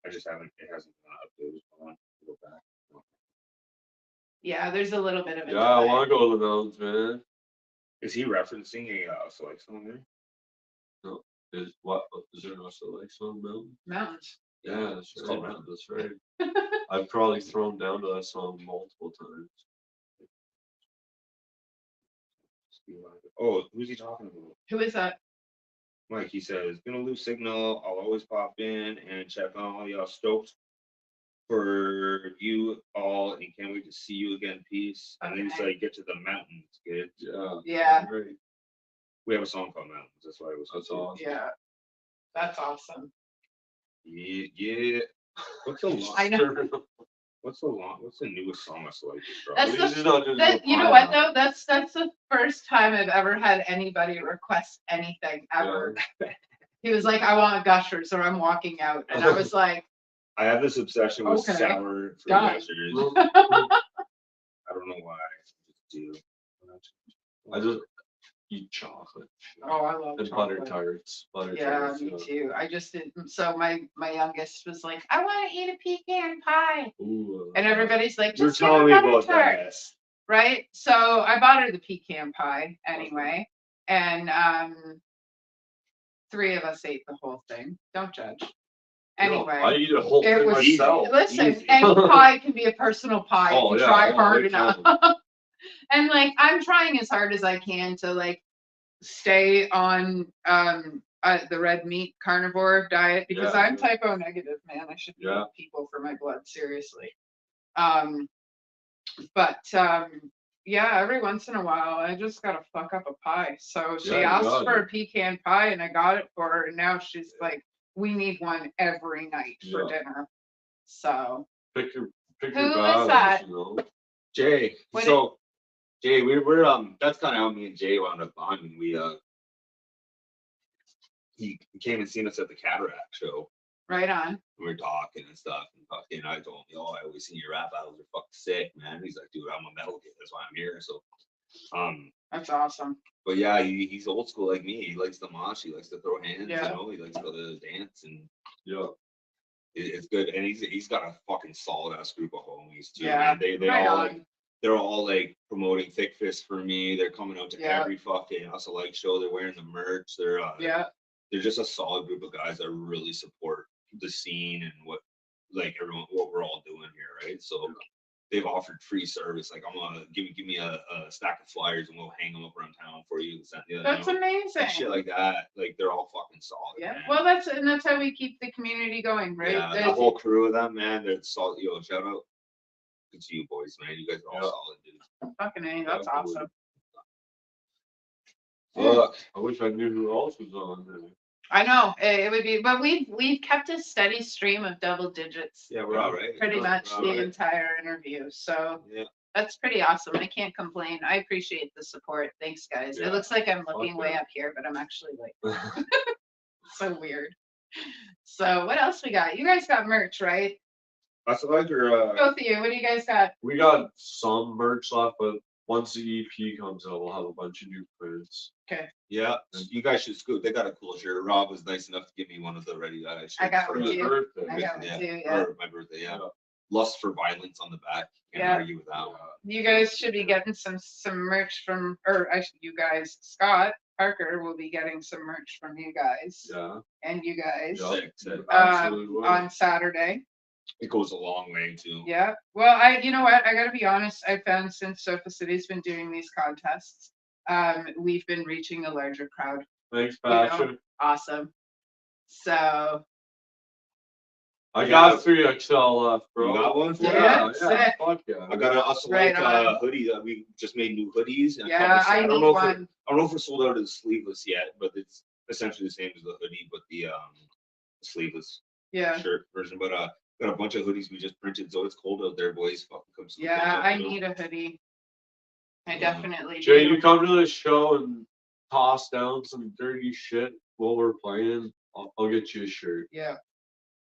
I just haven't. It hasn't been updated. Hold on. Go back. Yeah, there's a little bit of it. Yeah, I want to go to the mountains, man. Is he referencing a select song there? Is there no select song mountain? Mountains. Yeah, that's It's right. called Mountain. That's right. I've probably thrown down to that song multiple times. Oh, who's he talking about? Who is that? Mike, he says, gonna lose signal. I'll always pop in and check on all y'all. Stoked for you all and can't wait to see you again. Peace. And then he's Okay. like, get to the mountains, kids. Yeah. Yeah. Great. We have a song called Mountains. That's why it was. That's awesome. Yeah. That's awesome. Yeah. What's the long? I know. What's the newest song I selected? That's He's just not doing That, no you know what pineapple. though? That's the first time I've ever had anybody request anything ever. He was like, I want gushers or I'm walking out. And I was like, I have this obsession with Okay. sour fruit Done. gushers. Well, I don't know why. I just do. I just eat chocolate oh, I love and chocolate. butter tarts. Butter Yeah, tarts. me too. I just did. So my youngest was like, I want to eat a pecan pie. Ooh, And everybody's like, You're just get telling a me butter about tart. that. Right? So I bought her the pecan pie anyway. And 3 of us ate the whole thing. Don't judge. Anyway. I eat a whole It thing was myself. listen, Easy. any pie can be a personal pie Oh, if you yeah, try oh, hard big enough. time. And like I'm trying as hard as I can to like stay on the red meat carnivore diet because Yeah, I'm yeah. typo negative, man. I should Yeah. eat people for my blood, seriously. But yeah, every once in a while I just gotta fuck up a pie. So she Yeah, you asked got for it. a pecan pie and I got it for her, and now she's like, we need one every night for Yeah. dinner. So Pick your Who is battles, that? you know. Jay. What So Jay, we're that's kind of how me and Jay wound up bonding. He came and seen us at the Cataract show. right on. We were talking and stuff, and fucking I told him, I always seen your rap battles are fucking sick, man. He's like, dude, I'm a metal kid, that's why I'm here. So That's awesome. but yeah, he's old school like me. He likes the mosh, he likes to throw hands, Yeah. he likes to dance, and Yeah. it's good. And he's got a fucking solid ass group of homies too. Yeah, Man. They right all on. like they're all like promoting Thick Fist for me. They're coming out to Yeah. every fucking Hustle Like show. They're wearing the merch. Yeah. They're just a solid group of guys that really support the scene and what we're all doing here, right? So they've offered free service. Like, I'm gonna give me a stack of flyers and we'll hang them up around town for you. That's amazing. Shit like that. Like, they're all fucking solid. Yeah. Man. Well, that's how we keep the community going, right? Yeah, the whole crew of them, man, they're solid. Yo, shout out to you boys, man. You guys are all solid, dude. Fucking A, that's awesome. Fuck. I wish I knew who else was on there. I know it would be, but we've kept a steady stream of double digits. Yeah, we're all right. Pretty much We're all the right. entire interview. So Yeah. that's pretty awesome. I can't complain. I appreciate the support. Thanks, guys. Yeah. It looks like I'm looking Okay. way up here, but I'm actually like so weird. So what else we got? You guys got merch, right? That's like your Both of you. What do you guys got? We got some merch left, but once the EP comes out, we'll have a bunch of new prints. yeah, you guys should scoot. They got a cool shirt. Rob was nice enough to give me one of the Ready Die shirts. I got for one my too. birthday. I got one yeah, too, yeah. for my birthday, yeah. Lust for Violence on the back. Can't Yeah. argue with that one. You guys should be getting some merch from, or actually, you guys. Scott Parker will be getting some merch from you guys Yeah. and you guys Yeah. Sick. Absolutely. will. on Saturday. It goes a long way too. Yeah. Well, you know what? I gotta be honest. I found since Sofa City's been doing these contests, we've been reaching a larger crowd. Thanks, you know. Patrick. Awesome. So I got 3XL left, bro. You got one for Yeah, us? sick. Fuck yeah. I got a Right select on. hoodie that we just made new hoodies. And a yeah, couple- I don't need know if one. I don't know if we're sold out of the sleeveless yet, but it's essentially the same as the hoodie, but the sleeveless Yeah. shirt version. But got a bunch of hoodies we just printed, so it's cold out there, boys. Fucking come scoop Yeah, up, I you know? need a hoodie. I Yeah. definitely Jay, do. you come to the show and toss down some dirty shit while we're playing. I'll get you a shirt. Yeah.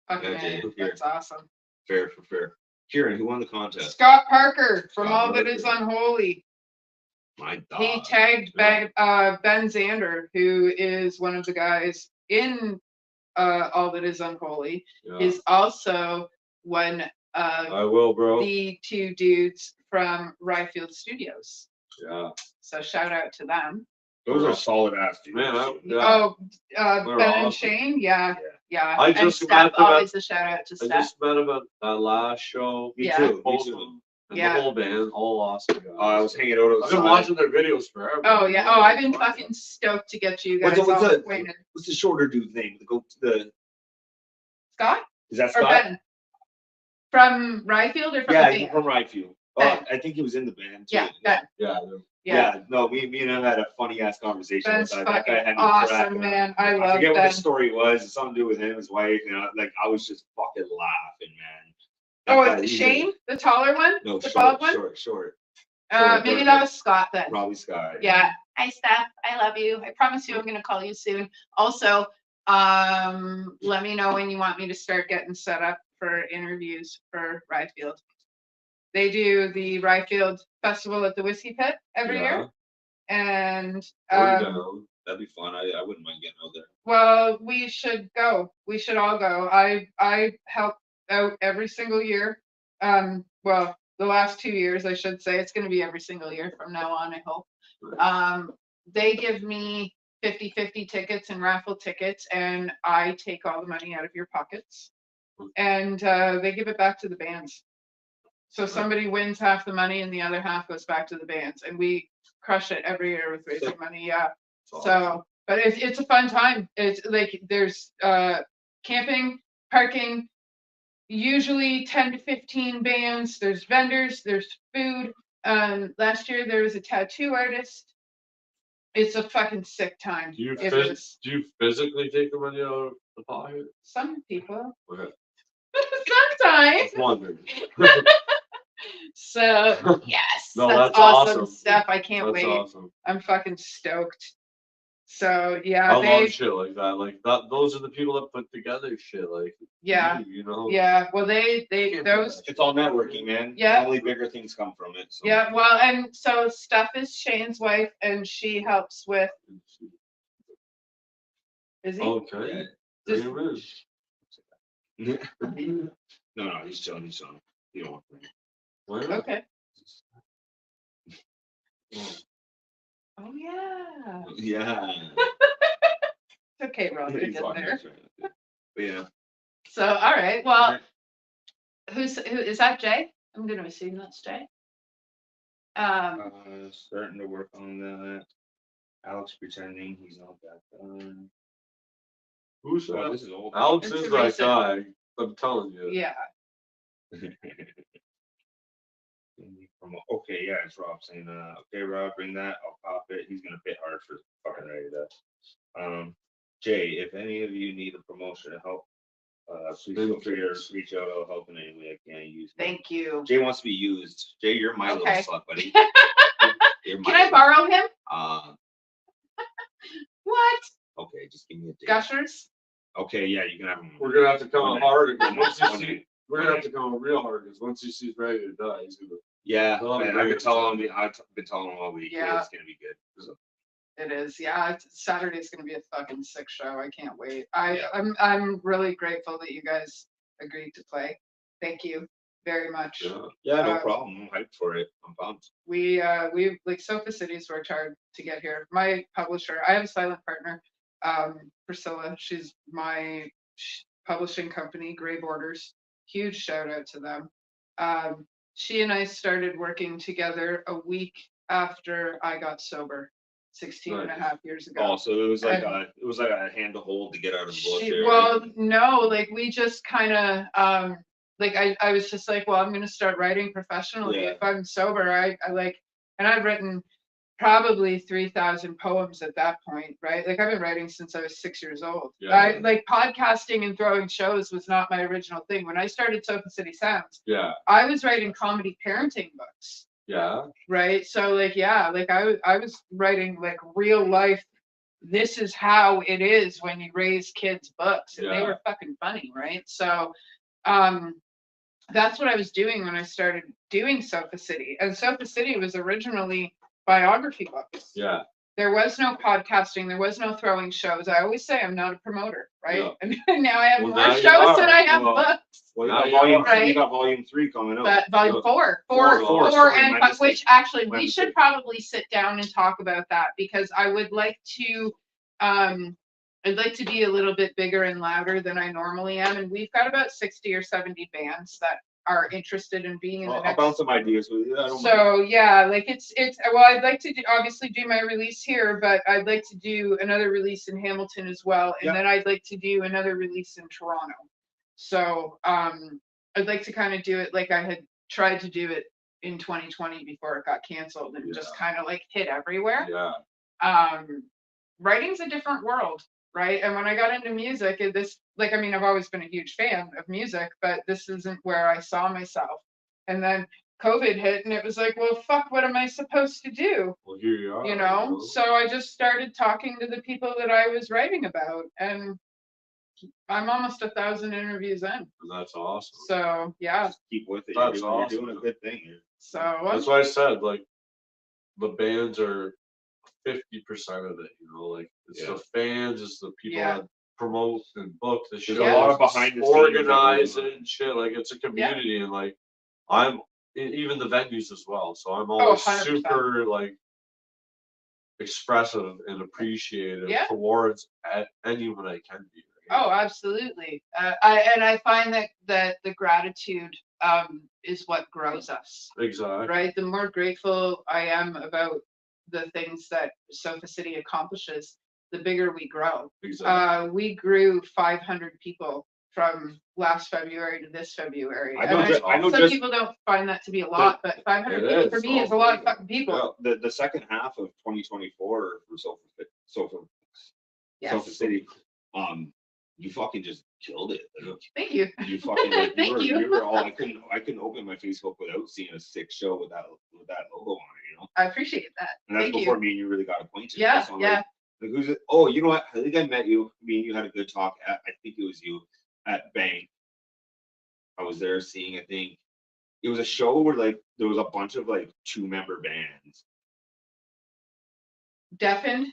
Fucking Yeah, Jay, A, here. that's awesome. Fair for fair. Kieran, who won the contest? Scott Parker from Scott All That Is Parker. Unholy. My He dog. tagged Yeah. Ben Zander, who is one of the guys in All That Is Unholy, Yeah. is also one of I will, bro. the two dudes from Ryfield Studios. Yeah. So shout out to them. Those are solid ass dudes. Man, yeah. Oh, They're Ben and awesome. Shane, yeah, yeah. I And just Steph, met them at- always a shout out to I Steph. just met him at that last show. Me Yeah. too. Me Both of too. them. And Yeah. the whole band, all awesome guys. I was hanging out I've outside. been watching their videos forever. Oh yeah. Oh, I've been fucking stoked to get you guys What's all the- acquainted. What's the shorter dude name? The Scott is that or Scott? Ben? From Ryfield or from Yeah, the he's band? from Ryfield. Ben. I think he was in the band too. Yeah, Ben. Yeah. Yeah. No, me and him had a funny ass conversation. Ben's That guy fucking had me cracking awesome, up. man. I I love forget what Ben. the story was. It's something to do with him, his wife, and I was just fucking laughing, man. Oh, That guy, it's he's Shane, the taller one? No, the bald short, one? short. Maybe that was Scott then. Probably Sky. Yeah. Hi, Steph. I love you. I promise you I'm going to call you soon. Also, let me know when you want me to start getting set up for interviews for Ryfield. They do the Ryfield Festival at the Whiskey Pit every year. And, We're down. That'd be fun. I wouldn't mind getting out there. well, we should go. We should all go. I help out every single year. Well, the last 2 years, I should say. It's going to be every single year from now on, I hope. They give me 50-50 tickets and raffle tickets, and I take all the money out of your pockets. And they give it back to the bands. So somebody wins half the money and the other half goes back to the bands. And we crush it every year with raising money. Yeah. So, but it's a fun time. It's like there's camping, parking, usually 10 to 15 bands. There's vendors, there's food. Last year there was a tattoo artist. It's a fucking sick time. Do you It is. do you physically take the money out of the pocket? Some people. Okay. Sometimes. Just wondering. So yes, No, that's that's awesome awesome. stuff. I can't That's wait. awesome. I'm fucking stoked. So yeah, I love shit like that. Like that. Those are the people that put together shit. Like yeah, you know. yeah. Well, they those It's all networking, man. Yeah. Only bigger things come from it. So. yeah. Well, and so Steph is Shane's wife, and she helps with. Is he? Okay. Does- Bring him in. No, he's chilling. He's chilling. You don't want to. Why not? Okay. Oh yeah. Yeah. It's okay, Robert. He's Get walking there. us right. But yeah. So all right. Well, who is that? Jay? I'm gonna assume that's Jay. Starting to work on that. Alex pretending he's not that done. Who's Well, that? this is old. Alex It's is that recent. guy. I'm telling you. Yeah, Okay, yeah, it's Rob saying, okay, Rob, bring that, I'll pop it. He's gonna bid hard for fucking ready that. Jay, if any of you need a promotion to help, please feel free to reach out. I'll help in any way I can. Use me. thank you. Jay wants to be used. Jay, you're my little Okay. slut, buddy. Can I borrow him? What? Okay, just give me a date. Gushers? Okay, yeah, you can have him. We're gonna have to come One hard night. again. Once you One see, night. we're gonna have to come real hard because once he sees ready to die, he's gonna. Yeah, Well, man, I've been telling him. I've been telling him all week. Yeah. It's gonna be good. So, It is, yeah. Saturday's gonna be a fucking sick show. I can't wait. Yeah. I'm really grateful that you guys agreed to play. Thank you very much. yeah, no Um, problem. I'm hyped for it. I'm pumped. We like Sofa City's worked hard to get here. My publisher, I have a silent partner, Priscilla. She's my publishing company, Gray Borders. Huge shout out to them. She and I started working together a week after I got sober, 16 and a half years ago. Oh, so it was like And- a hand to hold to get out of the bush. Well, no, like we just kind of like I was just like, well, I'm gonna start writing professionally Yeah. if I'm sober. I like, and I've written probably 3,000 poems at that point, right? Like I've been writing since I was 6 years old. Yeah. I like podcasting and throwing shows was not my original thing. When I started Sofa City Sounds, Yeah, I was writing comedy parenting books. yeah, Right. So like, yeah, like I was writing like real life. This is how it is when you raise kids books, and they Yeah. were fucking funny. Right. So, that's what I was doing when I started doing Sofa City. And Sofa City was originally biography books. yeah. There was no podcasting. There was no throwing shows. I always say I'm not a promoter, right? Yeah. And now I have Well, more now you shows than are. I have Well, books. Well, you Now got you volume. are. You got volume 3 coming out. But volume Yeah. four, Four, sorry, and my but which mistake. actually My we should mistake. probably sit down and talk about that because I would like to, I'd like to be a little bit bigger and louder than I normally am, and we've got about 60 or 70 bands that are interested in being in the I'll next. bounce some ideas with you. I don't mind. So yeah, like it's well, I'd like to obviously do my release here, but I'd like to do another release in Hamilton as well, and Yeah. then I'd like to do another release in Toronto. So I'd like to kind of do it like I had tried to do it in 2020 before it got canceled and just kind of like hit everywhere. Yeah, Writing's a different world, right? And when I got into music, like, I mean, I've always been a huge fan of music, but this isn't where I saw myself. And then COVID hit and it was like, well, fuck, what am I supposed to do? well, here you are. You know? So I just started talking to the people that I was writing about, and I'm almost 1,000 interviews in. That's awesome. So yeah. Just keep with it. That's You're awesome. doing a good thing here. So That's why I said, like, the bands are 50% of it, you know, like, it's Yeah. the fans, it's the people Yeah. that promote and book the show. There's a lot of behind the scenes that organize goes on. it and shit, like, it's a community, and like, I'm, even the venues as well, so I'm Oh, always 100%. super, like, expressive and appreciative Yeah. towards anyone I can be. Oh, absolutely. I find that the gratitude is what grows us. Exactly. Right? The more grateful I am about the things that Sofa City accomplishes, the bigger we grow. Exactly. We grew 500 people from last February to this February. I And know some just people don't find that to be a lot, but 500 It people is. for me Oh, is a lot of yeah. fucking people. the second half of 2024 for Sofa Yes. City, you fucking just killed it. Like, Thank you. you fucking like, Thank you. you were all I couldn't open my Facebook without seeing a sick show with that logo on it, you know. I appreciate that. And that's Thank you. before me and you really got acquainted. Yeah, So I'm yeah. Like, who's it? Oh, you know what? I think I met you. Me and you had a good talk at, I think it was you at Bank. I was there seeing, I think it was a show where like there was a bunch of like 2-member bands. Deafened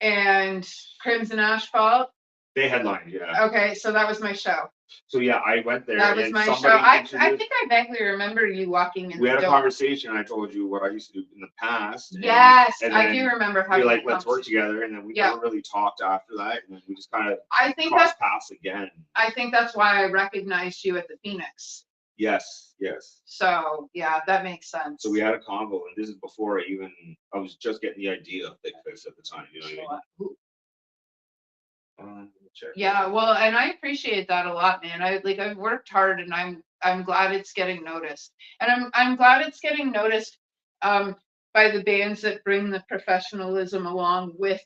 and Crimson Asphalt. They headlined, yeah. Okay, so that was my show. So yeah, I went there. That was and my show. somebody I introduced- think I vaguely remember you walking in we the had a door. conversation. I told you what I used to do in the past. Yes, and I then do remember We having like that let's work conversation. together, and then we Yeah. never really talked after that, and then we just kind of I think crossed that's paths again. I think that's why I recognized you at the Phoenix. Yes. So yeah, that makes sense. So we had a convo, and this is before I was just getting the idea of Thick Fist at the time. You know what I mean? Check. Yeah, well, and I appreciate that a lot, man. I've worked hard, and I'm glad it's getting noticed, and I'm glad it's getting noticed by the bands that bring the professionalism along with,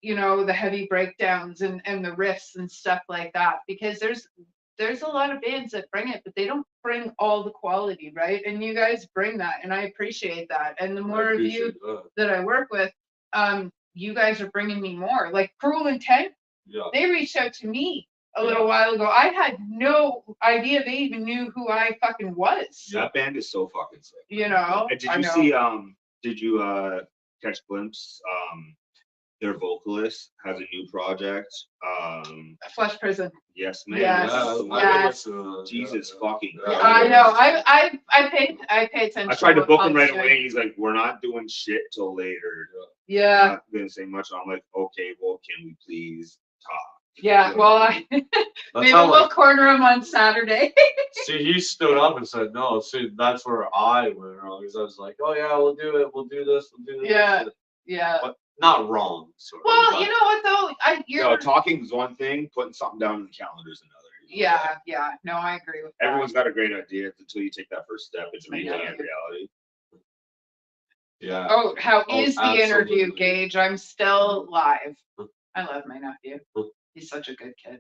you know, the heavy breakdowns and the riffs and stuff like that, because there's a lot of bands that bring it, but they don't bring all the quality, right? And you guys bring that, and I appreciate that. And the more of you that I work with, you guys are bringing me more. Like Cruel Intent, they reached out to me a little while ago. I had no idea they even knew who I fucking was. That band is so fucking sick. You know. Did you see? Did you catch a glimpse? Their vocalist has a new project. Flesh Prison. Yes, man. Yes. Jesus fucking. I know. I pay attention. I tried to book him right away, and he's like, "We're not doing shit till later." Yeah. I'm not gonna say much. I'm like, "Okay, well, can we please talk?" Yeah. Well, maybe we'll corner him on Saturday. See, he stood up and said, "No." See, that's where I went wrong, because I was like, "Oh yeah, we'll do it. We'll do this. We'll do this." Yeah. Yeah. But not wrong. Sort of, well, you know what though? Talking is one thing. Putting something down in the calendar is another. Yeah. No, I agree with that. Everyone's got a great idea until you take that first step into making it reality. Yeah. Oh, how is the interview, absolutely. Gage? I'm still live. I love my nephew. He's such a good kid.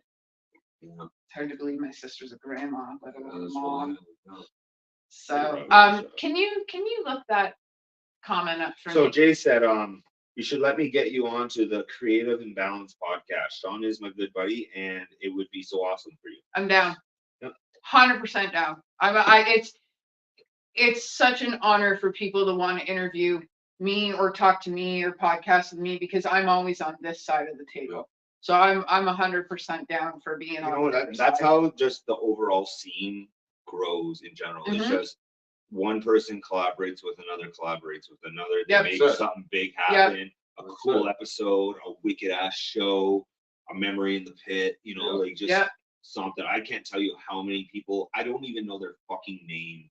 Yeah. It's hard to believe my sister's a grandma, let alone a That's mom. why, So, can you look that comment up for me? So Jay said, you should let me get you onto the Creative and Balance podcast. Sean is my good buddy, and it would be so awesome for you. I'm down. Yep. 100% down. It's such an honor for people to want to interview me or talk to me or podcast with me, because I'm always on this side of the table. Yep. So I'm 100% down for being on. That's how just the overall scene grows in general. Mm-hmm. It's just one person collaborates with another, they make something big happen, a cool episode, a wicked ass show, a memory in the pit, like just something. I can't tell you how many people, I don't even know their fucking name.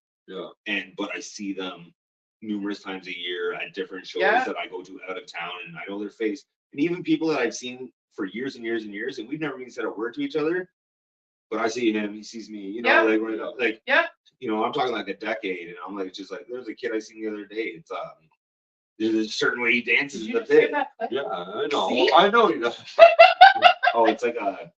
But I see them numerous times a year at different shows that I go to out of town, and I know their face. And even people that I've seen for years and years and years, and we've never even said a word to each other. But I see him, he sees me, I'm talking like a decade, and I'm like, just like, there's a kid I seen the other day. It's there's a certain way he dances in the pit. Yeah, I know. See? I know you. Oh, it's like a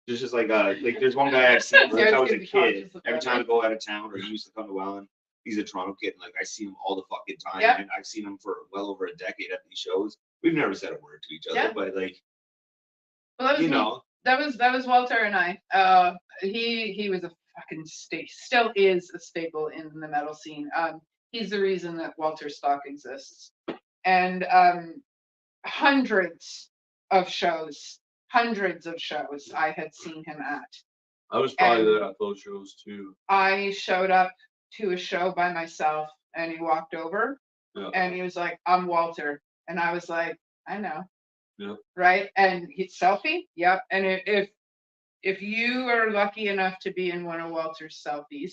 there's just like there's one guy I've seen since I was a kid. Every time I go out of town, or he used to come to Welland, he's a Toronto kid, and like I see him all the fucking time, and I've seen him for well over a decade at these shows. We've never said a word to each other, but like, well, that was Walter and I. He was a fucking still is a staple in the metal scene. He's the reason that Walter Stock exists, and hundreds of shows I had seen him at. I was probably there at those shows too. I showed up to a show by myself, and he walked over, and he was like, "I'm Walter," and I was like, "I know." Yeah. Right. And selfie. Yep. And if you are lucky enough to be in one of Walter's selfies,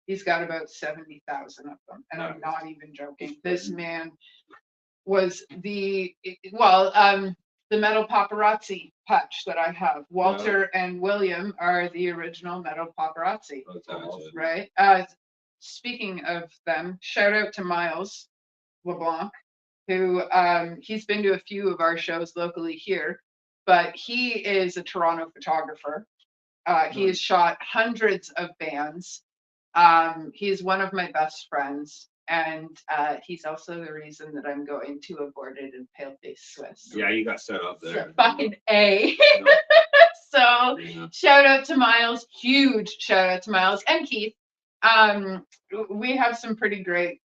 he's got about 70,000 of them. And I'm not even joking. This man was the metal paparazzi patch that I have. Walter and William are the original metal paparazzi. Right. Speaking of them, shout out to Miles LeBlanc, who he's been to a few of our shows locally here, but he is a Toronto photographer. He has shot hundreds of bands. He's one of my best friends, and he's also the reason that I'm going to Aborted and Paleface Swiss. Yeah, you got set up there. So, fucking A. So shout out to Miles, huge shout out to Miles and Keith. We have some pretty great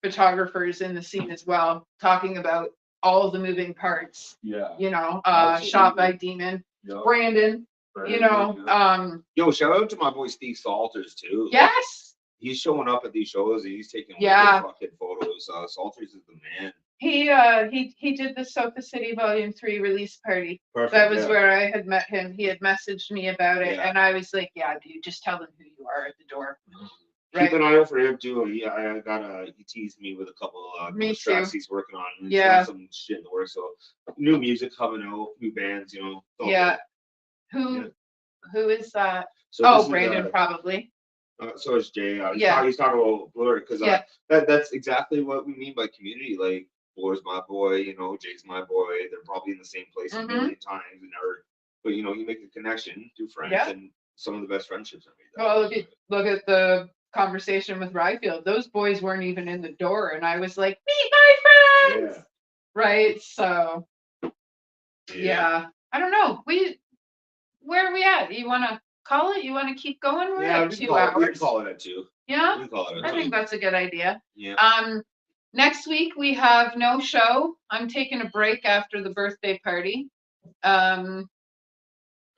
photographers in the scene as well, talking about all the moving parts. Shot by Demon, Brandon. Yo, shout out to my boy Steve Salters too. Yes, he's showing up at these shows and he's taking fucking photos. Salters is the man. He did the Sofa City Volume 3 release party. Perfect. That was yeah. where I had met him. He had messaged me about it, Yeah. and I was like, "Yeah, dude, just tell them who you are at the door." Keep an eye out for him too. I got he teased me with a couple Me tracks too. he's working on. He's Yeah. got some shit in the works. So new music coming out, new bands, you know. it's all Yeah. good. Who is that? So this Oh, is, Brandon, probably. so is Jay. Yeah. He's talking about Blur because Yeah. that's exactly what we mean by community. Like Blur's my boy, you know, Jay's my boy. They're probably in the same place a million times and never, but you know, you make a connection, do friends, Yeah. and some of the best friendships I made. Well, look at the conversation with Ryfield. Those boys weren't even in the door, and I was like, "Meet my friends!" Yeah. Right? So, yeah. I don't know. Where are we at? You want to call it? You want to keep going? We're Yeah, at we 2 can hours. call it at 2. Yeah, We can call it at I 2. think that's a good idea. Yeah. Next week we have no show. I'm taking a break after the birthday party. The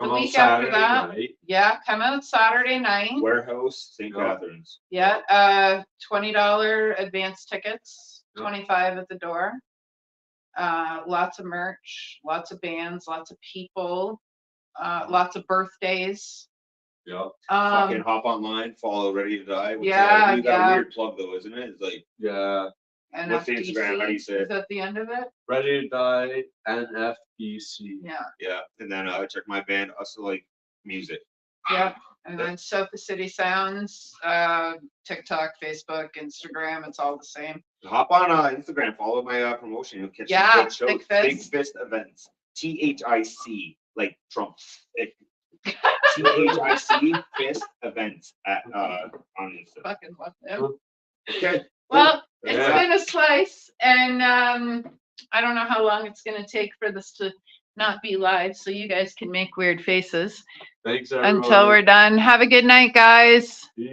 Come on week after Saturday that, night. yeah, come out Saturday night. Warehouse, St. Yeah. Catharines. Yeah, $20 advance tickets, Yeah. 25 at the door. Lots of merch, lots of bands, lots of people, lots of birthdays. Yeah. Fucking hop online, follow Ready to Die. Which, Yeah, you got yeah. a weird plug though, isn't it? It's like, Yeah. what's the Instagram? How do you say it? Is that the end of it? Ready to Die NFBC. Yeah, yeah. And then check my band, Hustle Like Music. yeah. And then Sofa City Sounds, TikTok, Facebook, Instagram, it's all the same. Hop on Instagram, follow my promotion. You'll catch Yeah, some good shows. Big Fist. Big Fist events. THIC, like Trump. THIC Fist events on Instagram. Fucking love them. Okay. Well, it's Yeah. been a slice, and I don't know how long it's gonna take for this to not be live, so you guys can make weird faces Thanks everyone. until we're done. Have a good night, guys. Peace.